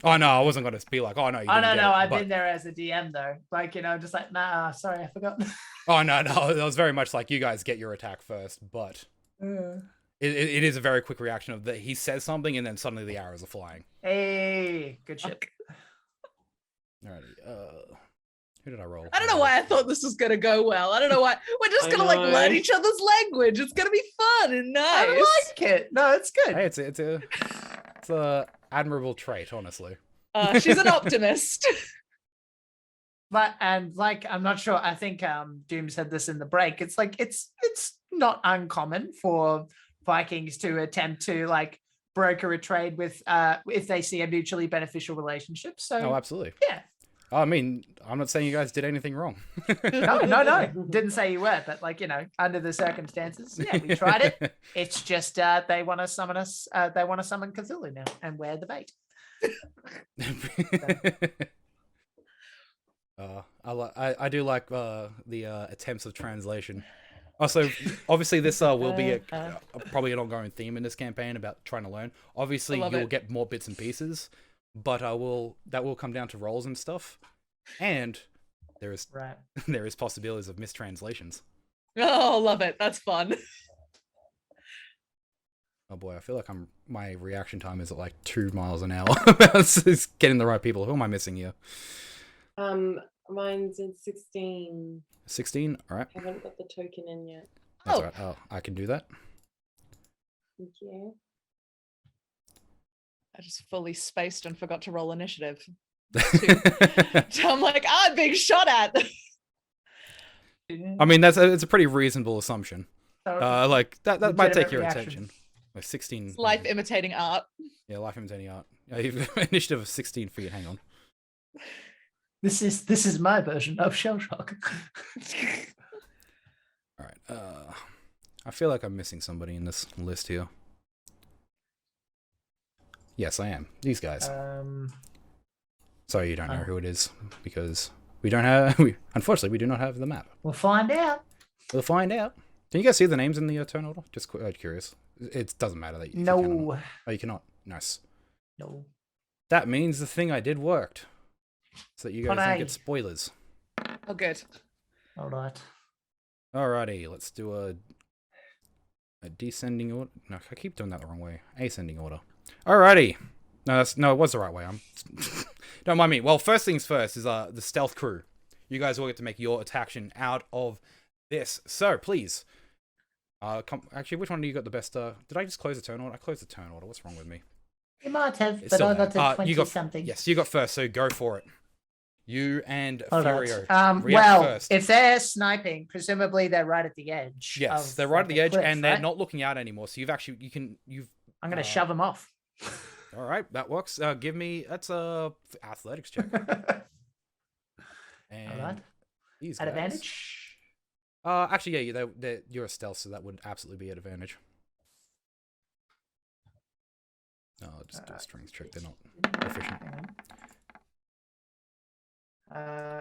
Oh no, I wasn't gonna be like, oh no, you Oh, didn't no, get no. it, I've but- been there as a DM, though. Like, just like, nah, sorry, I forgot. Oh no, that was very much like you guys get your attack first, but it is a very quick reaction of that he says something and then suddenly the arrows are flying. Hey, good shit. Alrighty, who did I roll? I don't know why I thought this was gonna go well. I don't know why. We're just I gonna like know. learn each other's language. It's gonna be fun and nice. I like it. No, it's good. Hey, it's a admirable trait, honestly. She's an optimist. But and like I'm not sure. I think Doom said this in the break. It's like it's not uncommon for Vikings to attempt to like broker a trade with if they see a mutually beneficial relationship. So Oh, absolutely. yeah. I mean, I'm not saying you guys did anything wrong. No. Didn't say you were, but like under the circumstances, yeah, we tried it. It's just they want to summon us. They want to summon Cthulhu now, and we're the bait. I do like the attempts of translation. Also, obviously, this will be probably an ongoing theme in this campaign about trying to learn. Obviously, I love you'll it. get more bits and pieces, but that will come down to roles and stuff, and there is Right. there is possibilities of mistranslations. Oh, love it. That's fun. Oh boy, I feel like my reaction time is at like 2 miles an hour. It's getting the right people. Who am I missing here? Mine's in 16. 16. All right. Haven't got the token in yet. That's Oh. all right. Oh, I can do that. Thank you. I just fully spaced and forgot to roll initiative. So I'm like, being shot at. I mean, it's a pretty reasonable assumption. So, Like that might take Legitimate your reaction. attention. Like 16. It's life imitating art. Yeah, life imitating art. Yeah, you've got an initiative of 16 feet. Hang on. this is my version of shell shock. All right. I feel like I'm missing somebody in this list here. Yes, I am. These guys. Sorry, you don't know who it is because we don't have. Unfortunately, we do not have the map. We'll find out. We'll find out. Can you guys see the names in the turn order? Just curious. It doesn't matter that you. if you can or not. No. Oh, you cannot. Nice. No. That means the thing I did worked. So that you guys don't Hooray. get spoilers. Oh, good. All right. Alrighty, let's do a descending order. No, I keep doing that the wrong way. Ascending order. Alrighty. No, it was the right way. Don't mind me. Well, first things first is the stealth crew. You guys all get to make your attack out of this. So please, actually, which one do you got the best? Did I just close the turn order? I closed the turn order. What's wrong with me? You might have, It's but still I got there. to 20 You got something. Yes, you got first. So go for it. You and All Furio. right. react Well, first. if they're sniping, presumably they're right at the edge. Yes, of, they're right like, at the the edge, cliff, and they're right? not looking out anymore. So you've I'm going to uh, shove them off. All right, that works. Give me that's a athletics check. And All right. these At guys- advantage. Actually, yeah, you're a stealth, so that would absolutely be at advantage. Oh, I'll just do a strength check. They're not proficient.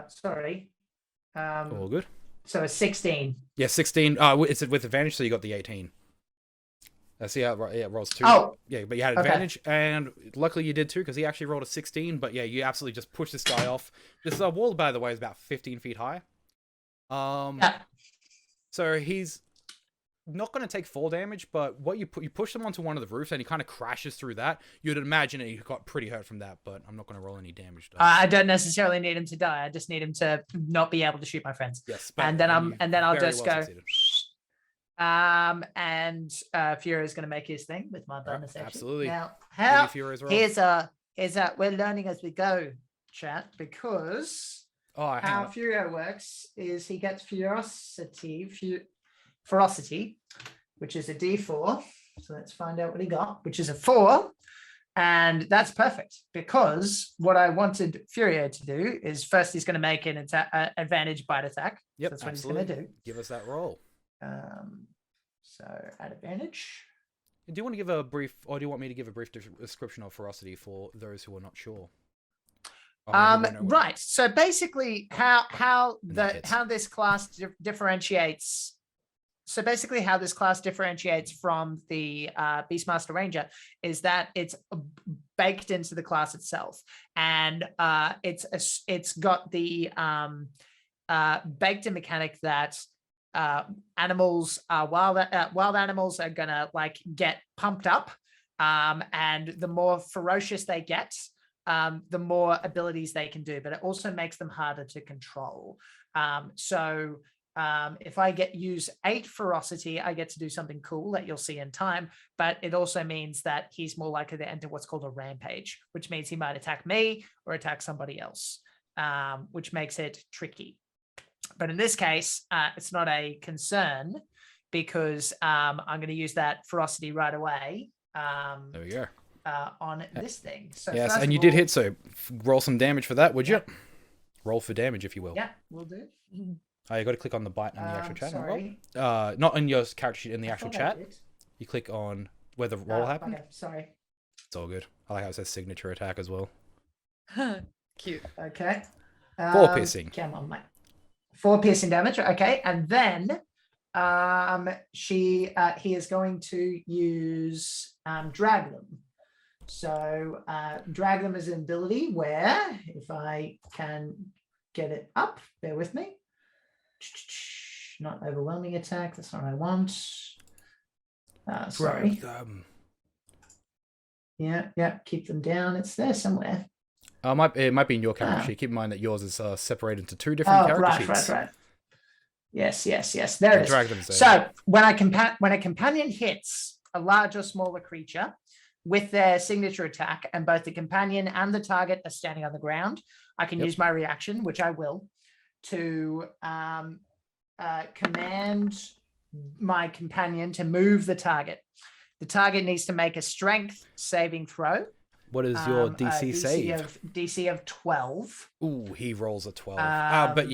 Sorry. All good. So a 16. Yeah, 16. It's with advantage, so you got the 18. See how it rolls 2. Oh. Yeah, but you had Okay. advantage, and luckily you did too, because he actually rolled a 16. But yeah, you absolutely just pushed this guy off. This wall, by the way, is about 15 feet high. Yeah. So he's not going to take fall damage, but what you push them onto one of the roofs and he kind of crashes through that. You'd imagine he got pretty hurt from that, but I'm not going to roll any damage. I don't necessarily need him to die. I just need him to not be able to shoot my friends. Yes, and then I'll just go. Succeeded. And Fury is going to make his thing with my bonus action. Absolutely. Now, Here's we're learning as we go, chat, because how Furio works is he gets ferocity, which is a D4. So let's find out what he got, which is a 4. And that's perfect because what I wanted Furio to do is first he's going to make an advantage bite attack. Yep, so that's what he's going to do. Give us that roll. So at advantage. Do you want to give a brief, or do you want me to give a brief description of ferocity for those who are not sure? Right. So basically, how this class differentiates. So basically, how this class differentiates from the Beastmaster Ranger is that it's baked into the class itself, and it's got the baked-in mechanic that animals, wild animals, are gonna like get pumped up, and the more ferocious they get, the more abilities they can do. But it also makes them harder to control. If I use 8 ferocity, I get to do something cool that you'll see in time, but it also means that he's more likely to enter what's called a rampage, which means he might attack me or attack somebody else, which makes it tricky. But in this case, it's not a concern because I'm going to use that ferocity right away. There we go. On this thing. So yes, and you did hit, so roll some damage for that, would you? Roll for damage, if you will. Yeah, we'll do. Oh, you got to click on the bite in the actual chat. Sorry. Not in your character sheet, in the actual chat. You click on where the roll happened. Okay, sorry. It's all good. I like how it says signature attack as well. Cute. Okay. 4 piercing. Come on, mate. 4 piercing damage. Okay, and then he is going to use drag them. So drag them is an ability where, if I can get it up, bear with me. Not overwhelming attack. That's not what I want. Sorry. Yeah. Keep them down. It's there somewhere. It might be in your character sheet. Keep in mind that yours is separated into 2 different character sheets. Right. Yes. There it is. So when a companion hits a large or smaller creature with their signature attack, and both the companion and the target are standing on the ground, I can use my reaction, which I will, to command my companion to move the target. The target needs to make a strength saving throw. What is your DC save? DC of 12. Ooh, he rolls a 12. But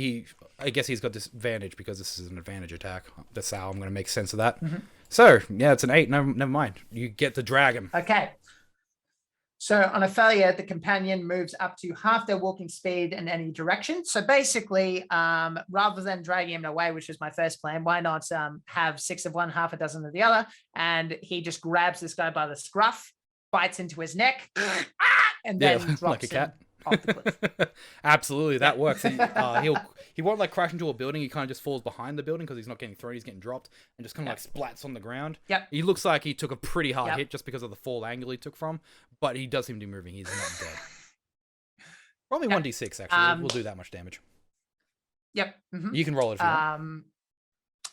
I guess he's got disadvantage because this is an advantage attack. That's how I'm going to make sense of that. Mm-hmm. So, yeah, it's an 8. Never mind. You get to drag him. Okay. So on a failure, the companion moves up to half their walking speed in any direction. So basically, rather than dragging him away, which was my first plan, why not have 6 of one, half a dozen of the other? And he just grabs this guy by the scruff, bites into his neck, and then drops like a cat. Off the cliff. Absolutely, that works. He won't like crash into a building. He kind of just falls behind the building because he's not getting thrown. He's getting dropped and just kind of like splats on the ground. Yep. He looks like he took a pretty hard hit just because of the fall angle he took from, but he does seem to be moving. He's not dead. Probably 1d6 actually. We'll do that much damage. Yep. Mm-hmm. You can roll it if you want.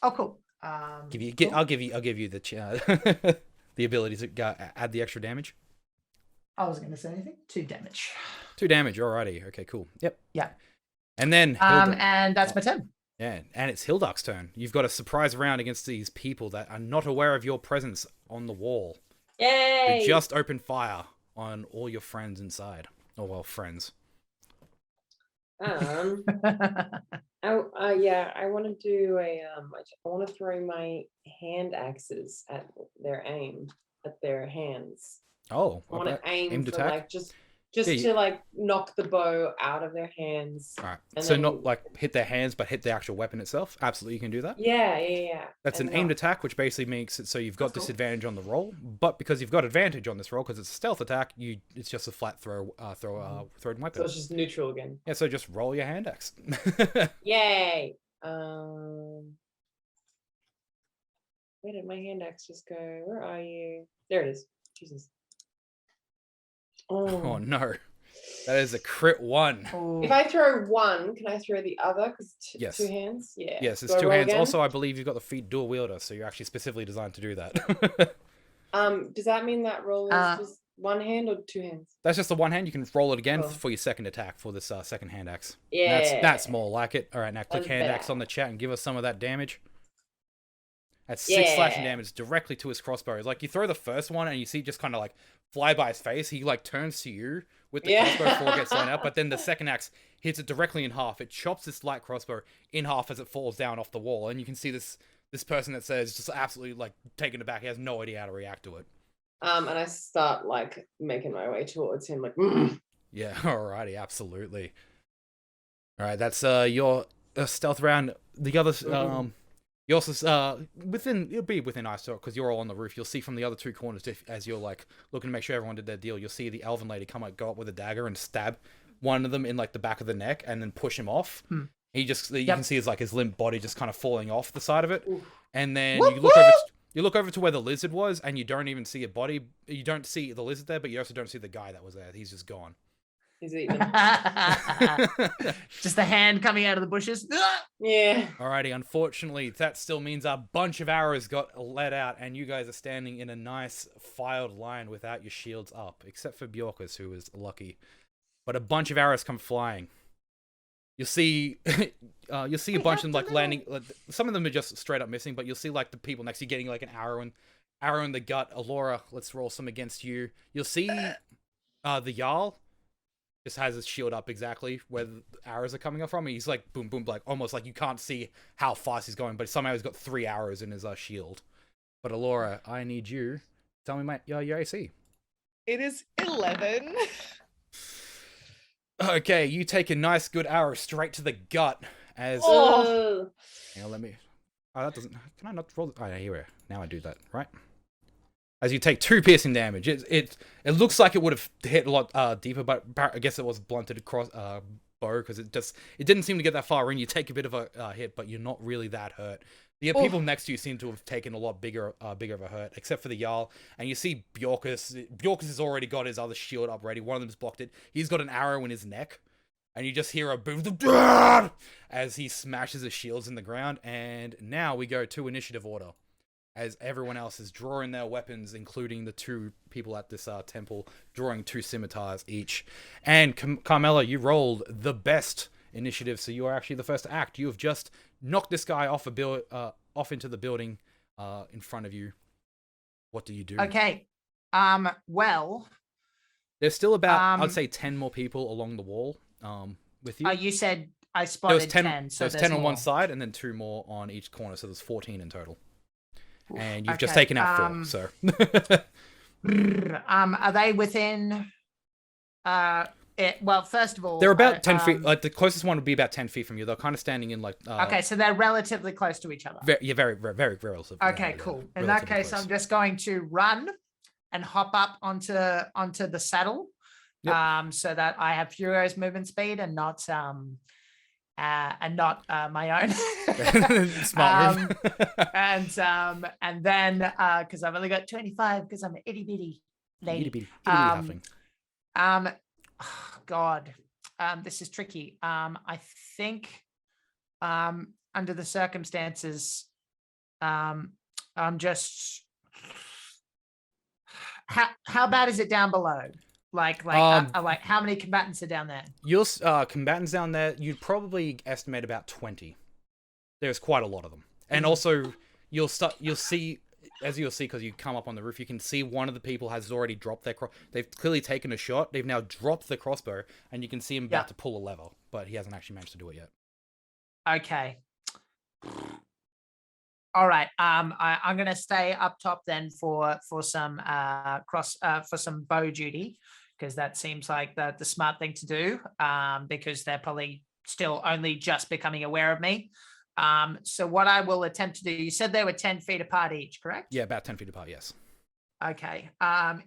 Oh, cool. I'll give you the the ability to add the extra damage. I wasn't going to say anything. 2 damage. 2 damage. Alrighty. Okay. Cool. Yep. Yeah. And then and that's my turn. Yeah, and it's Hildark's turn. You've got a surprise round against these people that are not aware of your presence on the wall. Yay! You just open fire on all your friends inside. Oh well, friends. I want to do I want to throw my hand axes at their hands. Oh, I want to aim for attack? like just to like knock the bow out of their hands. All right. So not like hit their hands, but hit the actual weapon itself. Absolutely, you can do that. Yeah. That's an aimed attack, which basically makes it so you've got disadvantage on the roll, but because you've got advantage on this roll because it's a stealth attack, it's just a flat throw weapon. So it's just neutral again. Yeah. So just roll your hand axe. Yay! Where did my hand axe just go? Where are you? There it is. Jesus. Oh Oh. no, that is a crit 1. Oh, If I throw one, can I throw the other? Because Yes. 2 hands? Yeah. Yes, it's Do I 2 roll hands. again? Also, I believe you've got the feat dual wielder, so you're actually specifically designed to do that. Does that mean that roll is just 1 hand or 2 hands? That's just the 1 hand. You can roll it again Cool. for your second attack for this second hand axe. Yeah. That's more like it. All right, now click That's hand axe better. on the chat and give us some of that damage. That's 6 slashing Yeah. damage directly to his crossbow. Like you throw the first one and you see just kind of like fly by his face. He like turns to you with the crossbow before it gets thrown out. But then the second axe hits it directly in half. It chops this light crossbow in half as it falls down off the wall. And you can see this person that says just absolutely like taken aback. He has no idea how to react to it. And I start like making my way towards him, like. Mm. Yeah, alrighty, absolutely. All right, that's your stealth round. The others, you also it'll be within eyesight because you're all on the roof. You'll see from the other 2 corners as you're like looking to make sure everyone did their deal. You'll see the elven lady go up with a dagger and stab one of them in like the back of the neck and then push him off. He just you can see his limp body just kind of falling off the side of it, and then you look over to where the lizard was, and you don't even see a body. You don't see the lizard there, but you also don't see the guy that was there. He's just gone. He's eating. just a hand coming out of the bushes. Yeah. Alrighty, unfortunately, that still means a bunch of arrows got let out, and you guys are standing in a nice filed line without your shields up, except for Bjorkus, who is lucky. But a bunch of arrows come flying. You'll see a bunch of them like landing. Some of them are just straight up missing, but you'll see like the people next to you getting like an arrow in the gut. Alora, let's roll some against you. You'll see the Jarl just has his shield up exactly where the arrows are coming up from. He's like boom, boom, like almost like you can't see how fast he's going, but somehow he's got 3 arrows in his shield. But Alora, I need you to tell me your AC. It is 11. Okay, you take a nice good arrow straight to the gut as. Oh. Now let me. Oh, that doesn't. Can I not roll? Oh, yeah, here we are. Now I do that, right? As you take 2 piercing damage, it looks like it would have hit a lot deeper, but I guess it was blunted across bow because it didn't seem to get that far in. You take a bit of a hit, but you're not really that hurt. The people next to you seem to have taken a lot bigger of a hurt, except for the Jarl. And you see Bjorkus. Bjorkus has already got his other shield up ready. One of them's blocked it. He's got an arrow in his neck. And you just hear a boom as he smashes his shields in the ground. And now we go to initiative order. As everyone else is drawing their weapons, including the 2 people at this temple, drawing 2 scimitars each. And Carmela, you rolled the best initiative, so you are actually the first to act. You have just knocked this guy off off into the building in front of you. What do you do? Okay. Well, there's still about I'd say 10 more people along the wall with you. you said I There spotted was 10, 10, so there's 10 on one more. side and then 2 more on each corner, so there's 14 in total. Oof, And you've just okay, taken out 4, so. Are they within? Well, first of all, They're about 10 feet. Like the closest one would be about 10 feet from you. They're kind of standing in like. Okay, so they're relatively close to each other. Very, very, very relative. Okay, cool. In that case, I'm just going to run and hop up onto the saddle, so that I have Furo's movement speed and not my own. Smart move. And then because I've only got 25 because I'm an itty bitty lady. Itty bitty halfling. Oh, God, this is tricky. I think under the circumstances, I'm just how bad is it down below? Like how many combatants are down there? Your combatants down there, you'd probably estimate about 20. There's quite a lot of them, and also you'll see. As you'll see, because you come up on the roof, you can see one of the people has already dropped their they've clearly taken a shot. They've now dropped the crossbow, and you can see him about to pull a lever, but he hasn't actually managed to do it yet. Okay. All right. I'm gonna stay up top then for some for some bow duty, because that seems like the smart thing to do. Because they're probably still only just becoming aware of me. So what I will attempt to do, you said they were 10 feet apart each, correct? Yeah, about 10 feet apart, yes. Okay.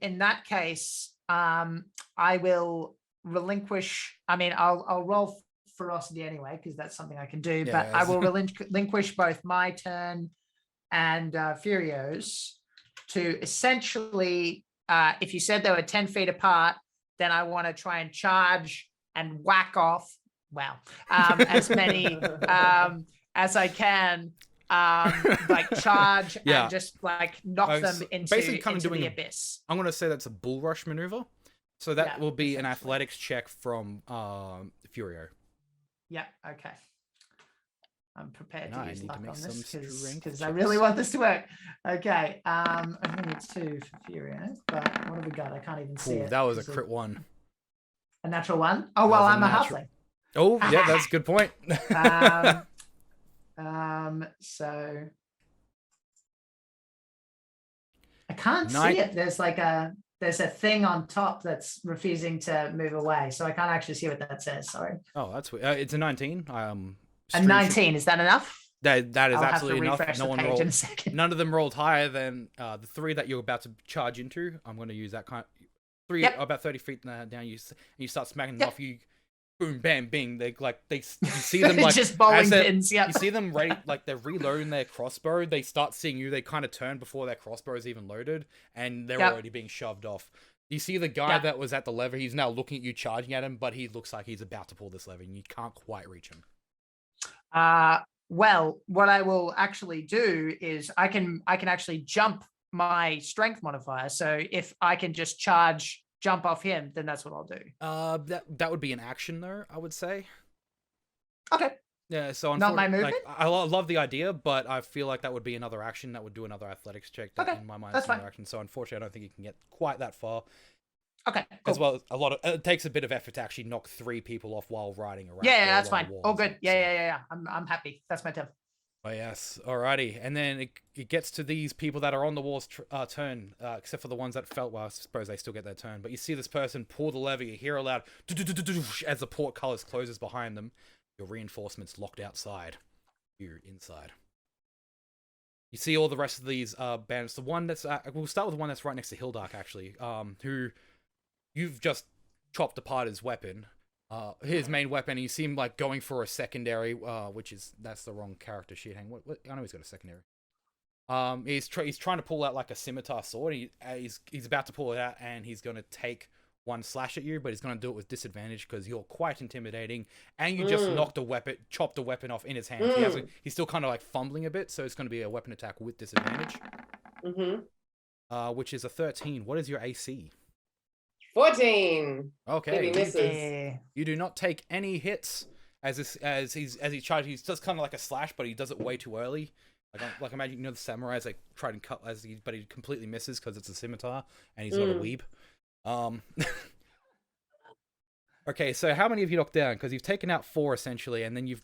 In that case, I will relinquish. I mean, I'll roll ferocity anyway, because that's something I can do. Yeah, but I will relinquish both my turn and Furios to essentially, if you said they were 10 feet apart, then I want to try and charge and whack off, as many as I can, like charge Yeah. and just like knock them So into, basically kind of into doing the a- abyss. I'm going to say that's a bull rush maneuver. So that Yeah, will be an essentially. athletics check from Furio. Yeah, okay. I'm prepared Now to I use need to luck make on some this strength because I checks. really want this to work. Okay, I think it's 2 for Furio, but what have we got? I can't even see Ooh, it. that was a 'cause of- crit 1. A natural 1? Oh, That well, was a I'm a natural- halfling. Oh, yeah, that's a good point. So I can't Nine- see it. There's a thing on top that's refusing to move away, so I can't actually see what that says. Sorry. Oh, that's weird. It's a 19. A Stream 19, is that enough? That is I'll have to absolutely enough. refresh No the one page in a rolled. second. None of them rolled higher than the 3 that you're about to charge into. I'm going to use that kind. 3 Yep. about 30 feet down. You start smacking them Yep. off. You boom, bam, bing. You see them like just bowling as they're- pins. Yeah. You see them ready, like they're reloading their crossbow. They start seeing you. They kind of turn before their crossbow is even loaded, and they're Yep. already being shoved off. You see the guy Yep. that was at the lever. He's now looking at you, charging at him, but he looks like he's about to pull this lever, and you can't quite reach him. Well, what I will actually do is I can actually jump my strength modifier. So if I can just jump off him, then that's what I'll do. That would be an action though, I would say. Okay. Yeah, so Not my unfortunately, movement? like, I love the idea, but I feel like that would be another action that would do another athletics check. That Okay, in my mind, that's is another fine. action. So unfortunately, I don't think you can get quite that far. Okay. As Cool. well, it takes a bit of effort to actually knock 3 people off while riding around. Yeah, that's fine. All good. Yeah. I'm happy. That's my turn. Oh yes, alrighty. And then it gets to these people that are on the wall's turn, except for the ones that felt. Well, I suppose they still get their turn. But you see this person pull the lever. You hear a loud as the portcullis closes behind them. Your reinforcements locked outside. You're inside. You see all the rest of these bandits. The one that's we'll start with the one that's right next to Hildark, actually. Who you've just chopped apart his weapon. His main weapon. You see him like going for a secondary, that's the wrong character sheet. Hang, what? I know he's got a secondary. He's trying to pull out like a scimitar sword. He's about to pull it out, and he's gonna take one slash at you, but he's gonna do it with disadvantage because you're quite intimidating, and you just chopped a weapon off in his hand. He's still kind of like fumbling a bit, so it's gonna be a weapon attack with disadvantage. Which is a 13. What is your AC? 14. Okay. Maybe misses. Yeah. You do not take any hits as he charges. He does kind of like a slash, but he does it way too early. Like imagine the samurais like try and cut but he completely misses because it's a scimitar and he's not a weeb. Okay, so how many have you knocked down? Because you've taken out 4 essentially, and then you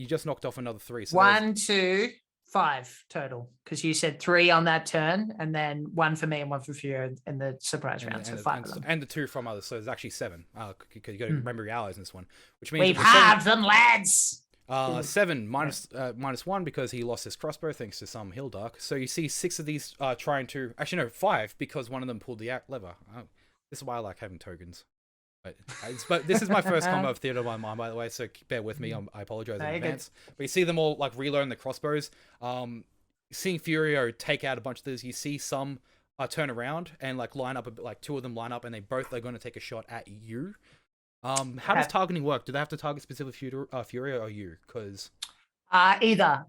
just knocked off another 3. So 1, 2, 5 total. Because you said 3 on that turn, and then 1 for me and 1 for Furio in the surprise round. So 5 of them. and the 2 from others. So there's actually 7. Because you got to remember your allies in this one, which means We've halved them, lads. 7 minus 1 because he lost his crossbow thanks to some Hildark. So you see 6 of these trying to 5 because one of them pulled the lever. This is why I like having tokens. But this is my first combo of Theater of my Mind, by the way, so bear with me. I apologize in advance. But you see them all like reloading the crossbows. Seeing Furio take out a bunch of these, you see some turn around and like line up, like 2 of them line up, and they both are going to take a shot at you. How does targeting work? Do they have to target specific Furio or you? Because Either.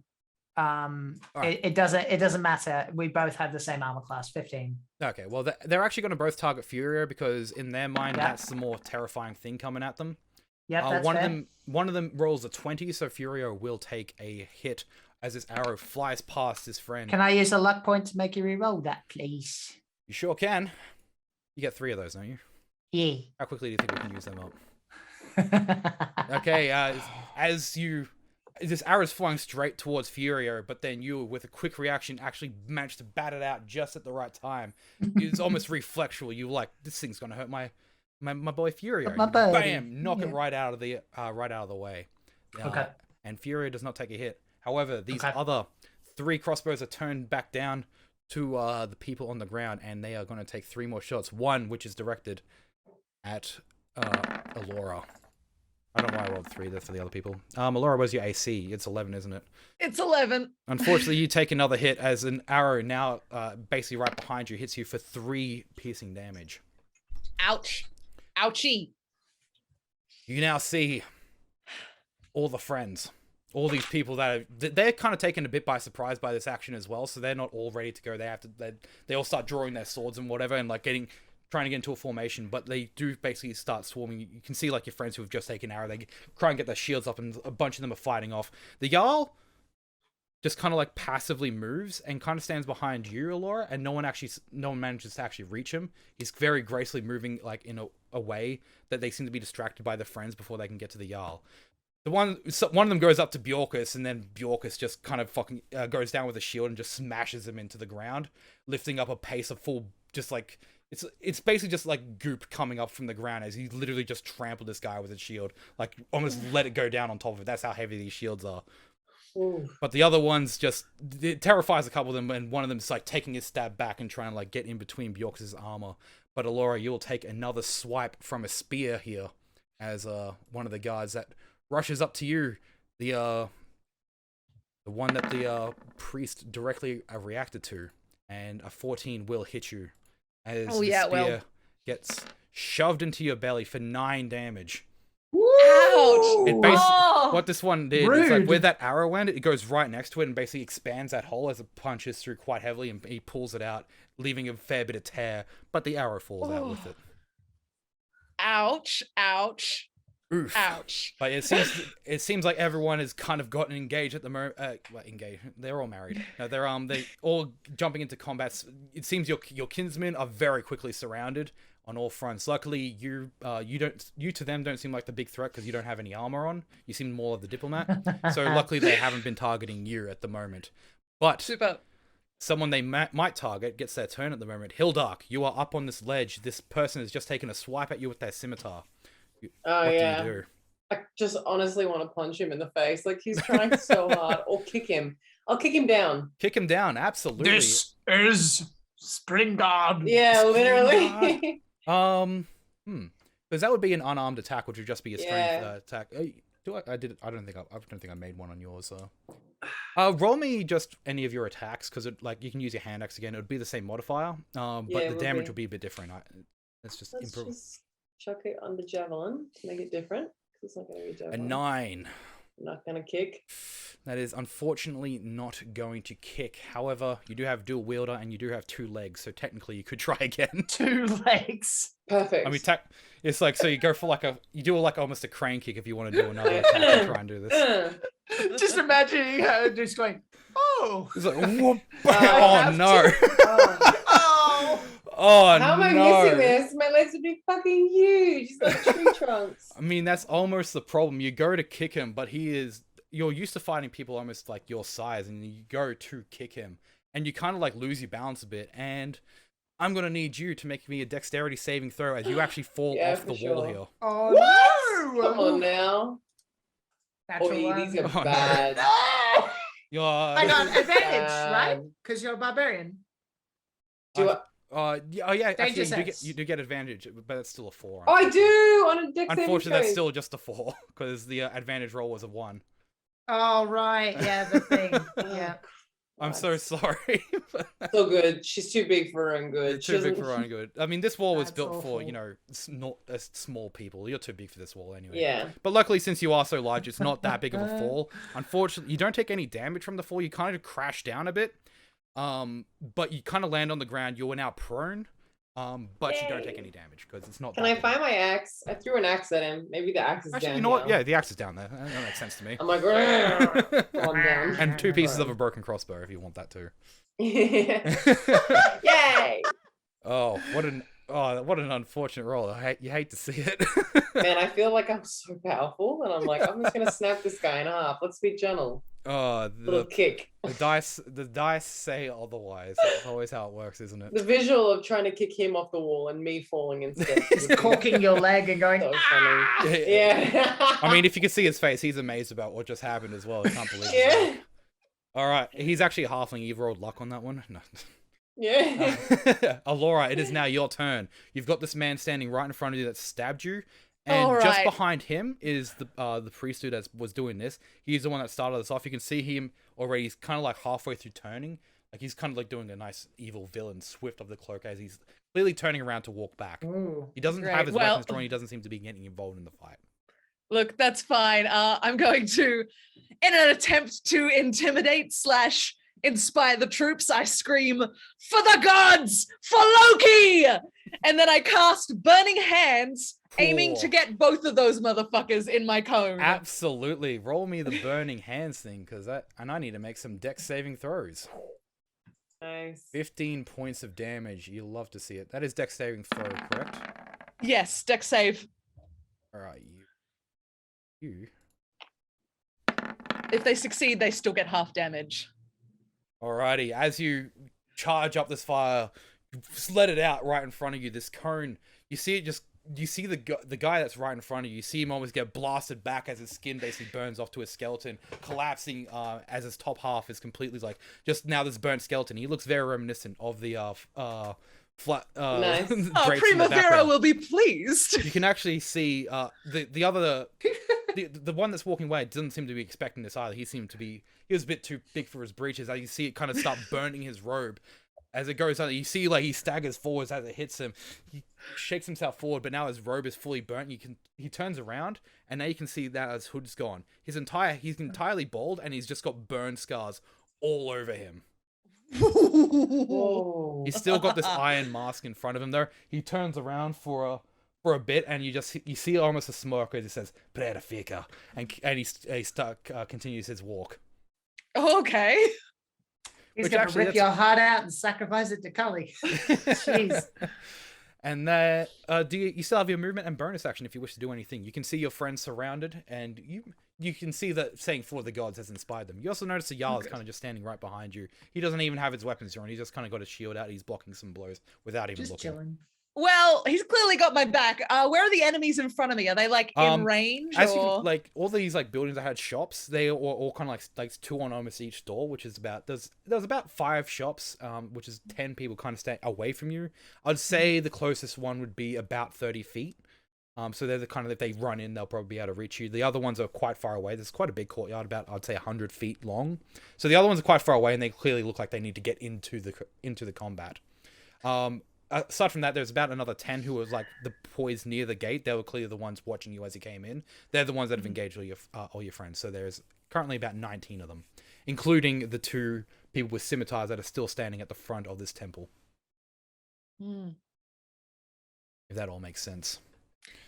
Right. It doesn't matter. We both have the same armor class, 15. Okay, well they're actually going to both target Furio because in their mind Yeah. that's the more terrifying thing coming at them. Yeah, that's one fair. of them rolls a 20, so Furio will take a hit as this arrow flies past his friend. Can I use a luck point to make you re-roll that, please? You sure can. You get 3 of those, don't you? Yeah. How quickly do you think we can use them up? Okay, as this arrow's flying straight towards Furio, but then you, with a quick reaction, actually managed to bat it out just at the right time. It's almost reflexual. You like, this thing's gonna hurt my boy Furio. My buddy. Bam! Knock it right out of the way. Okay. And Furio does not take a hit. However, these Okay. other 3 crossbows are turned back down to the people on the ground, and they are going to take 3 more shots. One which is directed at Alora. I don't know why I rolled 3. That's for the other people. Alora, where's your AC? It's 11, isn't it? It's 11. Unfortunately, you take another hit as an arrow now basically right behind you hits you for 3 piercing damage. Ouch. Ouchie. You now see all the friends. All these people they're kind of taken a bit by surprise by this action as well, so they're not all ready to go. They all start drawing their swords and whatever and like trying to get into a formation, but they do basically start swarming. You can see like your friends who have just taken arrow, they try and get their shields up and a bunch of them are fighting off. The Jarl just kind of like passively moves and kind of stands behind you, Alora, and no one manages to actually reach him. He's very gracefully moving like in a way that they seem to be distracted by their friends before they can get to the Jarl. One of them goes up to Bjorkus, and then Bjorkus just kind of fucking goes down with a shield and just smashes him into the ground, lifting up a pace of full, just like, it's basically just like goop coming up from the ground as he literally just trampled this guy with his shield, like almost let it go down on top of it. That's how heavy these shields are. Ooh. But the other ones it terrifies a couple of them, and one of them is like taking his stab back and trying to like get in between Bjorkus' armor. But Alora, you'll take another swipe from a spear here as one of the guards that rushes up to you, the one that the priest directly reacted to, and a 14 will hit you as the spear gets shoved into your belly for 9 damage. Ouch! What this one did is like where that arrow went, it goes right next to it and basically expands that hole as it punches through quite heavily, and he pulls it out, leaving a fair bit of tear, but the arrow falls out with it. Ouch! Ouch! Oof. Ouch! But it seems like everyone has kind of gotten engaged at the moment. Engaged. They're all married. No, they're all jumping into combat. It seems your kinsmen are very quickly surrounded on all fronts. Luckily, you to them don't seem like the big threat because you don't have any armor on. You seem more of the diplomat. So luckily, they haven't been targeting you at the moment. But Super. someone they might target gets their turn at the moment. Hildark, you are up on this ledge. This person has just taken a swipe at you with their scimitar. Oh, what yeah. do you do? I just honestly want to punch him in the face. Like, he's trying so hard. Or kick him. I'll kick him down. Kick him down, absolutely. This is Skringard. Yeah, literally. Because that would be an unarmed attack, which would just be a strength Yeah. attack. I don't think I made one on yours. Roll me just any of your attacks, because you can use your hand axe again. It would be the same modifier, but Yeah, the it damage would would be a bit different. Let's just Let's improve. just chuck it on the javelin to make it different. It's not going to be A javelin. 9. Not going to kick. That is unfortunately not going to kick. However, you do have dual wielder and you do have 2 legs, so technically you could try again. 2 legs. Perfect. I mean, it's like, so you go for you do like almost a crane kick if you want to do another attack and try and do this. Just imagining her just going, oh. It's like, whoop. Oh no. Oh. Oh How am I no. missing this? My legs would be fucking huge. He's like tree trunks. I mean, that's almost the problem. You go to kick him, but you're used to fighting people almost like your size, and you go to kick him, and you kind of like lose your balance a bit, and I'm going to need you to make me a dexterity saving throw as you actually fall Yeah, off for the sure. wall here. Oh, no. Come on now. Natural Oh, one. these are Oh, no. bad. No! You're, I got advantage, right? Bad. Because you're a barbarian. Do I... oh yeah, actually, Danger sense. you do get advantage, but it's still a 4. Oh, I do on a dex saving Unfortunately, that's throw. still just a 4 because the advantage roll was a 1. Oh, right. Yeah, the thing. Yeah. I'm so sorry. It's all good. She's too big for her own good. Too big for her own good. I mean, this wall was That's built for, awful. small people. You're too big for this wall anyway. Yeah. But luckily, since you are so large, it's not that big of a fall. Unfortunately, you don't take any damage from the fall. You kind of crash down a bit. But you kind of land on the ground. You are now prone. But you don't take Yay. any damage because it's not Can that I big. find my axe? I threw an axe at him. Maybe the axe is Actually, down you know what? now. Yeah, the axe is down there. That makes sense to me. I'm like, "Rrrr." Calm down. And 2 pieces of a broken crossbow if you want that too. Yay! Oh, what an unfortunate roll. You hate to see it. Man, I feel like I'm so powerful, and I'm like, I'm just gonna snap this guy in half. Let's be gentle. Oh, Little kick. the dice say otherwise. That's always how it works, isn't it? The visual of trying to kick him off the wall and me falling instead. Just corking your leg and going, So ah! funny. Yeah. I mean, if you could see his face, he's amazed about what just happened as well. I can't believe it. Yeah. All right, he's actually a halfling. You've rolled luck on that one. No. Yeah. Alora, it is now your turn. You've got this man standing right in front of you that stabbed you, And All just right. behind him is the priest who was doing this. He's the one that started this off. You can see him already. He's kind of like halfway through turning. Like he's kind of like doing a nice evil villain swift of the cloak as he's clearly turning around to walk back. Ooh. He doesn't Great. have his Well- weapons drawn. He doesn't seem to be getting involved in the fight. Look, that's fine. I'm going to, in an attempt to intimidate / inspire the troops, I scream, "For the gods! For Loki!" And then I cast Burning Hands, aiming to Cool. get both of those motherfuckers in my cone. Absolutely. Roll me the burning hands thing, and I need to make some dex saving throws. Nice. 15 points of damage. You'll love to see it. That is dex saving throw, correct? Yes, dex save. All right, you. If they succeed, they still get half damage. Alrighty, as you charge up this fire, you just let it out right in front of you. This cone, you see it you see the guy that's right in front of you. You see him almost get blasted back as his skin basically burns off to his skeleton, collapsing as his top half is completely like just now this burnt skeleton. He looks very reminiscent of the flat Nice. drapes in the Primavera background. will be pleased. You can actually see the other the one that's walking away doesn't seem to be expecting this either. He was a bit too big for his breeches. As you see it kind of start burning his robe as it goes on. You see like he staggers forwards as it hits him. He shakes himself forward, but now his robe is fully burnt. He turns around and now you can see that his hood's gone. He's entirely bald and he's just got burn scars all over him. Whoa. He's still got this iron mask in front of him though. He turns around for a bit and you see almost a smirk as he says "Preda fica," and he continues his walk. Okay. He's Which gonna actually, rip that's- your heart out and sacrifice it to Cully. Jeez. And do you still have your movement and bonus action if you wish to do anything? You can see your friends surrounded, and you can see that saying "for the gods" has inspired them. You also notice the Jarl is kind of just standing right behind you. He doesn't even have his weapons drawn. He's just kind of got his shield out. He's blocking some blows without even Just looking. chilling. Well, he's clearly got my back. Where are the enemies in front of me? Are they like in range? As you Or... like all these like buildings that had shops, they were all kind of like two on almost each door, which is about there's about 5 shops, which is 10 people kind of stay away from you. I'd say the closest one would be about 30 feet. So they're the kind of, if they run in, they'll probably be able to reach you. The other ones are quite far away. There's quite a big courtyard, about I'd say 100 feet long. So the other ones are quite far away, and they clearly look like they need to get into the combat. Aside from that, there's about another 10 who was like the boys near the gate. They were clearly the ones watching you as you came in. They're the ones that have engaged all your friends. So there's currently about 19 of them, including the 2 people with scimitars that are still standing at the front of this temple. If that all makes sense.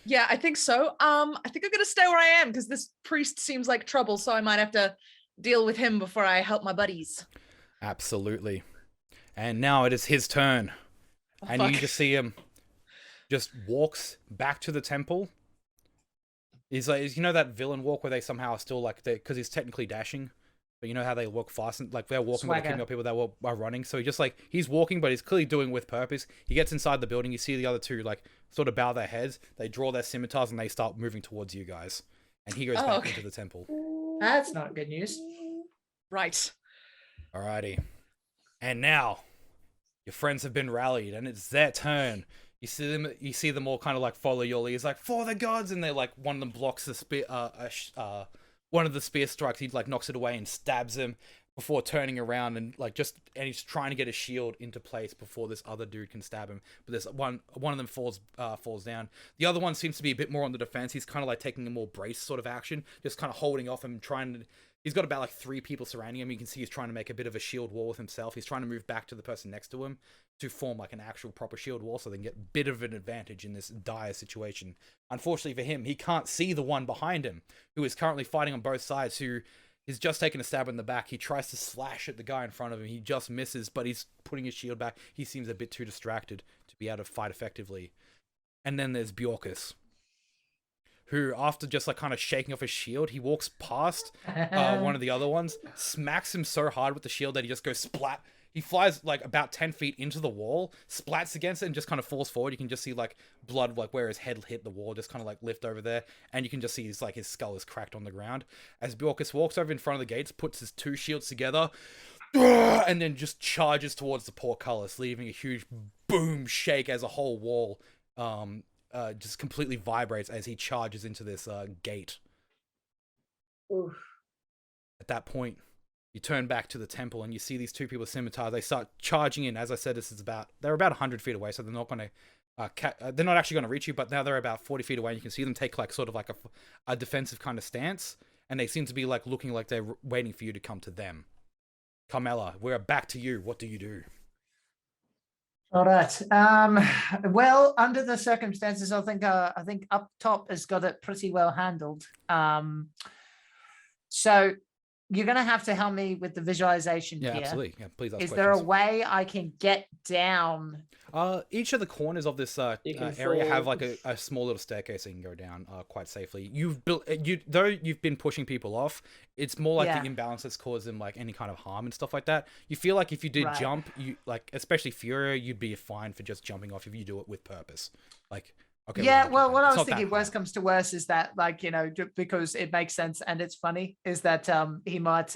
Yeah, I think so. I think I'm gonna stay where I am because this priest seems like trouble, so I might have to deal with him before I help my buddies. Absolutely. And now it is his turn. Oh, And fuck. you just see him just walks back to the temple. He's like, you know that villain walk where they somehow are still like, because he's technically dashing, but you know how they walk fast and like they're walking, but they're keeping up people that are running. So he's walking, but he's clearly doing with purpose. He gets inside the building. You see the other 2 like sort of bow their heads. They draw their scimitars and they start moving towards you guys. And he goes back into the temple. That's not good news. Right. Alrighty. And now your friends have been rallied and it's their turn. You see them all kind of like follow your lead. It's like, "For the gods," and they like, one of them blocks the spear, one of the spear strikes. He like knocks it away and stabs him before turning around and he's trying to get a shield into place before this other dude can stab him. But this one of them falls down. The other one seems to be a bit more on the defense. He's kind of like taking a more brace sort of action, just kind of holding off him, he's got about like 3 people surrounding him. You can see he's trying to make a bit of a shield wall with himself. He's trying to move back to the person next to him to form like an actual proper shield wall so they can get a bit of an advantage in this dire situation. Unfortunately for him, he can't see the one behind him who is currently fighting on both sides, who is just taking a stab in the back. He tries to slash at the guy in front of him. He just misses, but he's putting his shield back. He seems a bit too distracted to be able to fight effectively. And then there's Bjorkus, who, after just like kind of shaking off his shield, he walks past one of the other ones, smacks him so hard with the shield that he just goes splat. He flies like about 10 feet into the wall, splats against it, and just kind of falls forward. You can just see like blood, like where his head hit the wall, just kind of like lift over there, and you can just see his skull is cracked on the ground. As Bjorkus walks over in front of the gates, puts his 2 shields together, and then just charges towards the portcullis, leaving a huge boom shake as a whole wall just completely vibrates as he charges into this gate. Oof. At that point, you turn back to the temple and you see these two people with scimitars. They start charging in. As I said, they're about 100 feet away, so they're not going to they're not actually going to reach you, but now they're about 40 feet away. And you can see them take like sort of like a defensive kind of stance, and they seem to be like looking like they're waiting for you to come to them. Carmela, we're back to you. What do you do? All right. Well, under the circumstances, I think up top has got it pretty well handled. So you're going to have to help me with the visualization Yeah, here. absolutely. Yeah, please ask Is there a questions. way I can get down? Each of the corners of this can area have fall. like a small little staircase that you can go down quite safely. Though you've been pushing people off, it's more like Yeah. the imbalance that's caused them like any kind of harm and stuff like that. You feel like if you did Right. jump, you like especially Furia, you'd be fine for just jumping off if you do it with purpose. Like okay, Yeah, we're gonna well, jump what down. I It's was not that thinking, worst hard. comes to worst, is that like, because it makes sense and it's funny, is that he might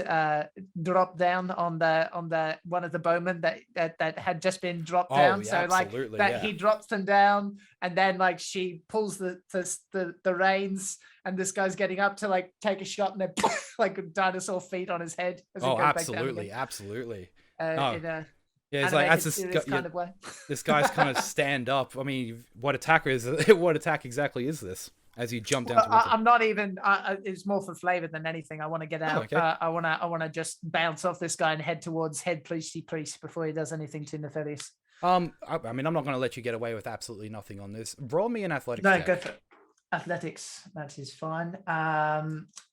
drop down on the one of the bowmen that had just been dropped Oh, down. yeah, So like absolutely, that yeah. he drops them down, and then like she pulls the reins, and this guy's getting up to like take a shot, and then like dinosaur feet on his head as he Oh, goes back down absolutely, again, absolutely. in a Yeah, it's like animated that's series kind of way. this guy's kind of stand up. I mean, what attack exactly is this? As you jump down Well, towards it. I'm not even. It's more for flavor than anything. I want to get out. okay. I want to just bounce off this guy and head towards head priest before he does anything too nefarious. I mean, I'm not going to let you get away with absolutely nothing on this. Roll me an athletics No, check. go for it. Athletics. That is fine.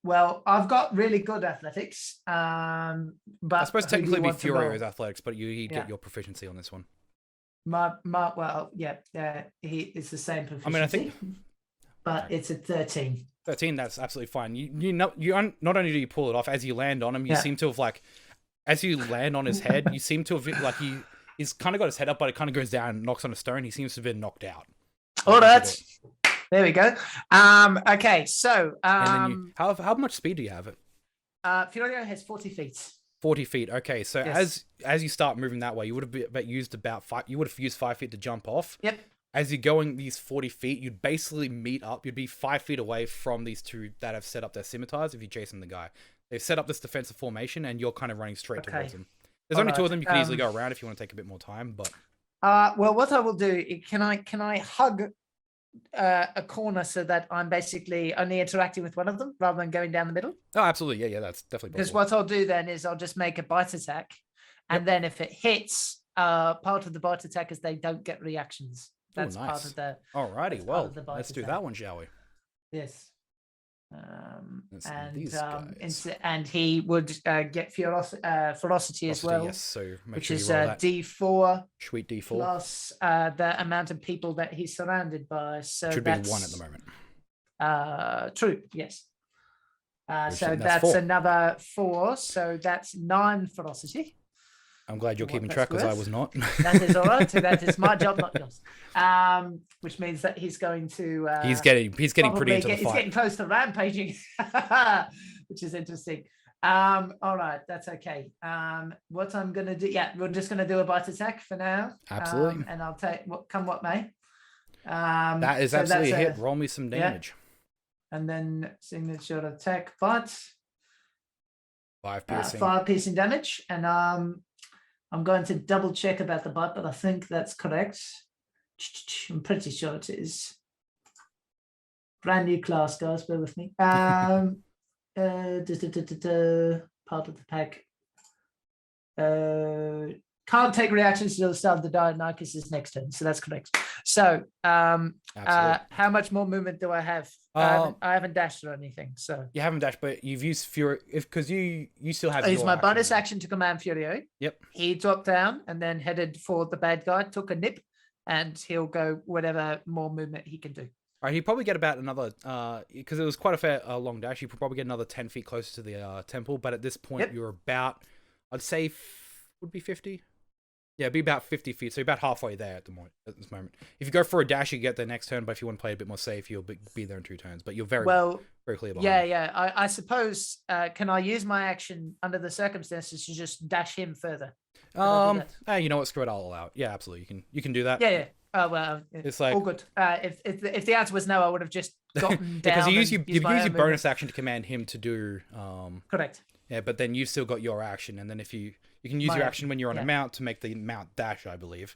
Well, I've got really good athletics. But I suppose who do you technically be want to roll? Furio's athletics, but you'd Yeah. get your proficiency on this one. Well, yeah. He is the same proficiency. I mean, I think but it's a 13. 13. That's absolutely fine. Not only do you pull it off as you land on him, you Yeah. seem to have like, as you land on his head, you seem to have like he's kind of got his head up, but it kind of goes down and knocks on a stone. He seems to have been knocked out. All right. There we go. Okay, so And then how much speed do you have? Furio has 40 feet. 40 feet. Okay, so Yes. as you start moving that way, you would have used about 5. You would have used 5 feet to jump off. Yep. As you're going these 40 feet, you'd basically meet up. You'd be 5 feet away from these two that have set up their scimitars. If you're chasing the guy, they've set up this defensive formation, and you're kind of running straight Okay. towards them. There's only 2 of them. You can easily Alright, go around if you want to take a bit more time. But Well, what I will do, can I hug a corner so that I'm basically only interacting with one of them rather than going down the middle? oh, absolutely, yeah, that's definitely Because possible. what I'll do then is I'll just make a bite attack, and then if it hits, part of the bite attack is they don't get reactions. That's part nice. of the Alrighty, that's part well, of the bite let's do attack. that one, shall we? yes. Let's see, these guys. And he would get ferocity as Velocity, well, yes. So make which sure you is roll that. D4 Sweet D4. plus the amount of people that he's surrounded by. So Should be that's 1 at the moment. True, yes. Which So then that's 4. another 4. So that's 9 ferocity. I'm glad you're what keeping that's track because I worth. was not. That is all right. So that is my job, not yours. Which means that he's going to. He's getting pretty probably into the he's fight. getting close to rampaging, which is interesting. All right, that's okay. What I'm gonna do, we're just gonna do a bite attack for now. Absolutely. And I'll take what may. That is so absolutely a that's hit. Roll me some yeah. damage. And then signature attack, but 5 piercing. 5 piercing damage. And I'm going to double check about the bite, but I think that's correct. I'm pretty sure it is. Brand new class, guys. Bear with me. Part of the pack. Can't take reactions until the start of the Dionysus' next turn, so that's correct. So, Absolutely. how much more movement do I have? I haven't dashed or anything, so You haven't dashed, but you've used Fury because you still have. I used your my action, bonus right? action to command Furio. Yep. He dropped down and then headed for the bad guy, took a nip, and he'll go whatever more movement he can do. All right, he'd probably get about another because it was quite a long dash. You could probably get another 10 feet closer to the temple, but at this point Yep. you're about, I'd say, would be 50. Yeah, it'd be about 50 feet, so you're about halfway there at this moment. If you go for a dash, you get there next turn, but if you want to play a bit more safe, you'll be there in 2 turns. But you're very clear behind. Yeah. I suppose can I use my action under the circumstances to just dash him further? Could I do that? You know what? Screw it. I'll allow it. Yeah, absolutely. You can do that. Yeah. Oh well, It's like all good. If the answer was no, I would have just gotten down. because you use and you used my use own your bonus movement. action to command him to do Correct. yeah, but then you've still got your action, and then if you can use My your action, action when you're on a yeah. mount to make the mount dash, I believe.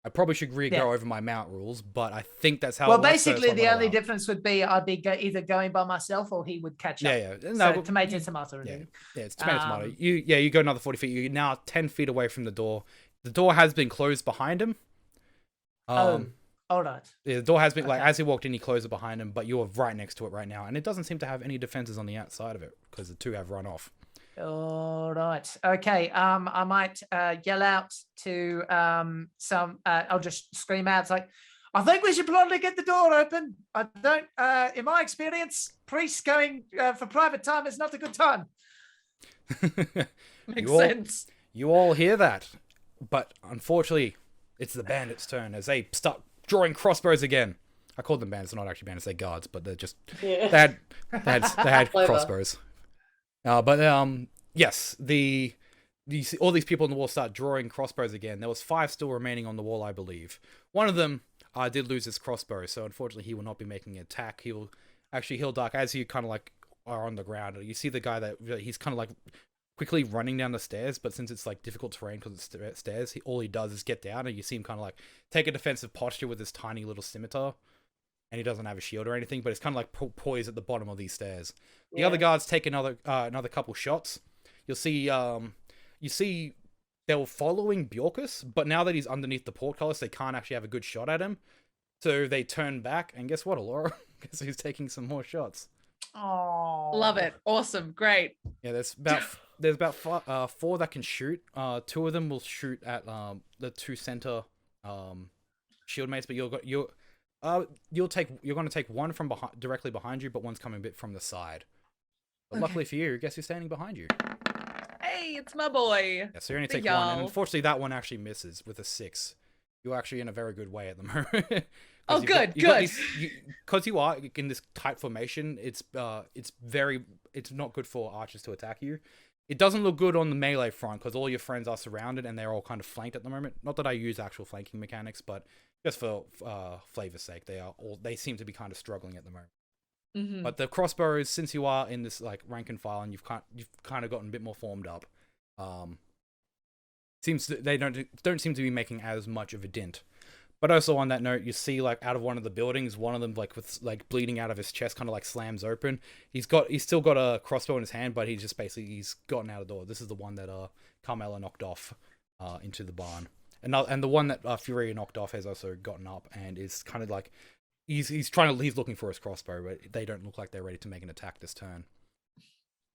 I probably should Yeah. go over my mount rules, but I think that's how. Well, it works, so it's basically, not the only allowed. difference would be I'd be either going by myself or he would catch up. Yeah. So No, tomato, tomato. yeah, Really. yeah, it's tomato. Um, You go another 40 feet. You're now 10 feet away from the door. The door has been closed behind him. Oh, all right. Yeah, the door has been like Okay. as he walked in, he closed it behind him, but you're right next to it right now, and it doesn't seem to have any defenses on the outside of it because the two have run off. All right. Okay. I might yell out to some. I'll just scream out. It's like, I think we should probably get the door open. I don't. In my experience, priests going for private time is not a good time. Makes You all- sense. You all hear that, but unfortunately, it's the bandits' turn as they start drawing crossbows again. I called them bandits, they're not actually bandits, they're guards, but they're just Yeah. they had Clever. crossbows. Yes, you see all these people on the wall start drawing crossbows again. There was 5 still remaining on the wall, I believe. One of them did lose his crossbow, so unfortunately he will not be making an attack. He'll duck as you kind of like are on the ground. You see the guy that he's kind of like quickly running down the stairs, but since it's like difficult terrain because it's stairs, all he does is get down, and you see him kind of like take a defensive posture with his tiny little scimitar, and he doesn't have a shield or anything, but it's kind of like poised at the bottom of these stairs. The other guards take another couple shots. You'll see they were following Bjorkus, but now that he's underneath the portcullis, they can't actually have a good shot at him. So they turn back, and guess what, Alora? Guess who's taking some more shots? Oh, Love it. Awesome. Great. Yeah, there's about 4 that can shoot. 2 of them will shoot at the 2 center shield mates, but you're going to take one from directly behind you, but one's coming a bit from the side. But luckily for you, guess who's standing behind you? Hey, it's my boy. Yeah, so you only The take one, and Jarl. unfortunately that one actually misses with a 6. You're actually in a very good way at the moment. Oh, good, good. Because you are in this tight formation, it's not good for archers to attack you. It doesn't look good on the melee front because all your friends are surrounded and they're all kind of flanked at the moment. Not that I use actual flanking mechanics, but just for flavor's sake, they seem to be kind of struggling at the moment. Mhm. But the crossbows, since you are in this like rank and file and you've kind of gotten a bit more formed up, they don't seem to be making as much of a dent. But also on that note, you see like out of one of the buildings, one of them like with like bleeding out of his chest kind of like slams open. He's still got a crossbow in his hand, but he's gotten out of the door. This is the one that Carmela knocked off into the barn. And the one that Furia knocked off has also gotten up and is kind of like he's looking for his crossbow, but they don't look like they're ready to make an attack this turn.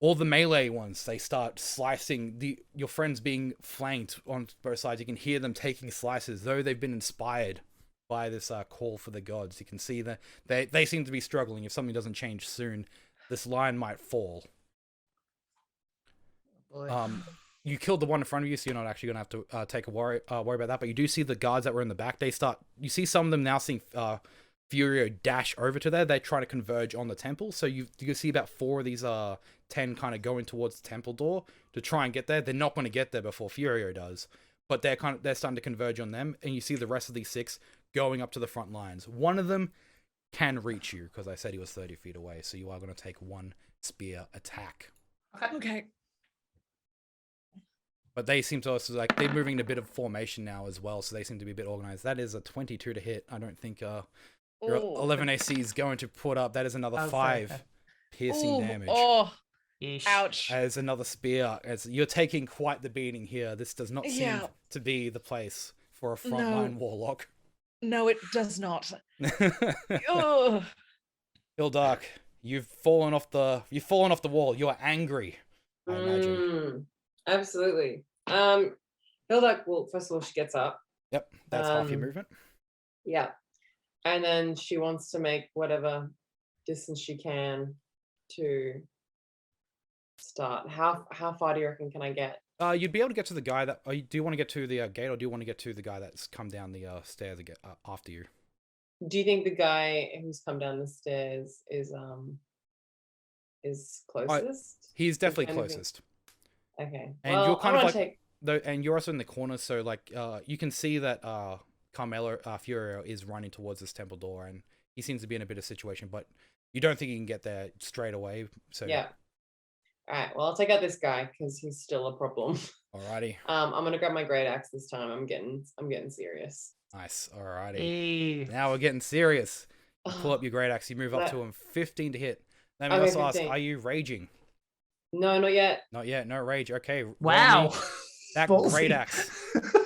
All the melee ones, they start slicing your friends being flanked on both sides. You can hear them taking slices, though they've been inspired by this call for the gods. You can see that they seem to be struggling. If something doesn't change soon, this line might fall. boy. You killed the one in front of you, so you're not actually going to have to worry about that. But you do see the guards that were in the back. You see some of them now seeing Furio dash over to there. They try to converge on the temple. So you can see about 4 of these 10 kind of going towards the temple door to try and get there. They're not going to get there before Furio does, but they're starting to converge on them. And you see the rest of these 6 going up to the front lines. One of them can reach you because I said he was 30 feet away. So you are going to take 1 spear attack. Okay. But they seem to also like they're moving in a bit of formation now as well. So they seem to be a bit organized. That is a 22 to hit. I don't think your Ooh. 11 AC is going to put up. That is another Oh, 5 fair. piercing Ooh, damage. Oh, Yeesh. ouch. As another spear, as you're taking quite the beating here. This does not seem Yeah. to be the place for a frontline warlock. No, it does not. Ugh. Hildark, you've fallen off the wall. You are angry, I imagine. Absolutely. Hilda, well, first of all, she gets up. Yep, that's half your movement. Yeah. And then she wants to make whatever distance she can to start. How far do you reckon can I get? You'd be able to get to the guy that. Do you want to get to the gate, or do you want to get to the guy that's come down the stairs again, after you? Do you think the guy who's come down the stairs is closest? He's definitely anything- closest. Okay. And well, you're kind I of wanna like, and you're also in the corner, so like you can see that Carmelo Furio is running towards this temple door, and he seems to be in a bit of situation, but you don't think he can get there straight away. So Yeah. All right. Well, I'll take out this guy because he's still a problem. Alrighty. I'm gonna grab my great axe this time. I'm getting serious. Nice. Alrighty. Hey. Now we're getting serious. You pull up your great axe. You move up That- to him. 15 to hit. Let me Okay, also ask: 15. are you raging? No, not yet. Not yet. No rage. Okay. roll Wow. me That Ballsy. great axe.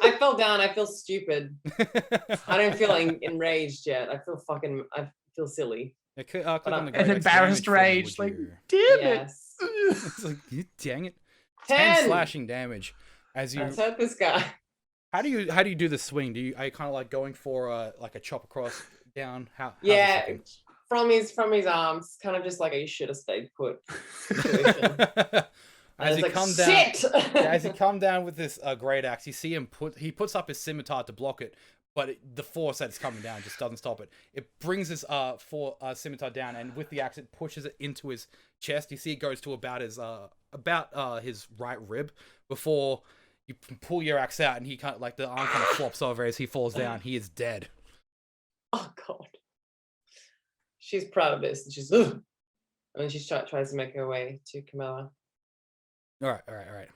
I fell down. I feel stupid. I don't feel enraged yet. I feel silly. Yeah, click on the An great axe. embarrassed Damage thing, rage, would like, you? damn it. Yes. It's like, dang it. 10 10 slashing damage. As you, Let's hurt this guy. how do you do the swing? Are you kind of like going for like a chop across down? How's this Yeah, looking? from his arms, kind of just like a you should have stayed put situation. As It's you like, come down, sit! as you come down with this great axe, you see him puts up his scimitar to block it, but the force that's coming down just doesn't stop it. It brings his scimitar down, and with the axe, it pushes it into his chest. You see it goes to about his right rib before you pull your axe out, and he kind of like the arm kind of flops over as he falls down. He is dead. Oh god. She's proud of this. And she's ugh. And then she tries to make her way to Camilla. All right.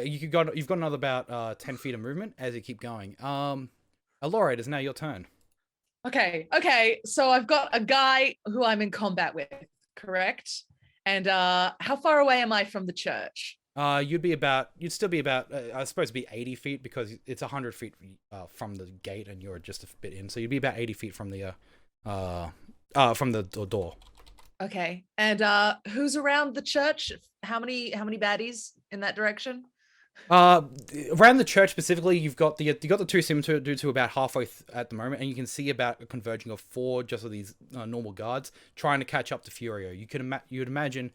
You've got another about 10 feet of movement as you keep going. Alora, it is now your turn. Okay. So I've got a guy who I'm in combat with, correct? And how far away am I from the church? You'd still be about, I suppose, be 80 feet because it's 100 feet from the gate, and you're just a bit in. So you'd be about 80 feet from the door. Okay. And who's around the church? How many baddies in that direction? Around the church specifically, you got the two scimitar dudes who are about halfway at the moment, and you can see about a converging of 4 just of these normal guards trying to catch up to Furio. You'd imagine,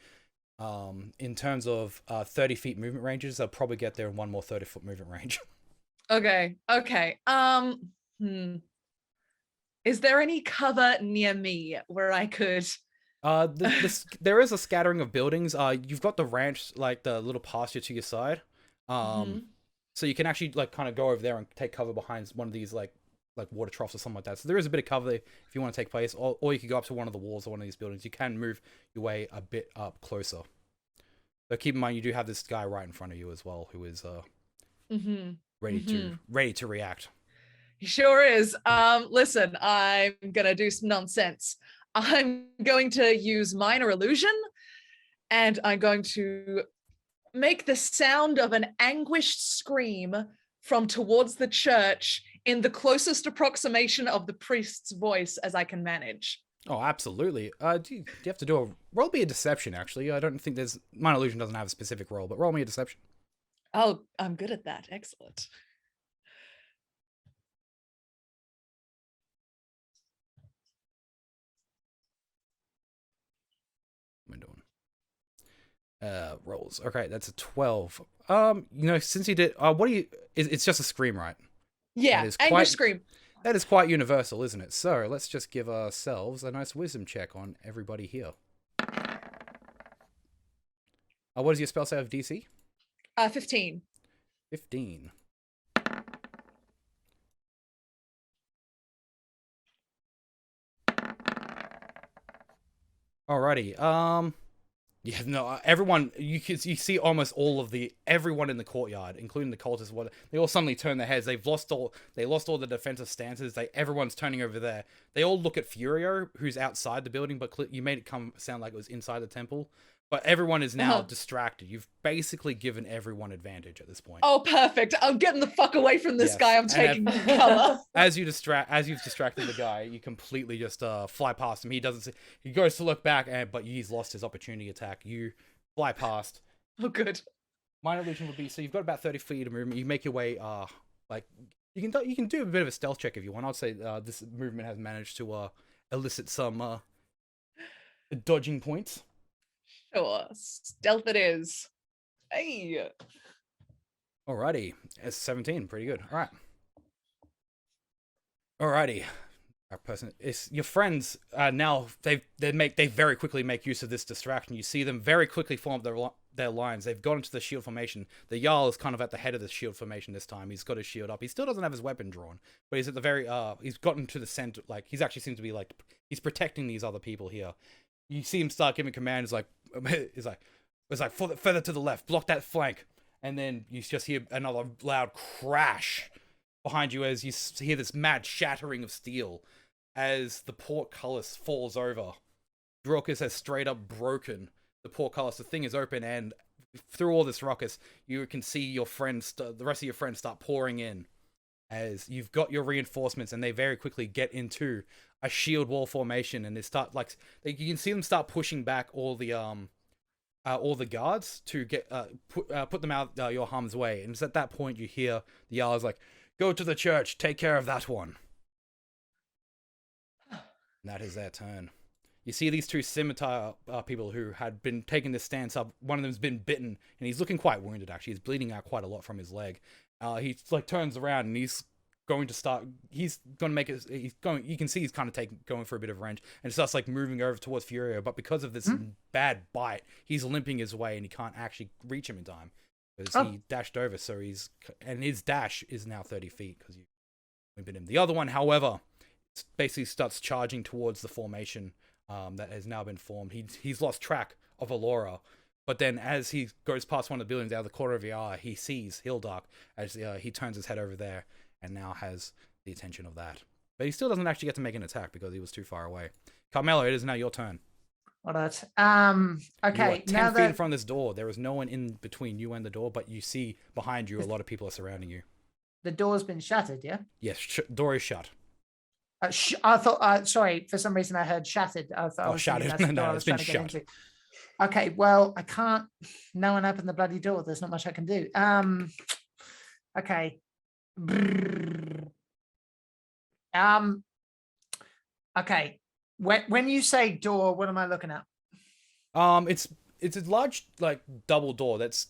in terms of 30 feet movement ranges, they'll probably get there in one more 30-foot movement range. Okay. Is there any cover near me where I could? There is a scattering of buildings. You've got the ranch, like the little pasture to your side. So you can actually like kind of go over there and take cover behind one of these like water troughs or something like that. So there is a bit of cover there if you want to take place, or you could go up to one of the walls of one of these buildings. You can move your way a bit up closer. So keep in mind you do have this guy right in front of you as well, who is ready to react. He sure is. Listen, I'm gonna do some nonsense. I'm going to use minor illusion, and I'm going to make the sound of an anguished scream from towards the church in the closest approximation of the priest's voice as I can manage. Oh, absolutely. Do you have to do roll me a deception? Actually, I don't think minor illusion doesn't have a specific roll, but roll me a deception. Oh, I'm good at that. Excellent. Rolls. Okay, that's a 12. Since you did, it's just a scream, right? Yeah, anguish scream. That is quite universal, isn't it? So let's just give ourselves a nice wisdom check on everybody here. What does your spell save DC? 15. 15. Alrighty. Yeah, no, everyone, you see almost everyone in the courtyard, including the cultists, they all suddenly turn their heads. They lost all the defensive stances. Everyone's turning over there. They all look at Furio, who's outside the building, but you made it sound like it was inside the temple. But everyone is now distracted. You've basically given everyone advantage at this point. Oh, perfect. I'm getting the fuck away from this guy. I'm taking cover. As you've distracted the guy, you completely just fly past him. He goes to look back, but he's lost his opportunity attack. You fly past. Oh, good. Minor illusion would be, so you've got about 30 feet of movement. You make your way, you can do a bit of a stealth check if you want. I'd say this movement has managed to elicit some dodging points. Sure. Stealth it is. Hey. Alrighty. It's 17. Pretty good. Alright. Alrighty. Our person is your friends now they very quickly make use of this distraction. You see them very quickly form up their lines. They've gone into the shield formation. The Jarl is kind of at the head of the shield formation this time. He's got his shield up. He still doesn't have his weapon drawn, but he's at the very he's gotten to the center. Like he's actually seems to be like he's protecting these other people here. You see him start giving commands like it's like further to the left, block that flank, and then you just hear another loud crash behind you as you hear this mad shattering of steel as the portcullis falls over. Drokus has straight up broken the portcullis. The thing is open, and through all this ruckus, you can see your friends, the rest of your friends, start pouring in as you've got your reinforcements, and they very quickly get into a shield wall formation, and they start you can see them start pushing back all the guards to get put them out your harm's way. And it's at that point you hear the Jarl's like, "Go to the church, take care of that one." And that is their turn. You see these two scimitar people who had been taking this stance up. One of them's been bitten, and he's looking quite wounded. Actually, he's bleeding out quite a lot from his leg. He turns around, and he's going to start. He's going to make it. He's going. You can see he's kind of going for a bit of range, and starts moving over towards Furio. But because of this bad bite, he's limping his way, and he can't actually reach him in time because he dashed over. So and his dash is now 30 feet because you limped him. The other one, however, basically starts charging towards the formation that has now been formed. He's lost track of Alora, but then as he goes past one of the buildings out of the corner of your eye, he sees Hildark as he turns his head over there and now has the attention of that. But he still doesn't actually get to make an attack because he was too far away. Carmelo, it is now your turn. All right. You Okay. are 10 feet in front of this door. There is no one in between you and the door, but you see behind you a lot of people are surrounding you. The door's been shattered, yeah? Yes, door is shut. I thought, sorry, for some reason I heard shattered. I thought shattered. No, it's been shut. Okay, well, I can't. No one opened the bloody door. There's not much I can do. Okay. Okay. When you say door, what am I looking at? It's a large double door that's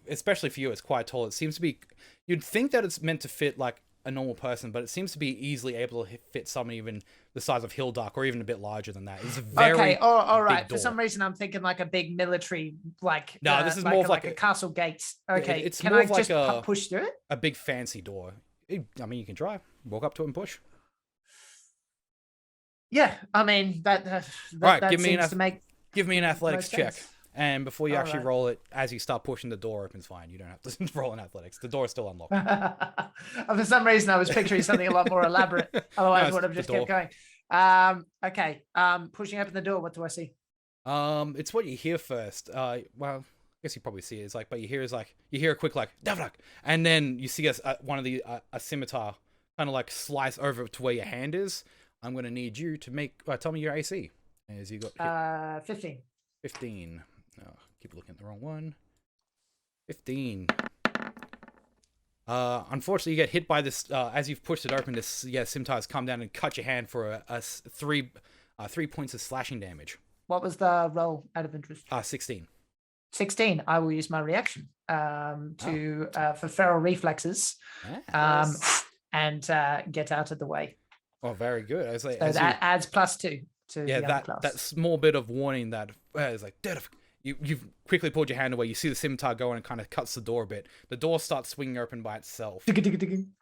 especially for you, it's quite tall. It seems to be, you'd think that it's meant to fit a normal person, but it seems to be easily able to fit someone even the size of Hildark or even a bit larger than that. It's a very okay. All right. big door. For some reason, I'm thinking like a big military, No, this is more of like a castle gate. Okay, it's can more I of just push through it? a big fancy door. I mean, you can try, walk up to it and push. Yeah, I mean that Right, that seems to make. Give me an athletics most check. sense. And before you All actually right. roll it, as you start pushing, the door opens fine. You don't have to roll in athletics. The door is still unlocked. For some reason, I was picturing something a lot more elaborate. Otherwise, I would have just kept going. Okay. Pushing open the door. What do I see? It's what you hear first. Well, I guess you probably see it. It's but you hear a quick Davrak, and then you see one of the a scimitar kind of slice over to where your hand is. I'm gonna need you to make tell me your AC. As you got 15. 15. Oh, keep looking at the wrong one. 15. Unfortunately, you get hit by this as you've pushed it open. This scimitar's come down and cut your hand for a 3 points of slashing damage. What was the roll out of interest? 16. 16. I will use my reaction for feral reflexes and get out of the way. Oh, very good. I was So that adds +2 to the other class. that small bit of warning that is you've quickly pulled your hand away. You see the scimitar go in and kind of cuts the door a bit. The door starts swinging open by itself.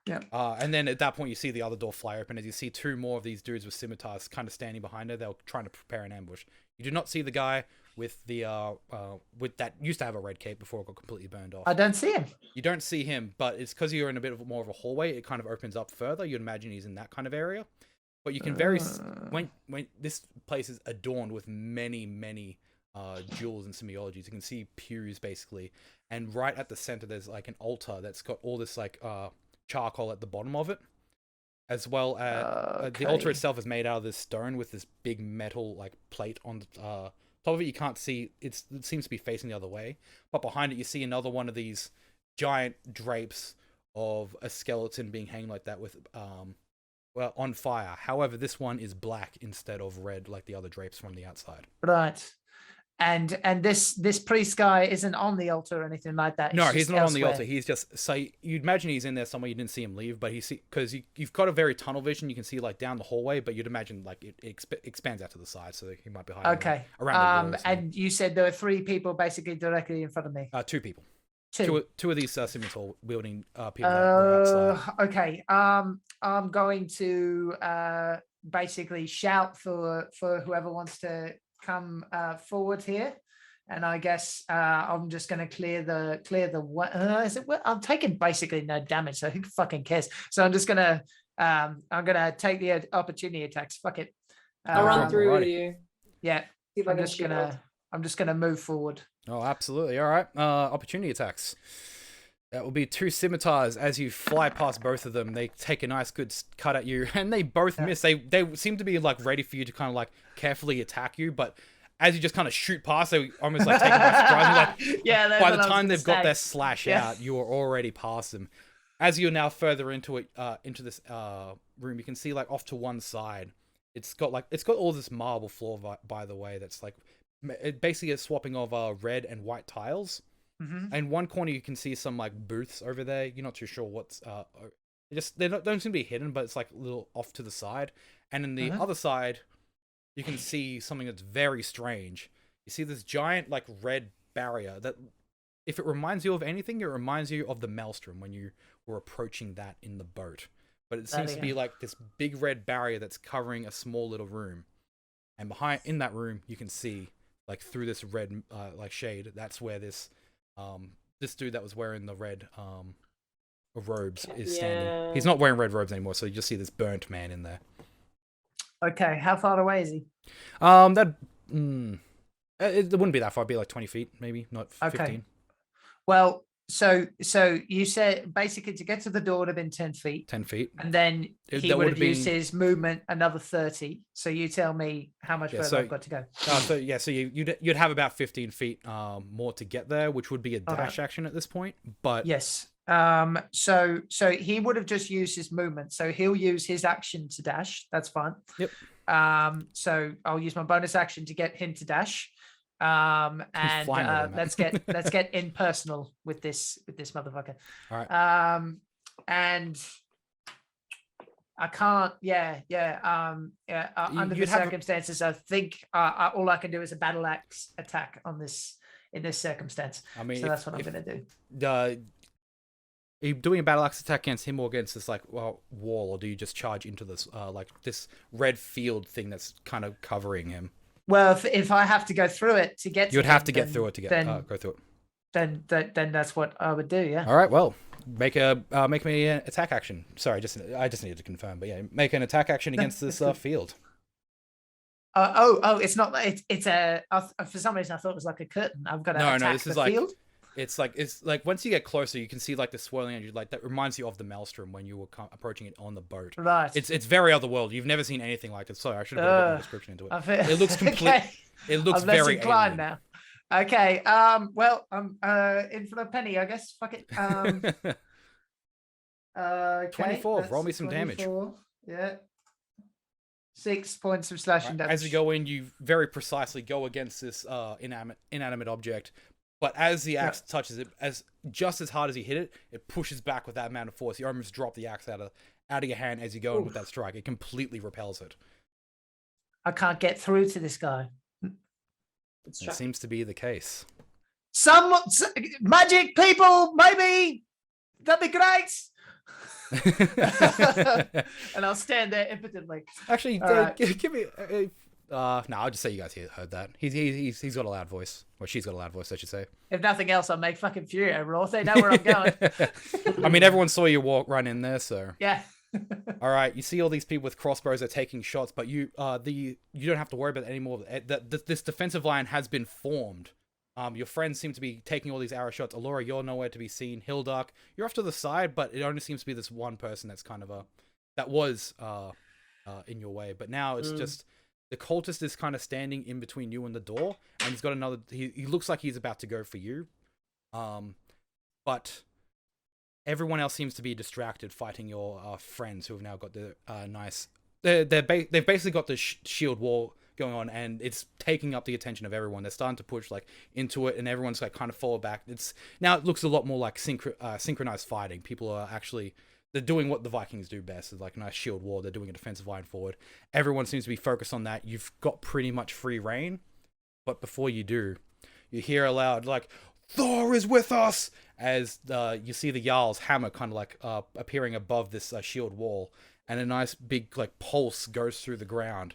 Yeah. And then at that point, you see the other door fly open as you see 2 more of these dudes with scimitars kind of standing behind her. They're trying to prepare an ambush. You do not see the guy with the with that used to have a red cape before it got completely burned off. I don't see him. You don't see him, but it's because you're in a bit of more of a hallway. It kind of opens up further. You'd imagine he's in that kind of area. But you can when this place is adorned with many jewels and symbologies. You can see pews basically, and right at the center there's an altar that's got all this charcoal at the bottom of it, as well as the altar itself is made out of this stone with this big metal plate on the top of it. You can't see it seems to be facing the other way, but behind it you see another one of these giant drapes of a skeleton being hanging like that with on fire. However, this one is black instead of red like the other drapes from the outside. Right. And this priest guy isn't on the altar or anything like that. No, It's he's just not on the elsewhere. altar. He's just you'd imagine he's in there somewhere. You didn't see him leave, but because you've got a very tunnel vision. You can see like down the hallway, but you'd imagine like it expands out to the side, so he might be hiding Okay. around the walls. And you said there were 3 people basically directly in front of me. 2 people. 2. Two of these scimitar wielding people that were outside. Okay. I'm going to basically shout for whoever wants to come forward here, and I guess I'm just going to clear the is it? I'm taking basically no damage, so who fucking cares? So I'm just gonna take the opportunity attacks. Fuck it. I'll run through with you. Yeah. See if I can shield. I'm just gonna move forward. Oh, absolutely. All right. Opportunity attacks. That will be 2 scimitars. As you fly past both of them, they take a nice good cut at you, and they both miss. They seem to be like ready for you to kind of like carefully attack you, but as you just kind of shoot past, they almost like take it by surprise. Like, yeah. by the time they've got their slash out, you are already past them. As you're now further into it, into this room, you can see like off to one side, it's got all this marble floor. By the way, that's like it basically is swapping of red and white tiles. Mm-hmm. In one corner, you can see some like booths over there. You're not too sure what's they don't seem to be hidden, but it's like a little off to the side. And in the other side, you can see something that's very strange. You see this giant like red barrier that, if it reminds you of anything, it reminds you of the Maelstrom when you were approaching that in the boat. But it seems to be like this big red barrier that's covering a small little room. And in that room, you can see like through this red like shade, that's where this dude that was wearing the red robes is standing. He's not wearing red robes anymore, so you just see this burnt man in there. Okay, how far away is he? It wouldn't be that far. It'd be like 20 feet, maybe, not 15. Okay. Well, so you said basically to get to the door would have been 10 feet. 10 feet. And then he would have used his movement another 30. So you tell me how much further I've got to go. So you'd have about 15 feet more to get there, which would be a dash action at this point. But yes. So he would have just used his movement. So he'll use his action to dash. That's fine. Yep. So I'll use my bonus action to get him to dash. And let's get impersonal with this motherfucker. All right. And I can't. Under the circumstances, I think all I can do is a battle axe attack on this in this circumstance. I mean, so that's what I'm going to do. Are you doing a battle axe attack against him or against this like wall, or do you just charge into this like this red field thing that's kind of covering him? Well, if I have to go through it to get, you'd have to get through it to get go through it. Then that's what I would do. Yeah. All right. Well, make me an attack action. Sorry, I just needed to confirm. But yeah, make an attack action against this field. It's not. It's a. For some reason, I thought it was like a curtain. I've got to attack the field. It's like once you get closer, you can see like the swirling energy, like that reminds you of the Maelstrom when you were approaching it on the boat. Right. It's very otherworld. You've never seen anything like it. Sorry, I should have put a bit more description into it. It looks complete. Okay. It looks very alien now. Okay. Well, I'm in for a penny, I guess. Fuck it. Okay, 24. Roll me some 24. damage. Yeah. 6 points of slashing damage. As you go in, you very precisely go against this inanimate object. But as the axe touches it, just as hard as you hit it, it pushes back with that amount of force. You almost drop the axe out of your hand as you go in with that strike. It completely repels it. I can't get through to this guy. It seems to be the case. Some magic people, maybe that'd be great. And I'll stand there impotently. Actually, give me. No, I'll just say you guys heard that. He's got a loud voice, or she's got a loud voice, I should say. If nothing else, I'll make fucking Furio roll. They know where I'm going. I mean, everyone saw you run in there, so yeah. All right, you see all these people with crossbows are taking shots, but you don't have to worry about it anymore. This defensive line has been formed. Your friends seem to be taking all these arrow shots. Allura, you're nowhere to be seen. Hildark, you're off to the side, but it only seems to be this one person that's kind of that was in your way. But now it's just the cultist is kind of standing in between you and the door, and he's got another. He looks like he's about to go for you, but everyone else seems to be distracted fighting your friends who have now got the nice. They've basically got the shield wall going on, and it's taking up the attention of everyone. They're starting to push like into it, and everyone's like kind of fall back. It's now it looks a lot more like synchronized fighting. People are actually they're doing what the Vikings do best, is like a nice shield wall. They're doing a defensive line forward. Everyone seems to be focused on that. You've got pretty much free reign, but before you do, you hear aloud like, "Thor is with us!" As you see the Jarl's hammer kind of like appearing above this shield wall, and a nice big like pulse goes through the ground.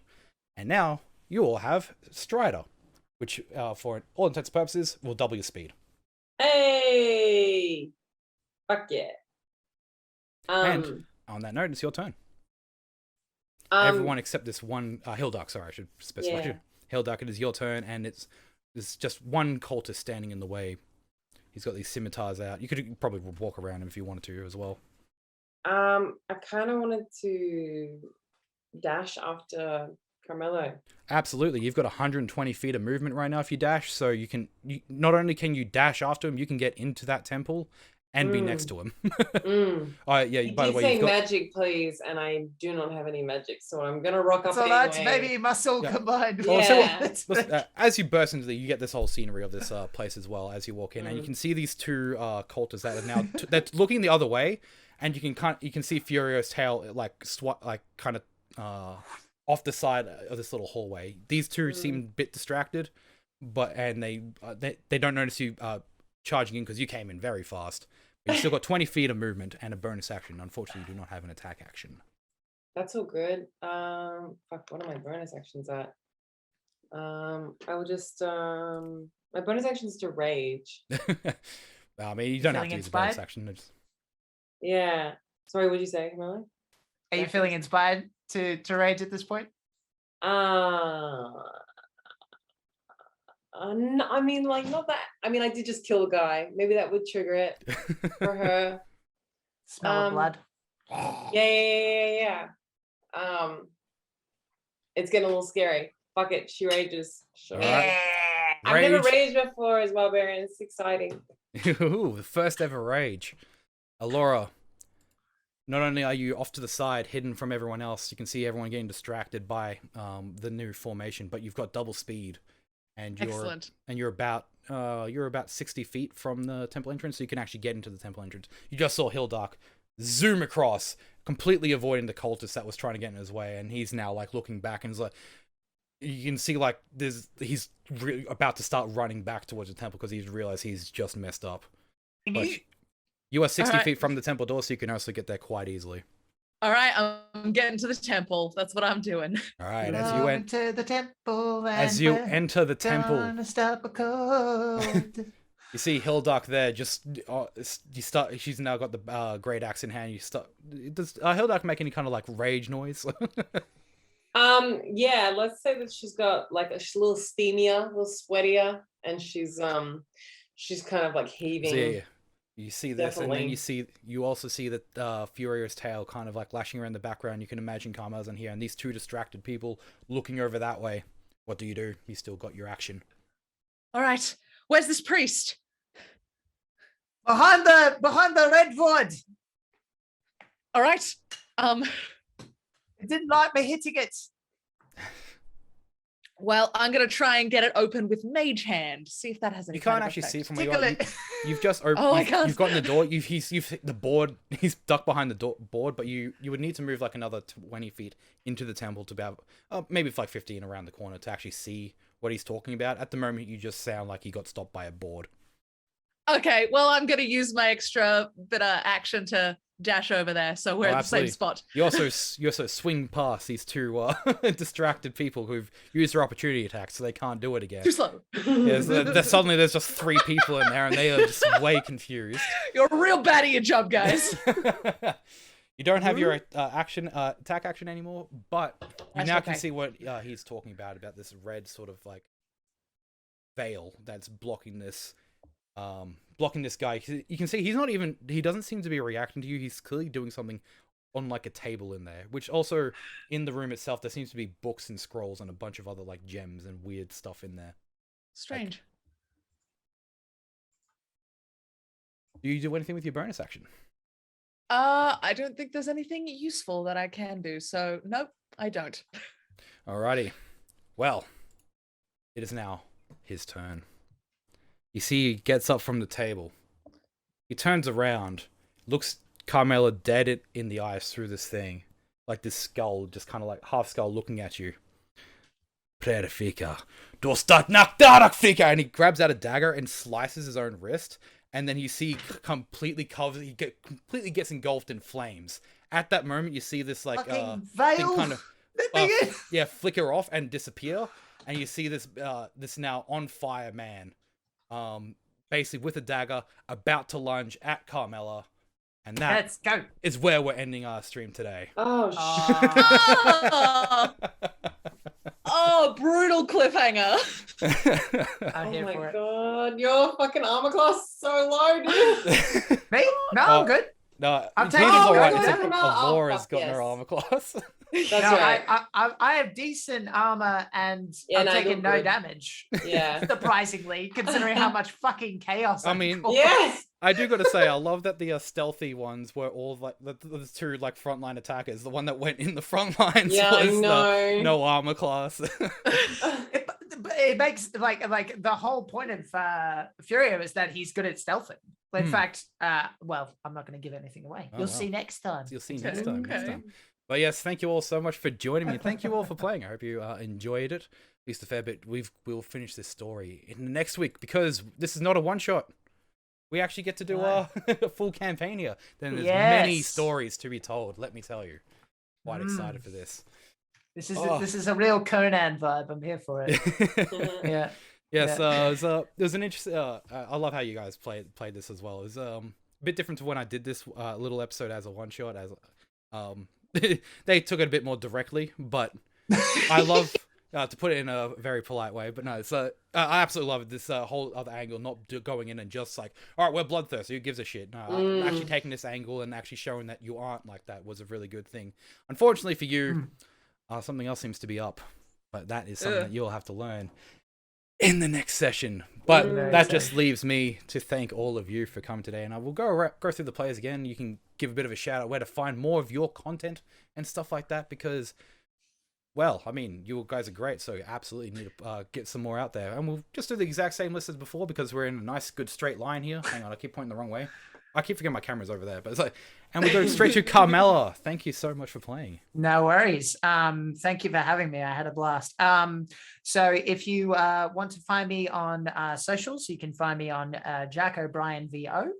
And now you all have Strider, which for all intents and purposes will double your speed. Hey, fuck yeah. And on that note, it's your turn. Everyone except this one Hildark. Sorry, I should specify. Yeah. Hildark, it is your turn, and there's just one cultist standing in the way. He's got these scimitars out. You could probably walk around him if you wanted to as well. I kind of wanted to dash after Carmelo. Absolutely. You've got 120 feet of movement right now if you dash, so you not only can you dash after him, you can get into that temple and be next to him. Yeah, You by the did way, say you've got... magic, please, and I do not have any magic, so I'm gonna rock up So that's anyway. maybe muscle Yeah. combined. Yeah. with- Listen, as you burst into you get this whole scenery of this place as well as you walk in, and you can see these two cultists that are now they're looking the other way, and you can see Furio's tail like kind of off the side of this little hallway. These two seem a bit distracted, and they don't notice you charging in because you came in very fast. But you still got 20 feet of movement and a bonus action. Unfortunately, you do not have an attack action. That's all good. Fuck, what are my bonus actions at? I will just my bonus action is to rage. I mean, you don't have Feeling to use a bonus inspired? action. Yeah. Sorry, what'd you say, Camilla? Are you feeling inspired to rage at this point? No, I mean, like, not that. I mean, I did just kill a guy. Maybe that would trigger it for her. Smell of blood. Yeah. It's getting a little scary. Fuck it, she rages. Sure. Alright. I've never Rage. raged before as barbarian. It's exciting. Ooh, the first ever rage. Alora, not only are you off to the side, hidden from everyone else, you can see everyone getting distracted by the new formation, but you've got double speed, and you're about 60 feet from the temple entrance, so you can actually get into the temple entrance. You just saw Hildark zoom across, completely avoiding the cultist that was trying to get in his way, and he's now like looking back and is like, you can see like he's about to start running back towards the temple because he's realized he's just messed up. But you are 60 feet from the temple door, so you can also get there quite easily. All right, I'm getting to the temple. That's what I'm doing. All right, Go into the temple, as you enter the temple, gonna stop a cold. you see Hildark there. Just she's now got the great axe in hand. You start. Does Hildark make any kind of like rage noise? Yeah, let's say that she's got like a little steamier, a little sweatier, and she's kind of like heaving. So, yeah. You see this, Definitely. and then you also see that Furio's tail kind of like lashing around the background. You can imagine Carmel's in here, and these two distracted people looking over that way. What do? You still got your action. All right, where's this priest? behind the redwood. All right, It didn't like me hitting it. well, I'm gonna try and get it open with Mage Hand. See if that has any. You can't kind of actually see it effect. from where you Tickle are. it. You've just opened. Oh, I can't. You've gotten the door. You've hit the board. He's ducked behind the board, but you would need to move like another 20 feet into the temple to about maybe like 15 around the corner to actually see what he's talking about. At the moment, you just sound like he got stopped by a board. Okay, well, I'm gonna use my extra bit of action to dash over there, so we're at the same absolutely. spot. You also swing past these two distracted people who've used their opportunity attack, so they can't do it again. Too slow. Yeah, so suddenly there's just 3 people in there, and they are just way confused. You're real bad at your job, guys. You don't have your attack action anymore, but you That's now can okay. see what he's talking about this red sort of like veil that's blocking this guy. You can see he doesn't seem to be reacting to you. He's clearly doing something on like a table in there, which also in the room itself there seems to be books and scrolls and a bunch of other like gems and weird stuff in there. Strange. Do you do anything with your bonus action? I don't think there's anything useful that I can do, so nope, I don't. Alrighty. Well, it is now his turn. You see, he gets up from the table. He turns around, looks Carmela dead in the eyes through this thing, like this skull, just kind of like half skull looking at you. Predifica, dostat nakdarakfika, and he grabs out a dagger and slices his own wrist, and then you see completely gets engulfed in flames. At that moment, you see this like Fucking thing veil. kind of flicker off and disappear, and you see this this now on fire man, basically with a dagger about to lunge at Carmela, and that Let's go. is where we're ending our stream today. Oh, Oh, oh, brutal cliffhanger. I'm oh here my for it. god, your fucking armor class is so low, dude. Me? No, Oh, I'm good. No, I'm he's taking- alright. oh, It's no, like no, no. Aurora's Oh, got yes. her armor class. That's No, right. I have decent armor and Yeah, I'm no, taking you're no good. damage. Yeah. Surprisingly, considering how much fucking chaos. I I've mean, caused. Yes. I do gotta say, I love that the stealthy ones were all like the two like frontline attackers. The one that went in the front lines Yeah, I was know. the no armor class. It makes like the whole point of Furio is that he's good at stealthing. In fact, well, I'm not going to give anything away. Oh, You'll wow. see next time. You'll see next time. Next Okay. time. But yes, thank you all so much for joining me. Thank you all for playing. I hope you enjoyed it. At least a fair bit. We'll finish this story in the next week because this is not a one shot. We actually get to do No. a full campaign here. Then there's many Yes. stories to be told. Let me tell you. Quite excited for this. This is Oh. this is a real Conan vibe. I'm here for it. Yeah. Yes, Yeah. it was an interesting. I love how you guys played this as well. It was a bit different to when I did this little episode as a one shot. As they took it a bit more directly, but I love to put it in a very polite way. But no, it's I absolutely love it. This whole other angle, not going in and just like, all right, we're bloodthirsty. Who gives a shit? No, actually taking this angle and actually showing that you aren't like that was a really good thing. Unfortunately for you, something else seems to be up, but that is something that you'll have to learn in the next session. But that just leaves me to thank all of you for coming today, and I will go through the players again. You can give a bit of a shout out where to find more of your content and stuff like that, because, well, I mean, you guys are great, so you absolutely need to get some more out there. And we'll just do the exact same list as before because we're in a nice, good straight line here. Hang on, I keep pointing the wrong way. I keep forgetting my camera's over there, but it's like, and we go straight to Carmela. Thank you so much for playing. No worries. Thank you for having me. I had a blast. So if you want to find me on socials, you can find me on Jack O'Brien VO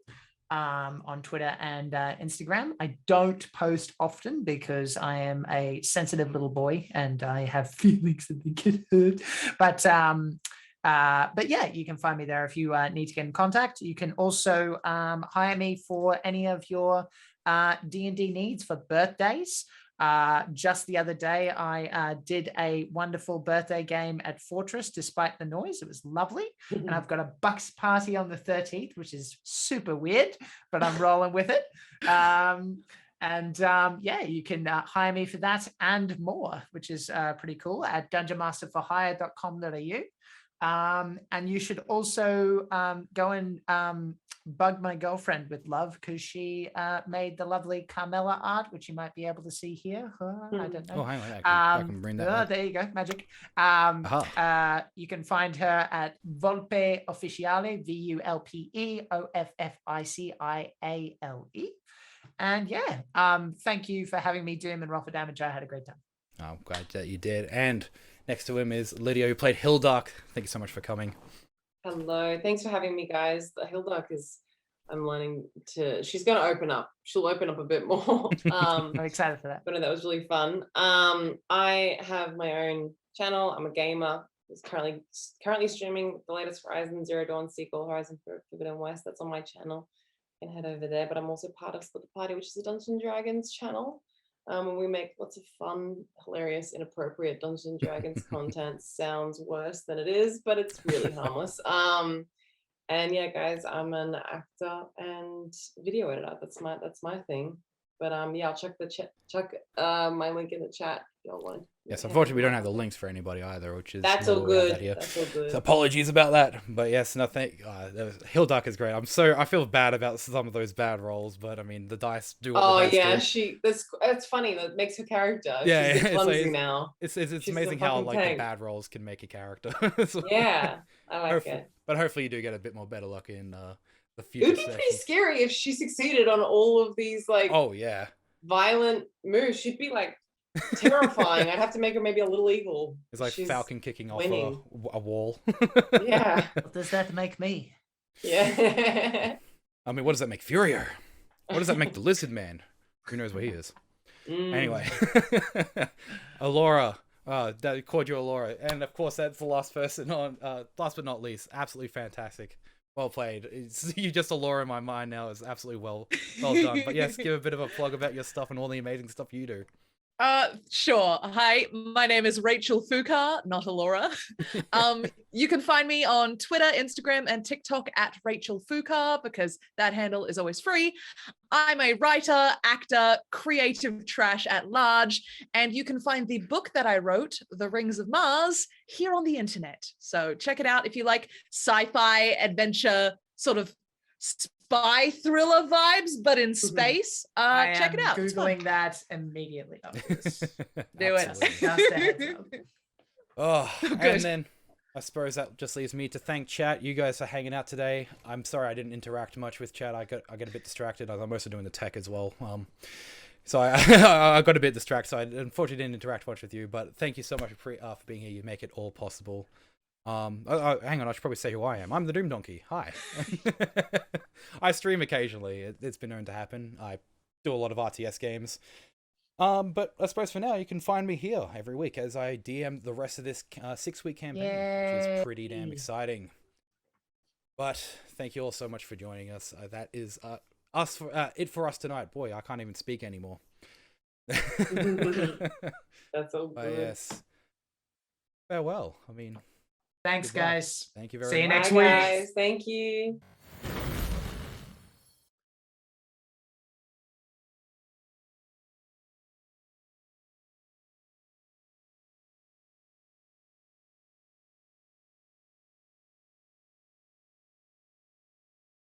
on Twitter and Instagram. I don't post often because I am a sensitive little boy and I have feelings that they get hurt. But yeah, you can find me there if you need to get in contact. You can also hire me for any of your D&D needs for birthdays. Just the other day, I did a wonderful birthday game at Fortress despite the noise. It was lovely. And I've got a Bucks party on the 13th, which is super weird, but I'm rolling with it. Yeah, you can hire me for that and more, which is pretty cool at dungeonmasterforhire.com.au. And you should also go and bug my girlfriend with love because she made the lovely Carmela art, which you might be able to see here. I don't know. Oh, hang on. I can bring that up. There you go, magic. You can find her at Volpe Officiale, VULPE OFFICIALE. And yeah, thank you for having me, Doom and Roll for Damage. I had a great time. I'm glad that you did. And next to him is Lydia, who played Hildark. Thank you so much for coming. Hello. Thanks for having me, guys. The Hildark is, I'm learning to, she's going to open up. She'll open up a bit more. I'm excited for that. But no, that was really fun. I have my own channel. I'm a gamer. It's currently streaming the latest Horizon Zero Dawn sequel, Horizon Forbidden West. That's on my channel. You can head over there. But I'm also part of Split the Party, which is a Dungeons and Dragons channel. And we make lots of fun, hilarious, inappropriate Dungeons and Dragons content. Sounds worse than it is, but it's really harmless. And yeah, guys, I'm an actor and video editor. That's my thing. But yeah, I'll check the chat. Check my link in the chat. If y'all want. Yes, unfortunately, we don't have the links for anybody either, which is That's nor so do we have good. that here. That's so good. So apologies about that, but yes, nothing. Hill Duck is great. I feel bad about some of those bad rolls, but I mean the dice do. What Oh the dice yeah, do. that's funny. That makes her character. Yeah, She's it's clumsy like- now. It's She's a amazing how fucking like the tank. bad rolls can make a character. So- Yeah, I like hopefully, it. but hopefully you do get a bit more better luck in the It future would be pretty sessions. scary if she succeeded on all of these like Oh yeah, violent moves. She'd be like terrifying. I'd have to make her maybe a little evil. it's like She's Falcon kicking off winning. a wall. Yeah, What does that make me? yeah. I mean, what does that make Furier? What does that make the Lizard Man? Who knows where he is? Mm. Anyway, Alora, that called you Alora, and of course that's the last person on. Last but not least, absolutely fantastic, well played. You just Alora in my mind now is absolutely well done. But yes, give a bit of a plug about your stuff and all the amazing stuff you do. Sure. Hi, my name is Rachel Foucault, not Alora. You can find me on Twitter, Instagram, and TikTok at Rachel Foucault because that handle is always free. I'm a writer, actor, creative trash at large, and you can find the book that I wrote, The Rings of Mars, here on the internet. So check it out if you like sci-fi, adventure, sort of spy thriller vibes, but in space. I Check am it out. It's fun. Googling that immediately after this. Do it. Absolutely. Just a heads up. Oh, Good. and then I suppose that just leaves me to thank chat. You guys for hanging out today. I'm sorry I didn't interact much with chat. I get a bit distracted. I'm mostly doing the tech as well. So I got a bit distracted. So I unfortunately didn't interact much with you. But thank you so much for being here. You make it all possible. Hang on, I should probably say who I am. I'm the TheDoomDonkey. Hi. I stream occasionally. It's been known to happen. I do a lot of RTS games. But I suppose for now you can find me here every week as I DM the rest of this 6-week campaign, which is pretty damn Yay. exciting. But thank you all so much for joining us. That is it for us tonight. Boy, I can't even speak anymore. That's so But good. yes, farewell. I mean, Thanks, Goodbye. guys. thank you very See you much. next Bye, week. guys. Thank you.